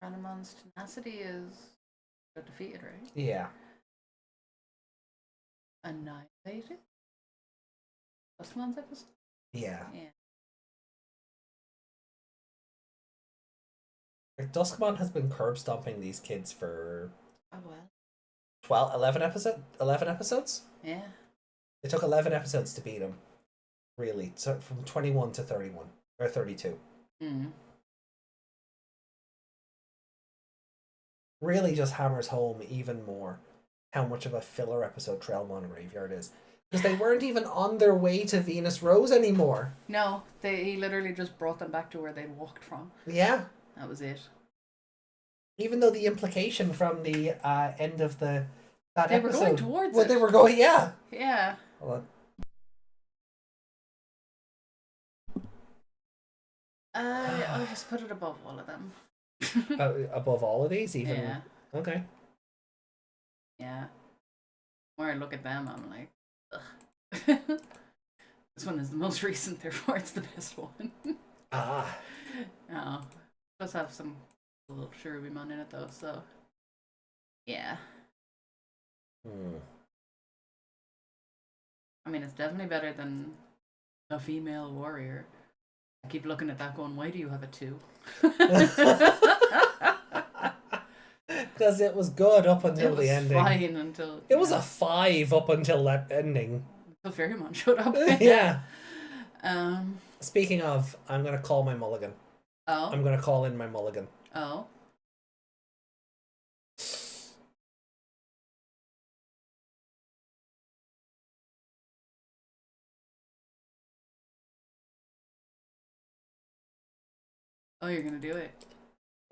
Ranamon's tenacity is defeated, right? Yeah. Annihilated? Duskmon's episode? Yeah. Yeah. Like, Duskmon has been curb stomping these kids for Oh well. 11 episodes? Yeah. It took 11 episodes to beat him. Really. So from 21 to 31. Or 32. Really just hammers home even more how much of a filler episode Trellmon Graveyard is. Because they weren't even on their way to Venus Rose anymore. No, he literally just brought them back to where they'd walked from. Yeah. That was it. Even though the implication from the end of that They episode... were going towards well, it. they were going, yeah. Yeah. Hold on. I'll just put it above all of them. Above all of these, even? Yeah. Okay. Yeah. The more I look at them, I'm like, ugh. This one is the most recent, therefore it's the best one. Ah. Oh. It does have some little Cherubimon in it though, so yeah. I mean, it's definitely better than a female warrior. I keep looking at that going, why do you have a 2? Because it was good up until the ending. Fine until it was a 5 up until that ending. Until Velgrmon showed up. Yeah. Um. Speaking of, I'm gonna call my mulligan. Oh. I'm gonna call in my mulligan. Oh. Oh, you're gonna do it.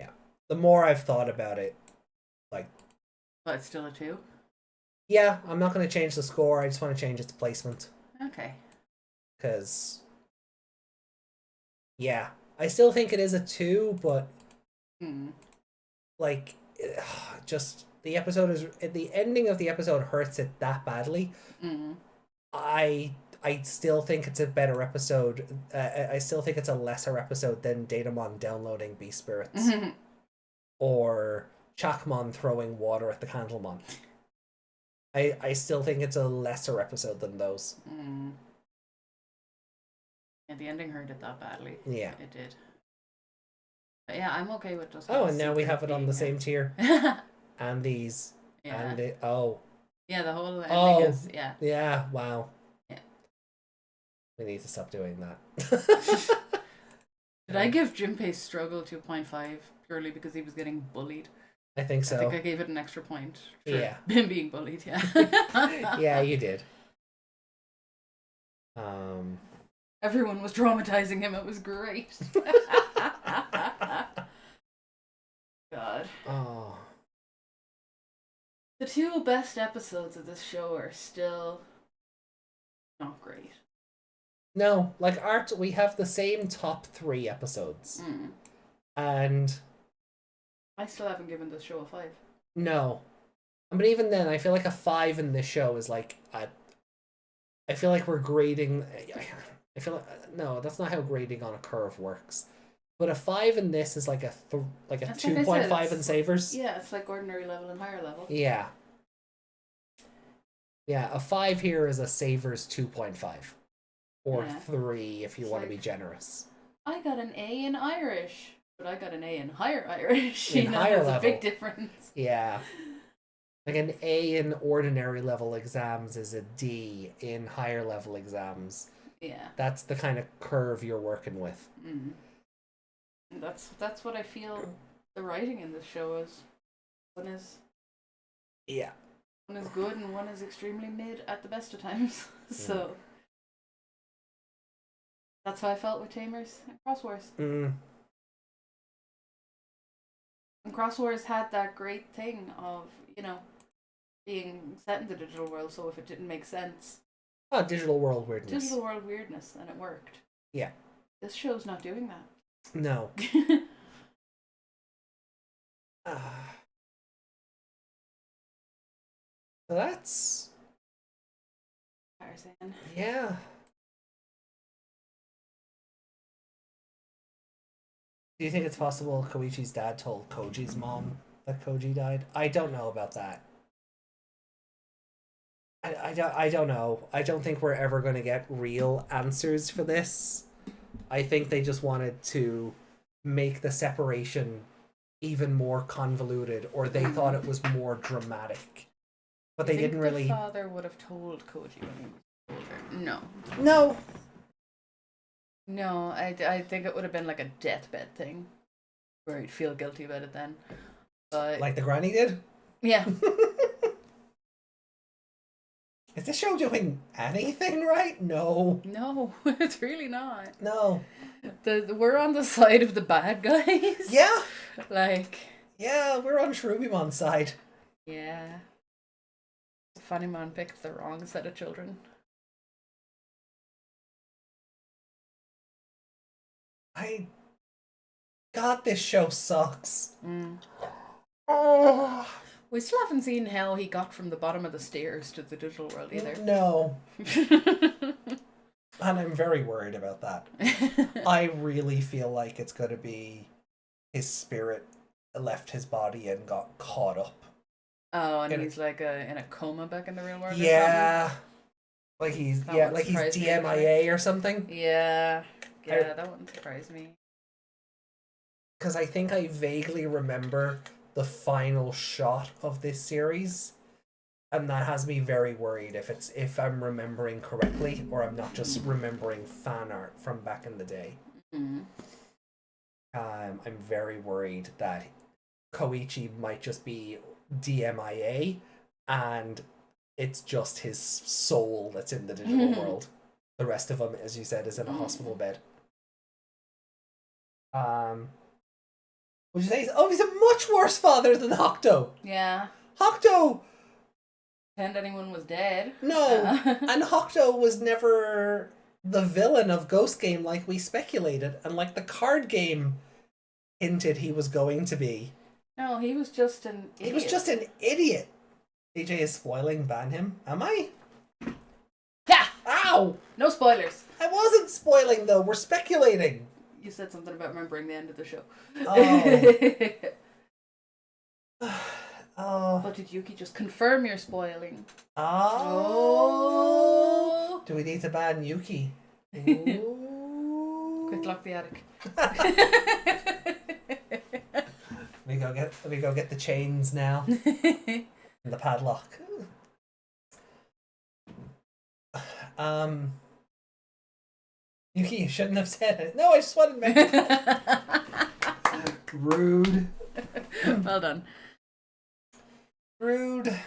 Yeah. The more I've thought about it, like. But it's still a 2? Yeah, I'm not gonna change the score. I just want to change its placement. Okay. Because. Yeah, I still think it is a 2, but. Like, just the episode is the ending of the episode hurts it that badly. I still think it's a better episode. I still think it's a lesser episode than Datamon downloading Beast Spirits or Chakmon throwing water at the Candlemon. I still think it's a lesser episode than those. Yeah, the ending hurt it that badly. Yeah, it did. But yeah, I'm okay with just. Oh, and now we have it on the same tier. And these. Yeah. And Yeah, the whole ending is. Yeah. Yeah. Wow. Yeah. We need to stop doing that. Did I give Junpei's struggle 2.5 purely because he was getting bullied? I think so. I think I gave it an extra point for Yeah. him being bullied, yeah. Yeah, you did. Everyone was traumatizing him. It was great. God. Oh. The 2 best episodes of this show are still not great. No, like Art, we have the same top 3 episodes. And I still haven't given this show a 5. no. But even then, I feel like a 5 in this show is like I feel like we're grading. I feel like no, that's not how grading on a curve works. But a 5 in this is like a 2.5 in Savers. Yeah, it's like ordinary level and higher level. Yeah. Yeah, a 5 here is a Savers 2.5. Or 3 if you want to be generous. I got an A in Irish, but I got an A in higher Irish. In higher there's level. a big difference. Yeah. Like an A in ordinary level exams is a D in higher level exams. Yeah. That's the kind of curve you're working with. That's what I feel the writing in this show is. One is good and one is extremely mid at the best of times. So that's how I felt with Tamers and Cross Wars. And Cross Wars had that great thing of, being set in the digital world, so if it didn't make sense. Oh, digital world weirdness. Digital world weirdness, and it worked. Yeah. This show's not doing that. No. So that's... Tarzan. Yeah. Do you think it's possible Koichi's dad told Koji's mom that Koji died? I don't know about that. I don't know. I don't think we're ever going to get real answers for this. I think they just wanted to make the separation even more convoluted, or they thought it was more dramatic. But they didn't really... the father would have told Koji when he was older. No. No! No, I think it would have been like a deathbed thing. Where he'd feel guilty about it then. But... Like the granny did? Yeah. Is this show doing anything right? No. No, it's really not. No. We're on the side of the bad guys. Yeah. Like... Yeah, we're on Shroobymon's side. Yeah. Funnymon picked the wrong set of children. God, this show sucks. Oh. We still haven't seen how he got from the bottom of the stairs to the digital world either. No. And I'm very worried about that. I really feel like it's going to be his spirit left his body and got caught up. Oh, and he's like in a coma back in the real world. Yeah. Like he's DMIA or something. Yeah. Yeah, that wouldn't surprise me. Because I think I vaguely remember the final shot of this series, and that has me very worried if I'm remembering correctly, or I'm not just remembering fan art from back in the day. I'm very worried that Koichi might just be DMIA, and it's just his soul that's in the digital world. The rest of him, as you said, is in a hospital bed. Would you say he's a much worse father than Hokuto? Yeah. Hokuto! Pretend anyone was dead. No, and Hokuto was never the villain of Ghost Game like we speculated, and like the card game hinted he was going to be. No, he was just an idiot. He was just an idiot. AJ is spoiling, ban him. Am I? Yeah! Ow! No spoilers. I wasn't spoiling though, we're speculating. You said something about remembering the end of the show. Oh. But did Yuki just confirm your spoiling? Oh. Do we need to ban Yuki? Quick, lock the attic. Let me go get the chains now. And the padlock. Yuki, you shouldn't have said it. No, I just wanted to make Rude. Well done. Rude.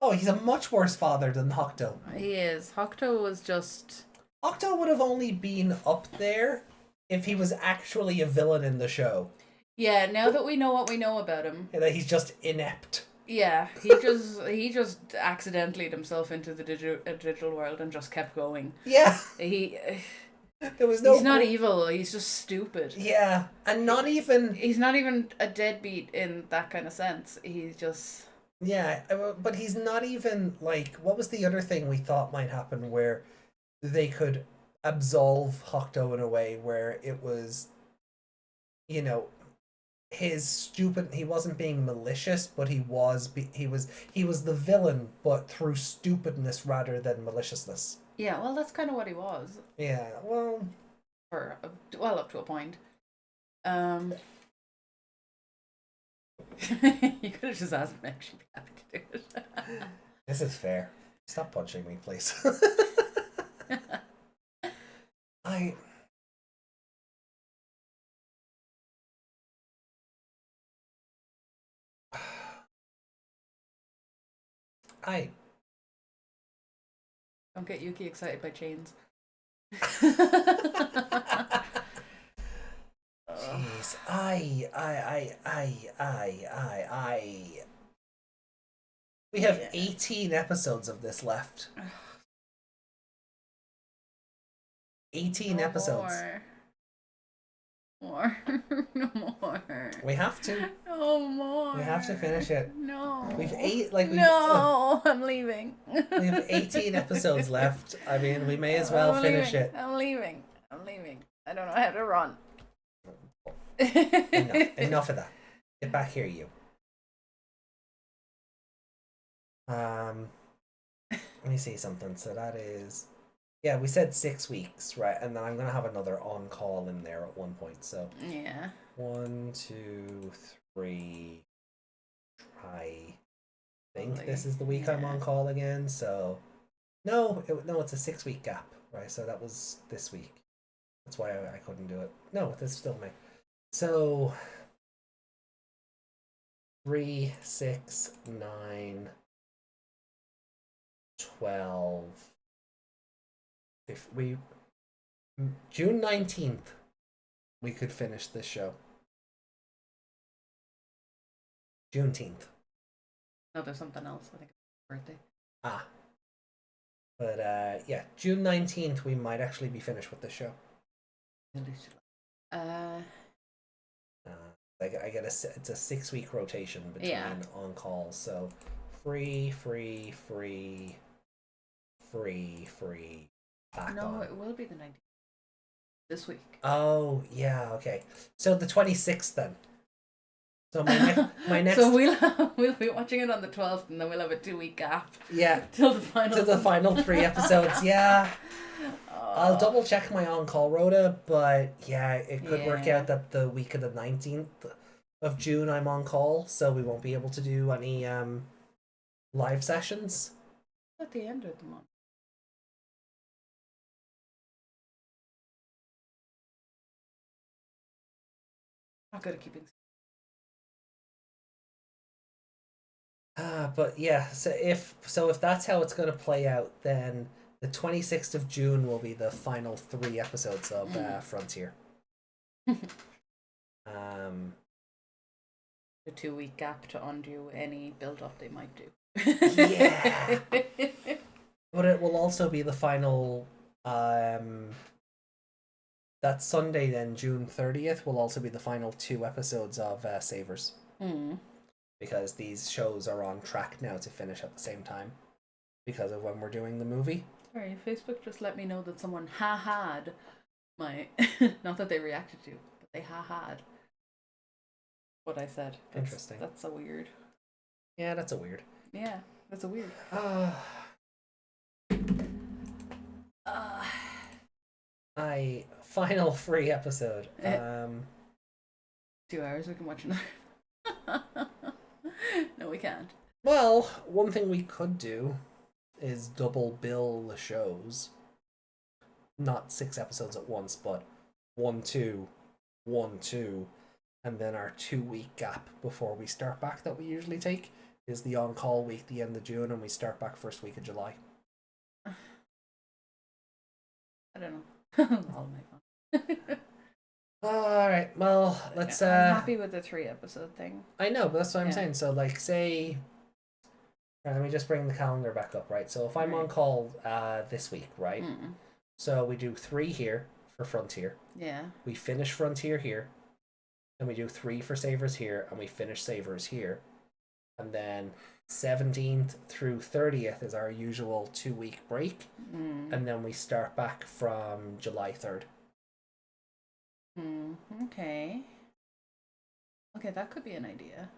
Oh, he's a much worse father than Hokuto. He is. Hokuto was just... Hokuto would have only been up there if he was actually a villain in the show. Yeah, now that we know what we know about him. And that he's just inept. Yeah, he just accidentally himself into the digital world and just kept going. Yeah. There was no. He's not evil. He's just stupid. Yeah, and not even. He's not even a deadbeat in that kind of sense. He's just. Yeah, but he's not even like. What was the other thing we thought might happen where they could absolve Hokuto in a way where it was, you know, his stupid. He wasn't being malicious, but he was the villain, but through stupidness rather than maliciousness. Yeah, well, that's kind of what he was. Yeah, well, up to a point. You could have just asked Meg. She'd be happy to do it. This is fair. Stop punching me, please. I Don't get Yuki excited by chains. Jeez, we have 18 episodes of this left. 18 episodes. More. More. We have to. No more. We have to finish it. No. I'm leaving. We have 18 episodes left. I mean, we may as well finish it. I'm leaving. I don't know how to run. Enough of that. Get back here, you. Let me see something. So that is, yeah, we said 6 weeks, right? And then I'm gonna have another on call in there at one point. So yeah. 1, 2, 3. I think this is the week I'm on call again. So no, it's a 6 week gap, right? So that was this week. That's why I couldn't do it. No, this is still me. So 3, 6, 9, 12. If we June 19th, we could finish this show. Juneteenth. No, there's something else. I think it's birthday. But yeah, June 19th, we might actually be finished with this show. I get it's a 6 week rotation between on calls, so free. Back no, on. it will be the 19th. This week. Oh yeah, okay. So the 26th then. So my next. So we'll be watching it on the 12th, and then we'll have a 2 week gap. Yeah. Till the final. To the final 3 episodes. Yeah. I'll double check my on-call rota, but yeah, it could work out that the week of the 19th of June I'm on call, so we won't be able to do any live sessions. At the end of the month. Not good at keeping. But yeah, so if that's how it's going to play out, then the 26th of June will be the final 3 episodes of Frontier. A 2 week gap to undo any build up they might do. Yeah. But it will also be the final that Sunday then, June 30th, will also be the final 2 episodes of Savers. Because these shows are on track now to finish at the same time because of when we're doing the movie. Sorry, Facebook just let me know that someone ha-had my... not that they reacted to, but they ha-had what I said. Interesting. That's so weird. Yeah, that's a weird. Yeah, that's a weird. Final free episode. 2 hours, we can watch another. No, we can't. Well, one thing we could do is double bill the shows. not 6 episodes at once, but 1, 2, 1, 2, and then our 2-week gap before we start back that we usually take is the on-call week, the end of June, and we start back first week of July. I don't know. I'll make one. Alright, well, let's... I'm happy with the 3-episode thing. I know, but that's what I'm saying. So, like, say... Right, let me just bring the calendar back up, right? So if I'm on call this week, right? So we do 3 here for Frontier. Yeah. We finish Frontier here. Then we do 3 for Savers here, and we finish Savers here. And then 17th through 30th is our usual 2-week break. And then we start back from July 3rd. Okay. Okay, that could be an idea.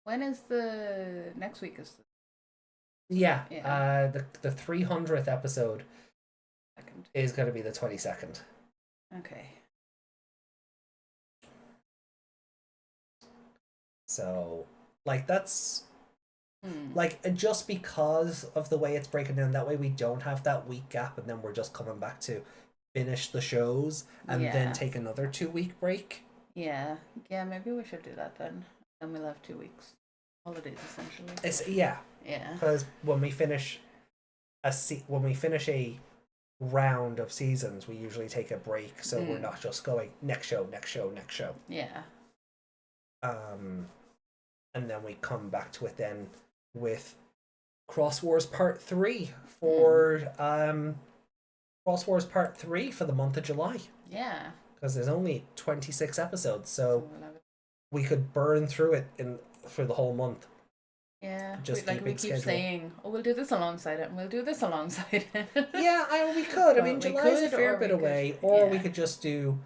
When is the next week? Is Yeah. The 300th episode second. Is going to be the 22nd. Okay. So, like, that's like, just because of the way it's breaking down, that way we don't have that week gap, and then we're just coming back to finish the shows and then take another 2-week break. Yeah, maybe we should do that then. And we'll have 2 weeks holidays essentially. Yeah. Because when we finish a round of seasons, we usually take a break, so we're not just going next show. Yeah. And then we come back to it then with Cross Wars Part 3 for Cross Wars Part 3 for the month of July. Yeah. Because there's only 26 episodes, so we could burn through it for the whole month. Yeah, just we keep saying, "Oh, we'll do this alongside it, and we'll do this alongside it." Yeah, we could. I mean, July's a fair bit away, or we could just do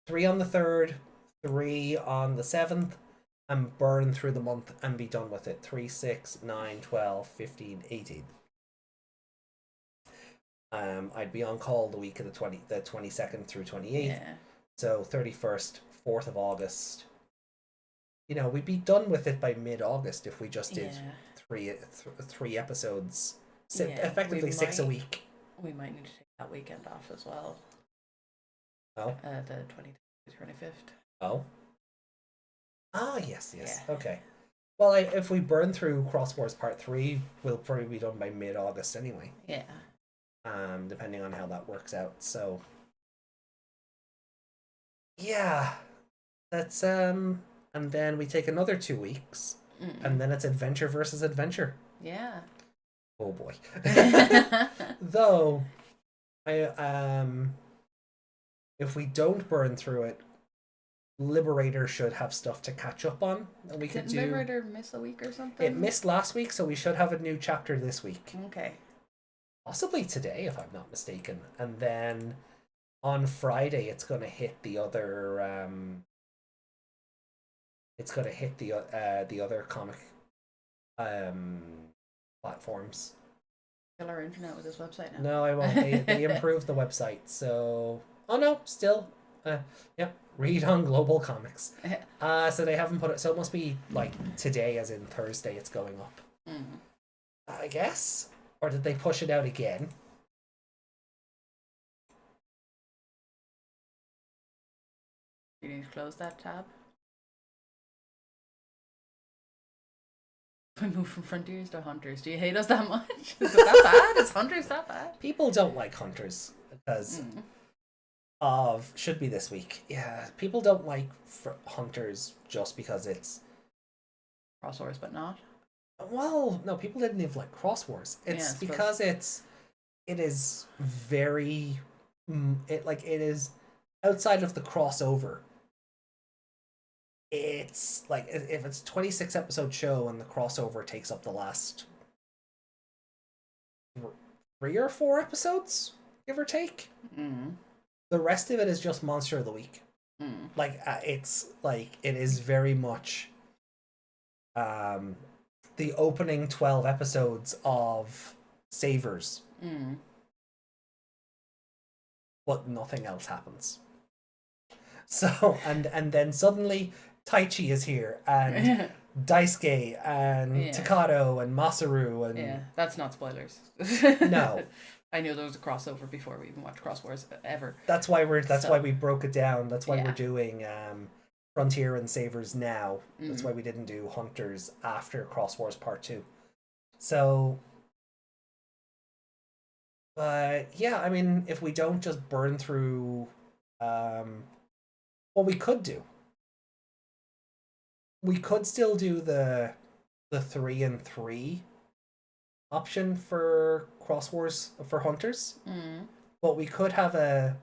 3 on the 3rd, 3 on the 7th, and burn through the month and be done with it. 3, 6, 9, 12, 15, 18. I'd be on call the week of the 22nd through 28th. Yeah. So 31st, 4th of August. You know, we'd be done with it by mid-August if we just did three episodes, effectively 6 a week. We might need to take that weekend off as well. Oh. The 23rd, 25th. Oh. Ah, yes. Yeah. Okay. Well, if we burn through Cross Wars Part 3, we'll probably be done by mid-August anyway. Yeah. Depending on how that works out. So, yeah. That's, and then we take another 2 weeks, and then it's adventure versus adventure. Yeah. Oh boy. Though, if we don't burn through it, Liberator should have stuff to catch up on. And we could do. Liberator miss a week or something? It missed last week, so we should have a new chapter this week. Okay. Possibly today, if I'm not mistaken. And then on Friday, it's going to hit the other. It's going to hit the other comic platforms. Kill our internet with this website now. No, I won't. They improved the website, so no, still, read on Global Comics. So they haven't put it. So it must be like today, as in Thursday. It's going up. I guess, or did they push it out again? You need to close that tab. We move from Frontiers to Hunters. Do you hate us that much? Is it that bad? Is Hunters that bad? People don't like Hunters because should be this week. Yeah, people don't like Hunters just because it's Cross Wars, but not. Well, no, people didn't even like Cross Wars. It's because it is very it is outside of the crossover. It's like if it's a 26 episode show and the crossover takes up the last 3 or 4 episodes, give or take. The rest of it is just Monster of the Week. It's like it is very much the opening 12 episodes of Savers. But nothing else happens. So and then suddenly Tai Chi is here, and Daisuke and Takato and Masaru and... Yeah, that's not spoilers. No. I knew there was a crossover before we even watched Cross Wars ever. That's why we broke it down. That's why we're doing Frontier and Savers now. That's why we didn't do Hunters after Cross Wars Part 2. So, but yeah, I mean, if we don't just burn through, what we could do, we could still do the 3 and 3 option for Cross Wars for Hunters, but we could have a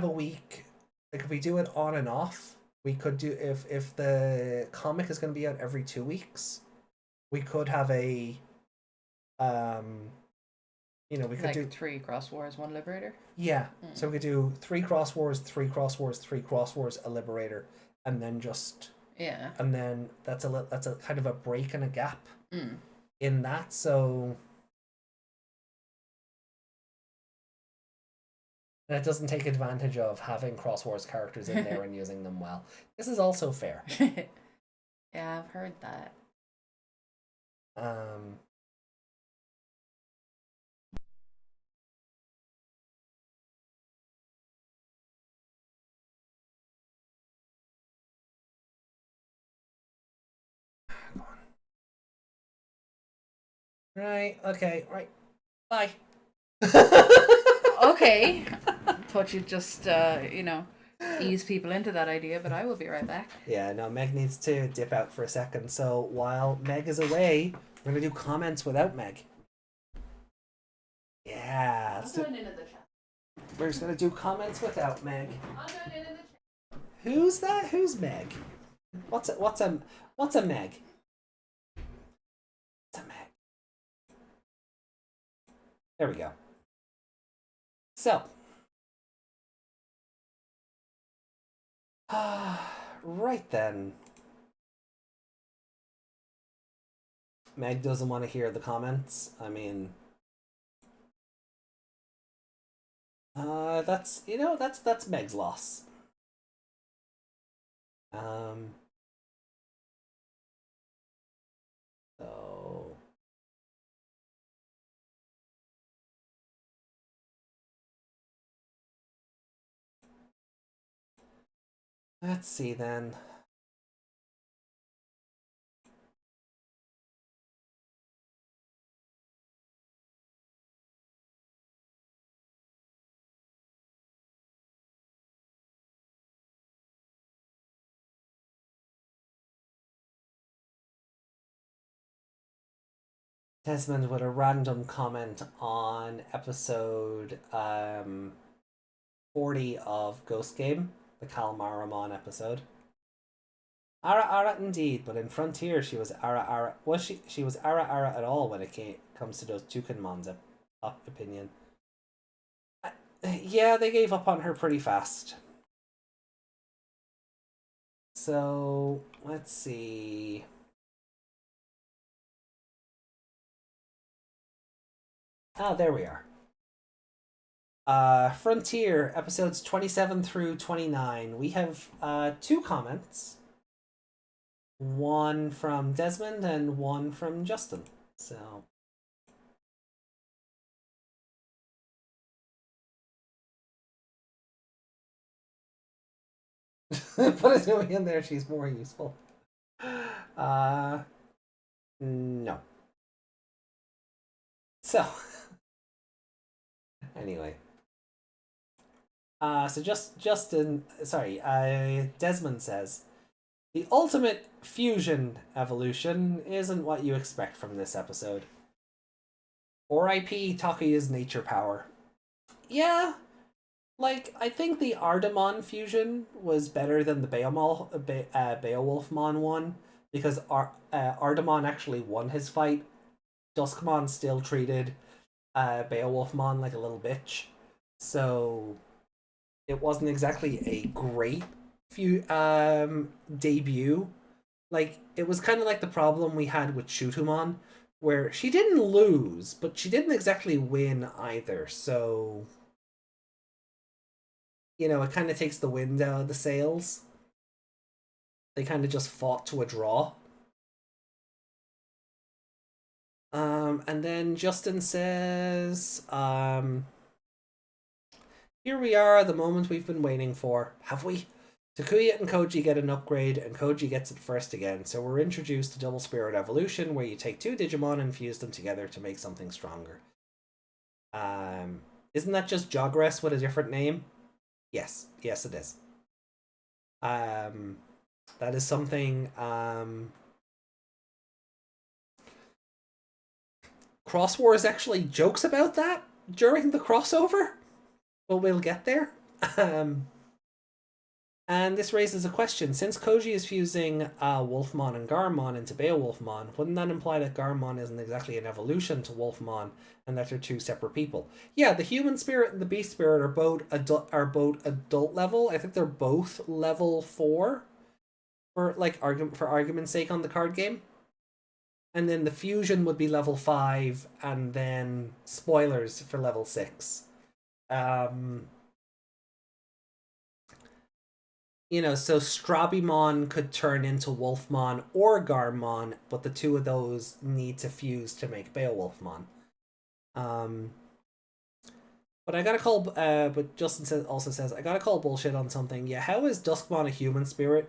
week, like if we do it on and off, we could do if the comic is going to be out every 2 weeks, we could have a we could like do 3 Cross Wars, 1 Liberator. Yeah, so we could do 3 Cross Wars, 3 Cross Wars, 3 Cross Wars, a Liberator, and then just and then that's a kind of a break and a gap in that. So it doesn't take advantage of having Cross Wars characters in there and using them well. This is also fair. Yeah, I've heard that. Right, okay, right. Bye. Okay. Thought you'd just, ease people into that idea, but I will be right back. Yeah, no, Meg needs to dip out for a second. So while Meg is away, we're going to do comments without Meg. Yeah. We're just going to do comments without Meg. Who's that? Who's Meg? What's a Meg? What's a Meg? There we go. So, right then. Meg doesn't want to hear the comments. I mean, that's Meg's loss. So let's see then. Desmond with a random comment on episode 40 of Ghost Game, the Kalmaramon episode. Ara Ara indeed, but in Frontier she was Ara Ara. Was she? She was Ara Ara at all when it comes to those Tukenmon's opinion. Yeah, they gave up on her pretty fast. So let's see. Ah, there we are. Frontier, episodes 27 through 29. We have 2 comments. One from Desmond and one from Justin. So put Azumi in there, she's more useful. No. So anyway. So Desmond says, the ultimate fusion evolution isn't what you expect from this episode. R.I.P. Takuya's nature power. Yeah, like, I think the Ardamon fusion was better than the Beowulfmon one, because Ardamon actually won his fight. Duskmon still treated Beowulfmon like a little bitch. So it wasn't exactly a great debut. Like, it was kind of like the problem we had with Shutumon, where she didn't lose, but she didn't exactly win either. So, it kind of takes the wind out of the sails. They kind of just fought to a draw. And then Justin says, here we are, the moment we've been waiting for. Have we? Takuya and Koji get an upgrade, and Koji gets it first again. So we're introduced to Double Spirit Evolution, where you take 2 Digimon and fuse them together to make something stronger. Isn't that just Jogress with a different name? Yes. Yes, it is. That is something... Cross Wars actually jokes about that during the crossover, but we'll get there. And this raises a question. Since Koji is fusing Wolfmon and Garmon into Beowulfmon, wouldn't that imply that Garmon isn't exactly an evolution to Wolfmon and that they're 2 separate people? Yeah, the human spirit and the beast spirit are both adult level. I think they're both level 4 for argument's sake on the card game. And then the fusion would be level 5, and then spoilers for level 6. You know, so Strabimon could turn into Wolfmon or Garmon, but the 2 of those need to fuse to make Beowulfmon. But I gotta call. But Justin also says I gotta call bullshit on something. Yeah, how is Duskmon a human spirit?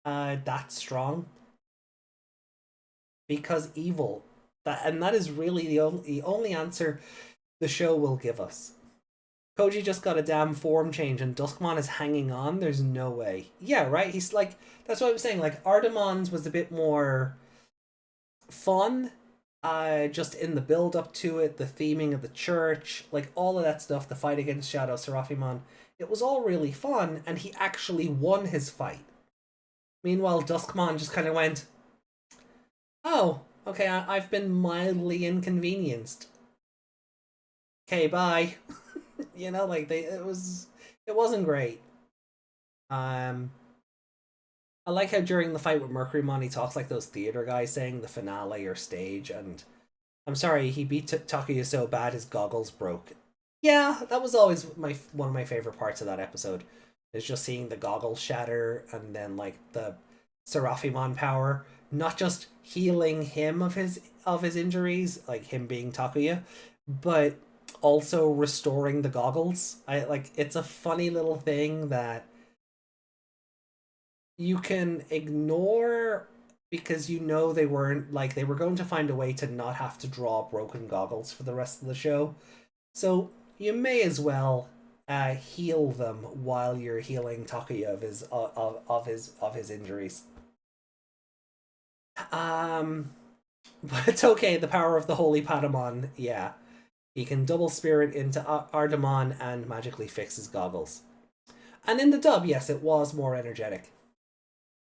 That strong. Because evil. That is really the only answer the show will give us. Koji just got a damn form change and Duskmon is hanging on. There's no way. Yeah, right? He's like... That's what I was saying. Like, Artemon's was a bit more fun. Just in the build-up to it. The theming of the church. Like, all of that stuff. The fight against Shadow Seraphimon. It was all really fun. And he actually won his fight. Meanwhile, Duskmon just kind of went... Oh, okay, I've been mildly inconvenienced. Okay, bye. You know, like it wasn't great. I like how during the fight with Velgrmon he talks like those theater guys saying the finale or stage, and I'm sorry, he beat Takuya so bad his goggles broke. Yeah, that was always one of my favorite parts of that episode. Is just seeing the goggles shatter and then like the Seraphimon power. Not just healing him of his injuries, like him being Takuya, but also restoring the goggles. It's a funny little thing that you can ignore because you know they were going to find a way to not have to draw broken goggles for the rest of the show. So you may as well heal them while you're healing Takuya of his injuries. But it's okay, the power of the Holy Patamon, yeah. He can double spirit into Ardamon and magically fix his goggles. And in the dub, yes, it was more energetic.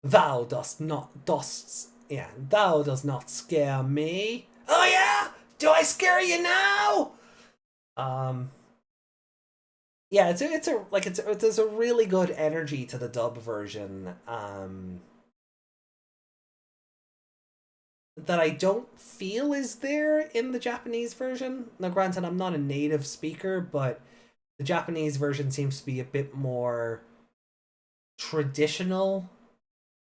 Thou does not scare me. Oh yeah? Do I scare you now? Yeah, there's a really good energy to the dub version. That I don't feel is there in the Japanese version. Now, granted, I'm not a native speaker, but the Japanese version seems to be a bit more traditional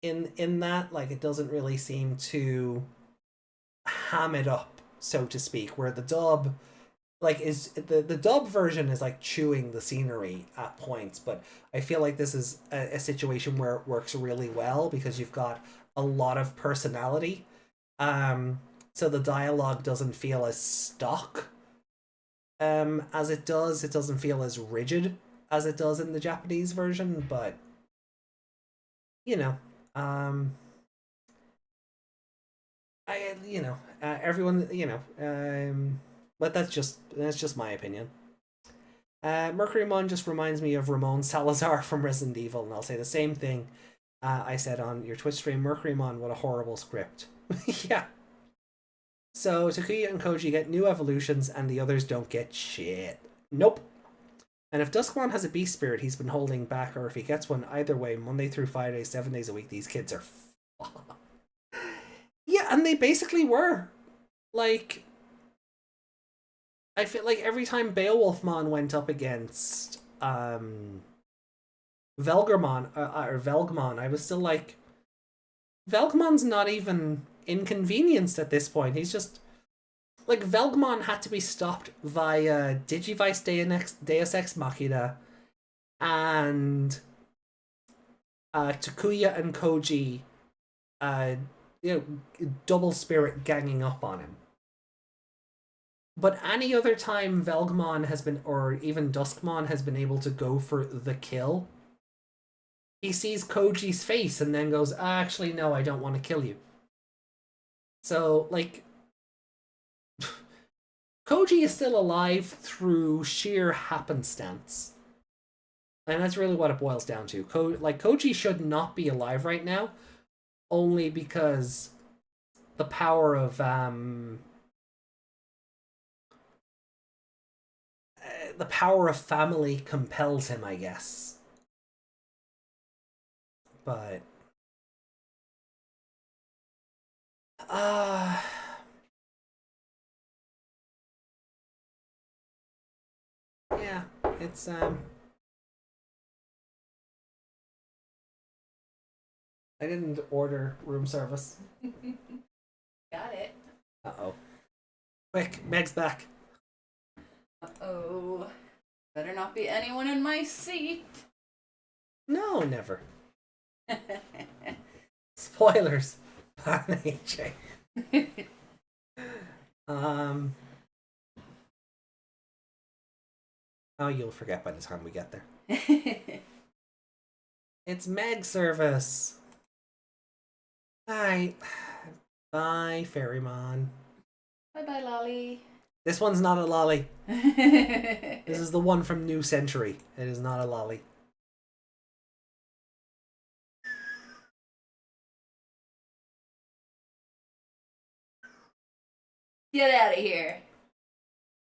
in that. Like, it doesn't really seem to ham it up, so to speak, where the dub... Like, is the dub version is like chewing the scenery at points, but I feel like this is a situation where it works really well because you've got a lot of personality. So the dialogue doesn't feel as stock as it does. It doesn't feel as rigid as it does in the Japanese version, but you know, everyone, but that's just my opinion. Velgrmon just reminds me of Ramon Salazar from Resident Evil, and I'll say the same thing I said on your Twitch stream. Velgrmon, what a horrible script. Yeah. So Takuya and Koji get new evolutions and the others don't get shit. Nope. And if Duskmon has a beast spirit he's been holding back, or if he gets one, either way, Monday through Friday, 7 days a week, these kids are Yeah, and they basically were. Like, I feel like every time Beowulfmon went up against Velgrmon, I was still like, Velgrmon's not even inconvenienced at this point. He's just like, Velgrmon had to be stopped via Digivice Deus Ex Machina and Takuya and Koji, double spirit ganging up on him. But any other time Velgrmon has been, or even Duskmon has been able to go for the kill, he sees Koji's face and then goes, actually, no, I don't want to kill you. So, like, Koji is still alive through sheer happenstance. And that's really what it boils down to. Koji should not be alive right now, only because the power of family compels him, I guess. But yeah, it's I didn't order room service. Got it. Uh-oh. Quick, Meg's back. Uh-oh. Better not be anyone in my seat. No, never. Spoilers. Ban AJ. Oh, you'll forget by the time we get there. It's Meg service. Hi. Bye, Ferrymon. Bye-bye, Lolly. This one's not a lolly. This is the one from New Century. It is not a lolly. Get out of here.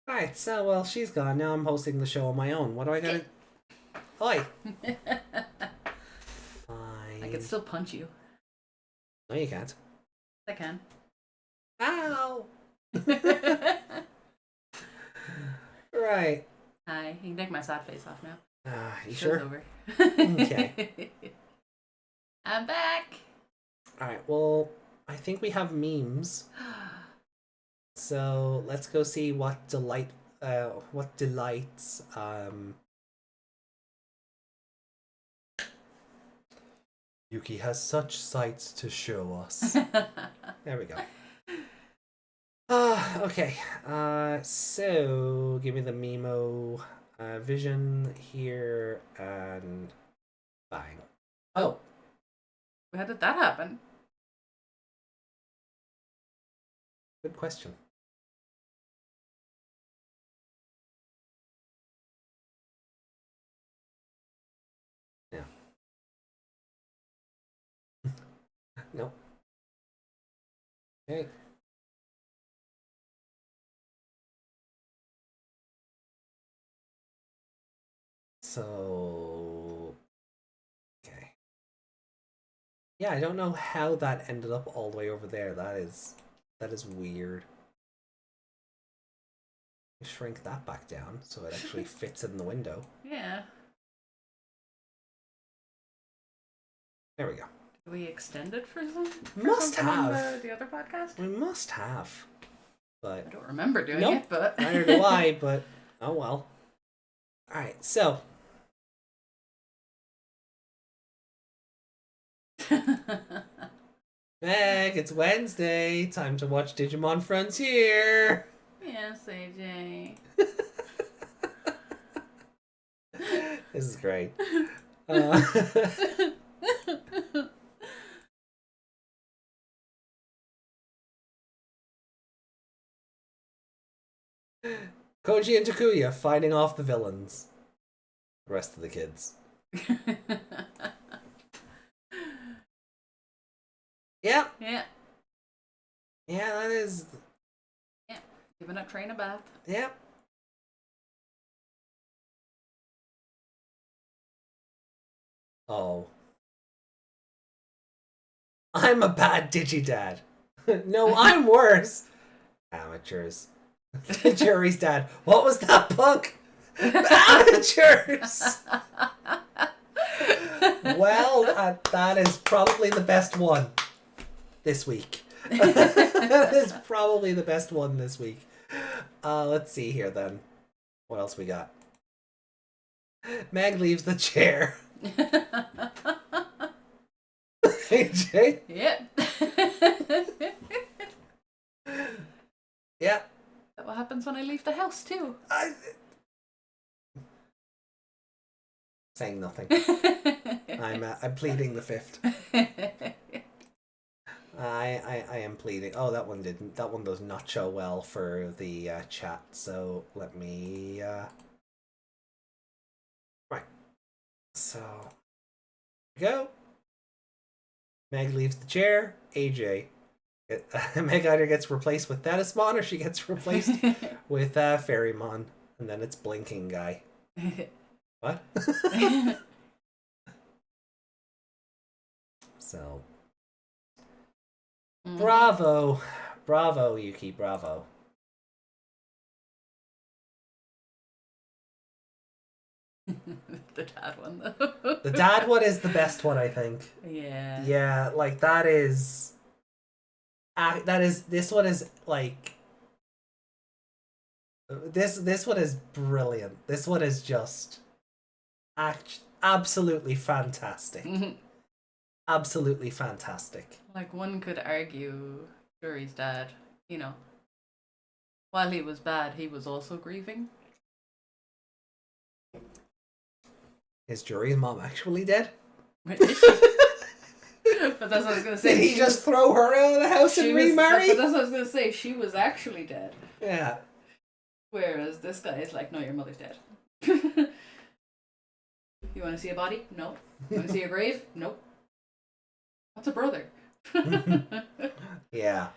Alright, so, well, she's gone. Now I'm hosting the show on my own. What do I gotta... Oi! Fine. I can still punch you. No, you can't. I can. Ow! Right. Hi. You can take my sad face off now. You Show's sure? over. Okay. I'm back. Alright, well, I think we have memes. So let's go see what delights Yuki has such sights to show us. There we go. Okay. So give me the Memo vision here and bang. Oh. How did that happen? Good question. Yeah. No. Okay. So, okay. Yeah, I don't know how that ended up all the way over there. That is weird. Shrink that back down so it actually fits in the window. Yeah. There we go. Do we extend it for some? Must something on have. the other podcast? We must have. But I don't remember doing nope, it, but neither do I, but oh well. Alright, so Meg, it's Wednesday. Time to watch Digimon Frontier. Yes, AJ. This is great. Koji and Takuya fighting off the villains. The rest of the kids. Yep. Yeah. Yeah, that is. Yeah. Giving a train a bath. Yep. Oh. I'm a bad Digidad. No, I'm worse. Amateurs. Jury's dad. What was that punk? Amateurs. Well, that is probably the best one. this week. That is probably the best one this week. Let's see here then. What else we got? Meg leaves the chair. AJ? Yep. Yeah. That what happens when I leave the house too. Saying nothing. I'm pleading the fifth. I am pleading. Oh, that one didn't. That one does not show well for the chat. So let me. Right. So. Go. Meg leaves the chair. AJ. Meg either gets replaced with Duskmon or she gets replaced with Velgrmon, and then it's blinking guy. What? So. Bravo. Bravo, Yuki, bravo. The dad one, though. The dad one is the best one, I think. Yeah. Yeah, like that is. This one is like. This one is brilliant. This one is just. Absolutely fantastic. Absolutely fantastic. Like, one could argue Shuri's dad, you know, while he was bad, he was also grieving. Is Jury's mom actually dead? But that's what I was going to say. Did he just throw her out of the house and remarry? That's what I was going to say. She was actually dead. Yeah. Whereas this guy is like, no, your mother's dead. You want to see a body? No. You want to see a grave? Nope. What's a brother? Yeah.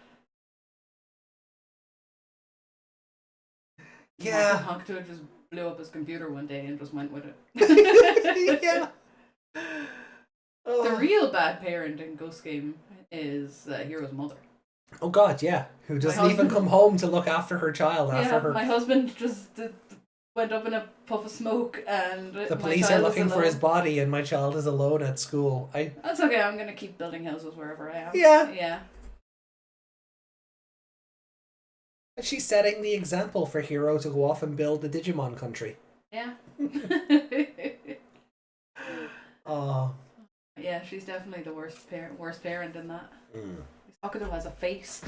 Yeah. Honkto just blew up his computer one day and just went with it. Yeah. Oh. The real bad parent in Ghost Game is Hero's mother. Oh God, yeah. Who doesn't even come home to look after her child after her. My husband just went up in a puff of smoke and the police are looking for his body and my child is alone at school. That's okay, I'm gonna keep building houses wherever I am. Yeah. Yeah. She's setting the example for Hero to go off and build the Digimon country. Yeah. Oh. Yeah, she's definitely the worst parent in that. Hokuto has a face.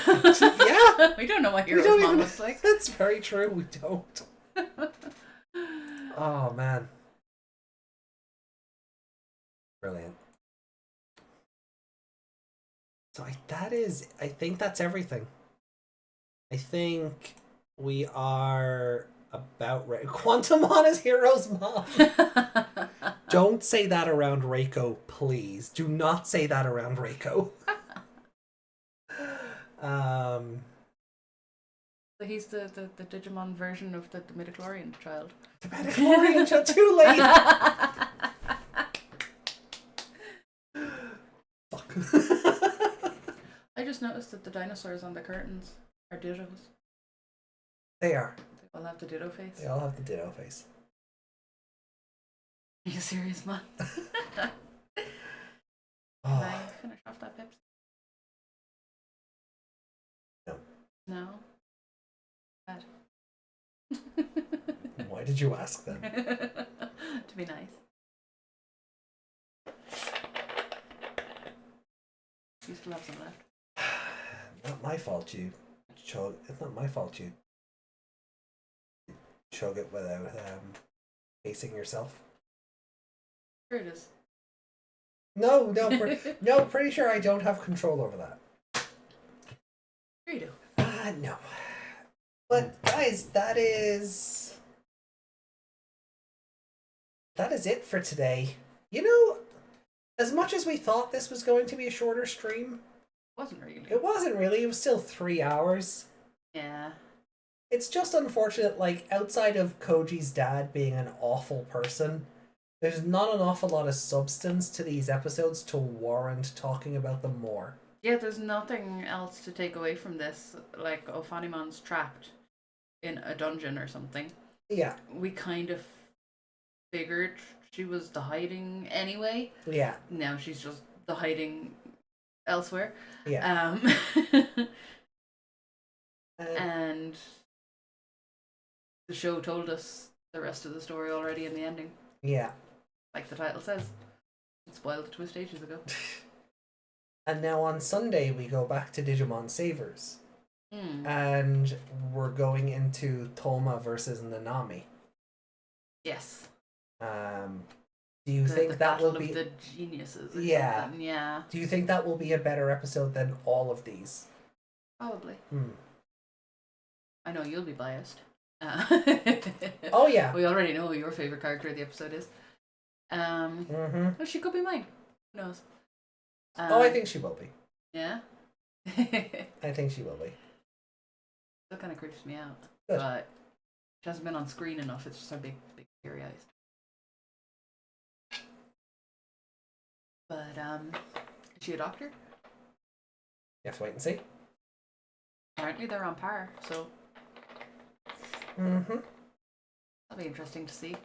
Yeah. We don't know what Hero's mom looks like. That's very true, we don't. Oh man. Brilliant. So I think that's everything. I think we are about ready. Quantumon is Hero's mom. Don't say that around Reiko, please. Do not say that around Reiko. So he's the Digimon version of the midichlorian child. The midichlorian child, too late. Fuck. I just noticed that the dinosaurs on the curtains are dittos. They are. They all have the ditto face. They all have the ditto face. Are you serious, man? Can Oh. I finish off that Pepsi? No. No? Bad. Why did you ask then? To be nice. You still have some left. Not my fault you chug. It's not my fault you chug it without pacing yourself. Sure it is. No, no, pretty sure I don't have control over that. Sure you do. No. But guys, that is it for today. You know, as much as we thought this was going to be a shorter stream, Wasn't really. it wasn't really. It was still 3 hours. Yeah. It's just unfortunate, like, outside of Koji's dad being an awful person, there's not an awful lot of substance to these episodes to warrant talking about them more. Yeah, there's nothing else to take away from this. Like, Ophanimon trapped in a dungeon or something. Yeah. We kind of figured she was the hiding anyway. Yeah. Now she's just the hiding elsewhere. Yeah. And the show told us the rest of the story already in the ending. Yeah. Like the title says. It spoiled the twist ages ago. And now on Sunday we go back to Digimon Savers. And we're going into Toma versus Nanami. Yes. Do you think that will be the geniuses? Yeah. Something. Yeah. Do you think that will be a better episode than all of these? Probably. I know you'll be biased. Oh yeah. We already know who your favorite character of the episode is. Well, she could be mine. Who knows? I think she will be. Yeah. I think she will be. That kind of creeps me out. Good. But she hasn't been on screen enough. It's just her big scary eyes. But is she a doctor? You have to wait and see. Apparently they're on par, so that'll be interesting to see.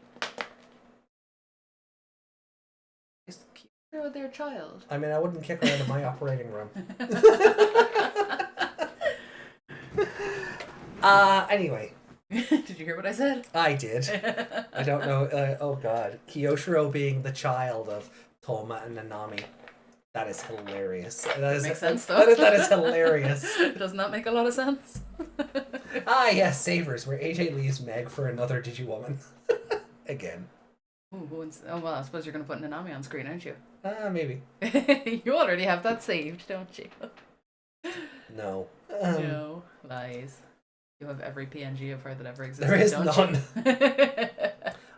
Is Kira their child? I mean, I wouldn't kick her out of my operating room. Anyway. Did you hear what I said? I did. I don't know. Oh god. Kyoshiro being the child of Toma and Nanami. That is hilarious. That makes sense, though. That is hilarious. Doesn't that make a lot of sense? Yes, Savers, where AJ leaves Meg for another Digiwoman. Again. Ooh, well, I suppose you're going to put Nanami on screen, aren't you? Maybe. You already have that saved, don't you? No. No. Lies. You have every PNG of her that ever existed, There is don't none. you?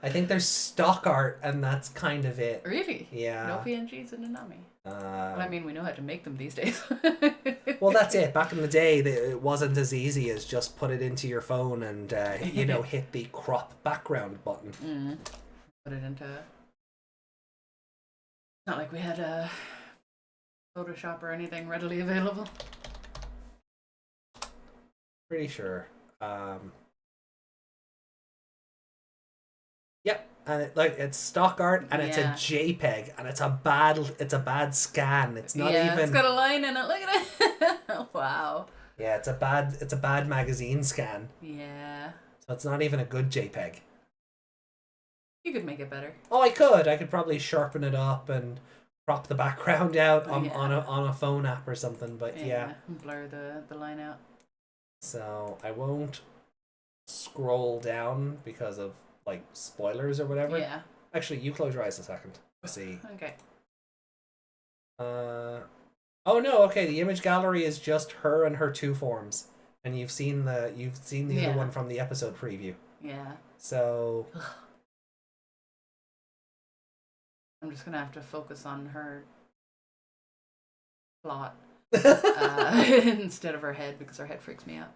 I think there's stock art, and that's kind of it. Really? Yeah. No PNGs in Nanami? Well, I mean, we know how to make them these days. Well, that's it. Back in the day, it wasn't as easy as just put it into your phone and, hit the crop background button. Put it into... Not like we had a Photoshop or anything readily available. Pretty sure. Yep, and it's stock art, and it's a JPEG, and it's a bad scan. It's not even. It's got a line in it. Look at it. Wow. Yeah, it's a bad magazine scan. Yeah. So it's not even a good JPEG. You could make it better. Oh, I could. I could probably sharpen it up and crop the background out on a phone app or something. But yeah. Blur the line out. So I won't scroll down because of like spoilers or whatever. Yeah. Actually, you close your eyes a second. Let's see. Okay. Oh no. Okay, the image gallery is just her and her two forms, and you've seen the other one from the episode preview. Yeah. So. I'm just gonna have to focus on her plot. Instead of her head, because her head freaks me out.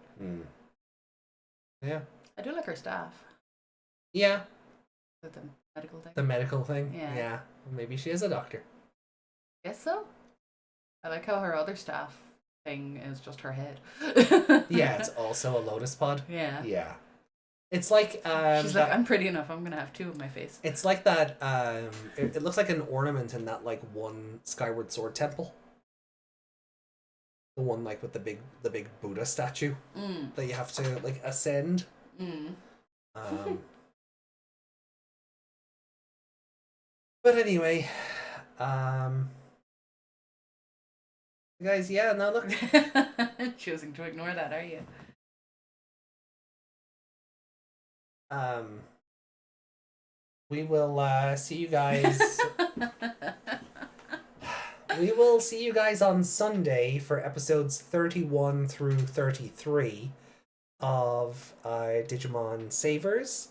Yeah. I do like her staff. Yeah. The medical thing. The medical thing? Yeah. Maybe she is a doctor. Guess so. I like how her other staff thing is just her head. Yeah, it's also a lotus pod. Yeah. Yeah. It's like she's like, I'm pretty enough, I'm gonna have two of my face. It's like that it looks like an ornament in that like one Skyward Sword temple. The one like with the big Buddha statue that you have to like ascend. But anyway, guys, yeah, no, look. Choosing to ignore that, are you? We will see you guys. We will see you guys on Sunday for episodes 31 through 33 of Digimon Savers.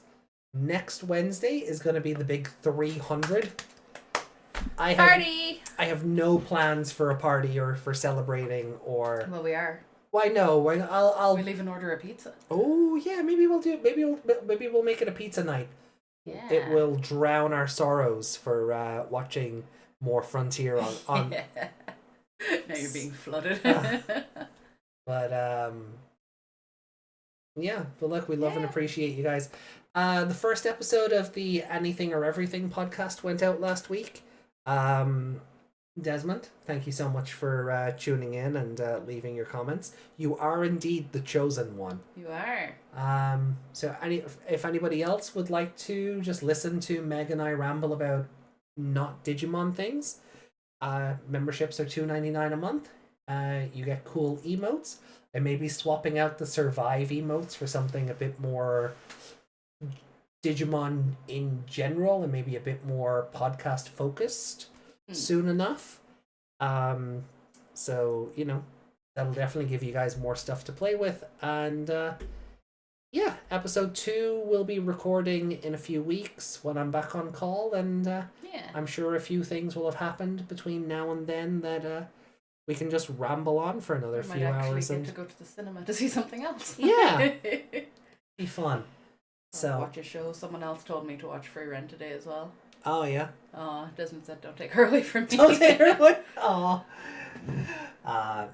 Next Wednesday is going to be the big 300. Party! I have no plans for a party or for celebrating or. Well, we are. Why no? I'll. We'll even order a pizza. Oh yeah, maybe we'll do. Maybe we'll make it a pizza night. Yeah. It will drown our sorrows for watching more Frontier on. Yeah. Now you're being flooded. But yeah. But look, we love and appreciate you guys. The first episode of the Anything or Everything podcast went out last week. Desmond, thank you so much for tuning in and leaving your comments. You are indeed the chosen one. You are. So if anybody else would like to just listen to Meg and I ramble about not Digimon things, memberships are $2.99 a month. You get cool emotes. I may be swapping out the survive emotes for something a bit more Digimon in general and maybe a bit more podcast focused soon enough. So, you know, that'll definitely give you guys more stuff to play with. And yeah, episode 2 will be recording in a few weeks when I'm back on call. And I'm sure a few things will have happened between now and then that we can just ramble on for another few hours. Get to go to the cinema to see something else. Yeah. Be fun. So watch a show. Someone else told me to watch Free Rent today as well. Oh, yeah. Desmond said, don't take her away from me. Don't take her away. Aw.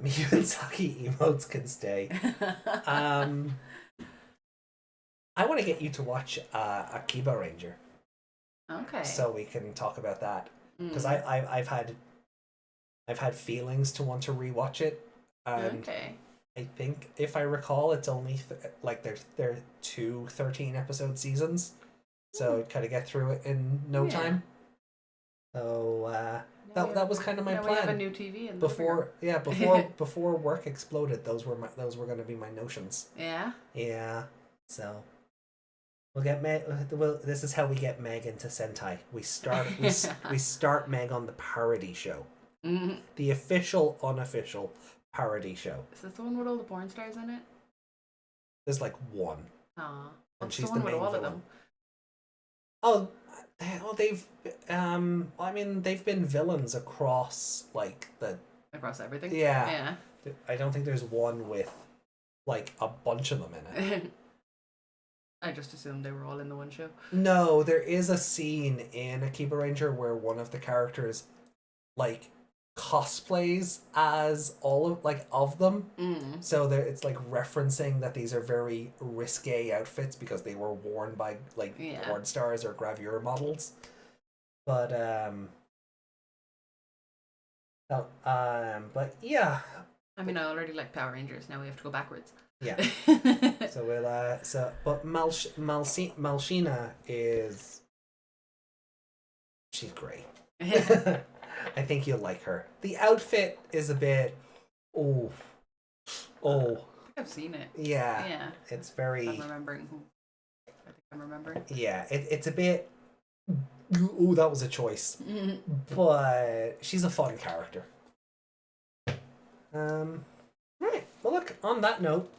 Miyu and Saki emotes can stay. I want to get you to watch Akiba Ranger. Okay. So we can talk about that. Because I've had feelings to want to rewatch it. Okay. I think, if I recall, it's only they're 2 13-episode seasons. So I'd kind of get through it in no time. So that was kind of my plan. We have a new TV in before work exploded. Those were going to be my notions. Yeah. Yeah. So we'll get Meg. This is how we get Meg into Sentai. We start Meg on the parody show, the official unofficial parody show. Is this the one with all the porn stars in it? There's like one. And she's the one with all of them. Oh, they've they've been villains across across everything. Yeah. I don't think there's one with like a bunch of them in it. I just assumed they were all in the one show. No, there is a scene in Akiba Ranger where one of the characters like cosplays as all of them. So it's like referencing that these are very risque outfits because they were worn by porn stars or gravure models. But yeah. I mean, I already like Power Rangers. Now we have to go backwards. Yeah. But Malshina she's great. I think you'll like her. The outfit is a bit I think I've seen it. Yeah. It's very I'm remembering who I think I'm remembering. Yeah, it's a bit ooh, that was a choice. But she's a fun character. Right. Well, look, on that note,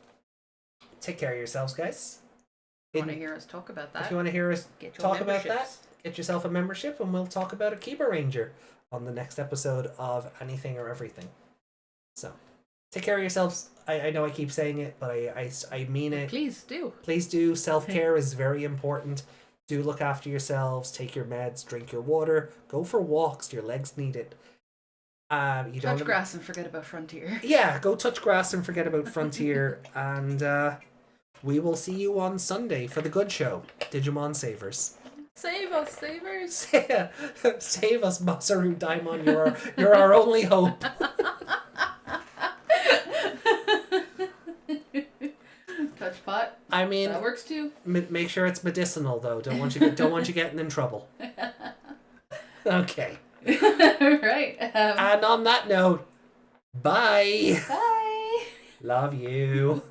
take care of yourselves, guys. If you want to hear us talk about that? If you want to hear us talk about that, get yourself a membership and we'll talk about Akiba Ranger on the next episode of Anything or Everything. So, take care of yourselves. I know I keep saying it, but I mean it. Please do. Please do. Self-care is very important. Do look after yourselves. Take your meds. Drink your water. Go for walks. Your legs need it. Touch grass and forget about Frontier. Yeah, go touch grass and forget about Frontier. And we will see you on Sunday for the good show, Digimon Savers. Save us, savers! Save us, Masaru Daimon. You're our only hope. Touch pot. I mean, that works too. Make sure it's medicinal, though. Don't want you getting in trouble. Okay. Right. And on that note, bye. Bye. Love you.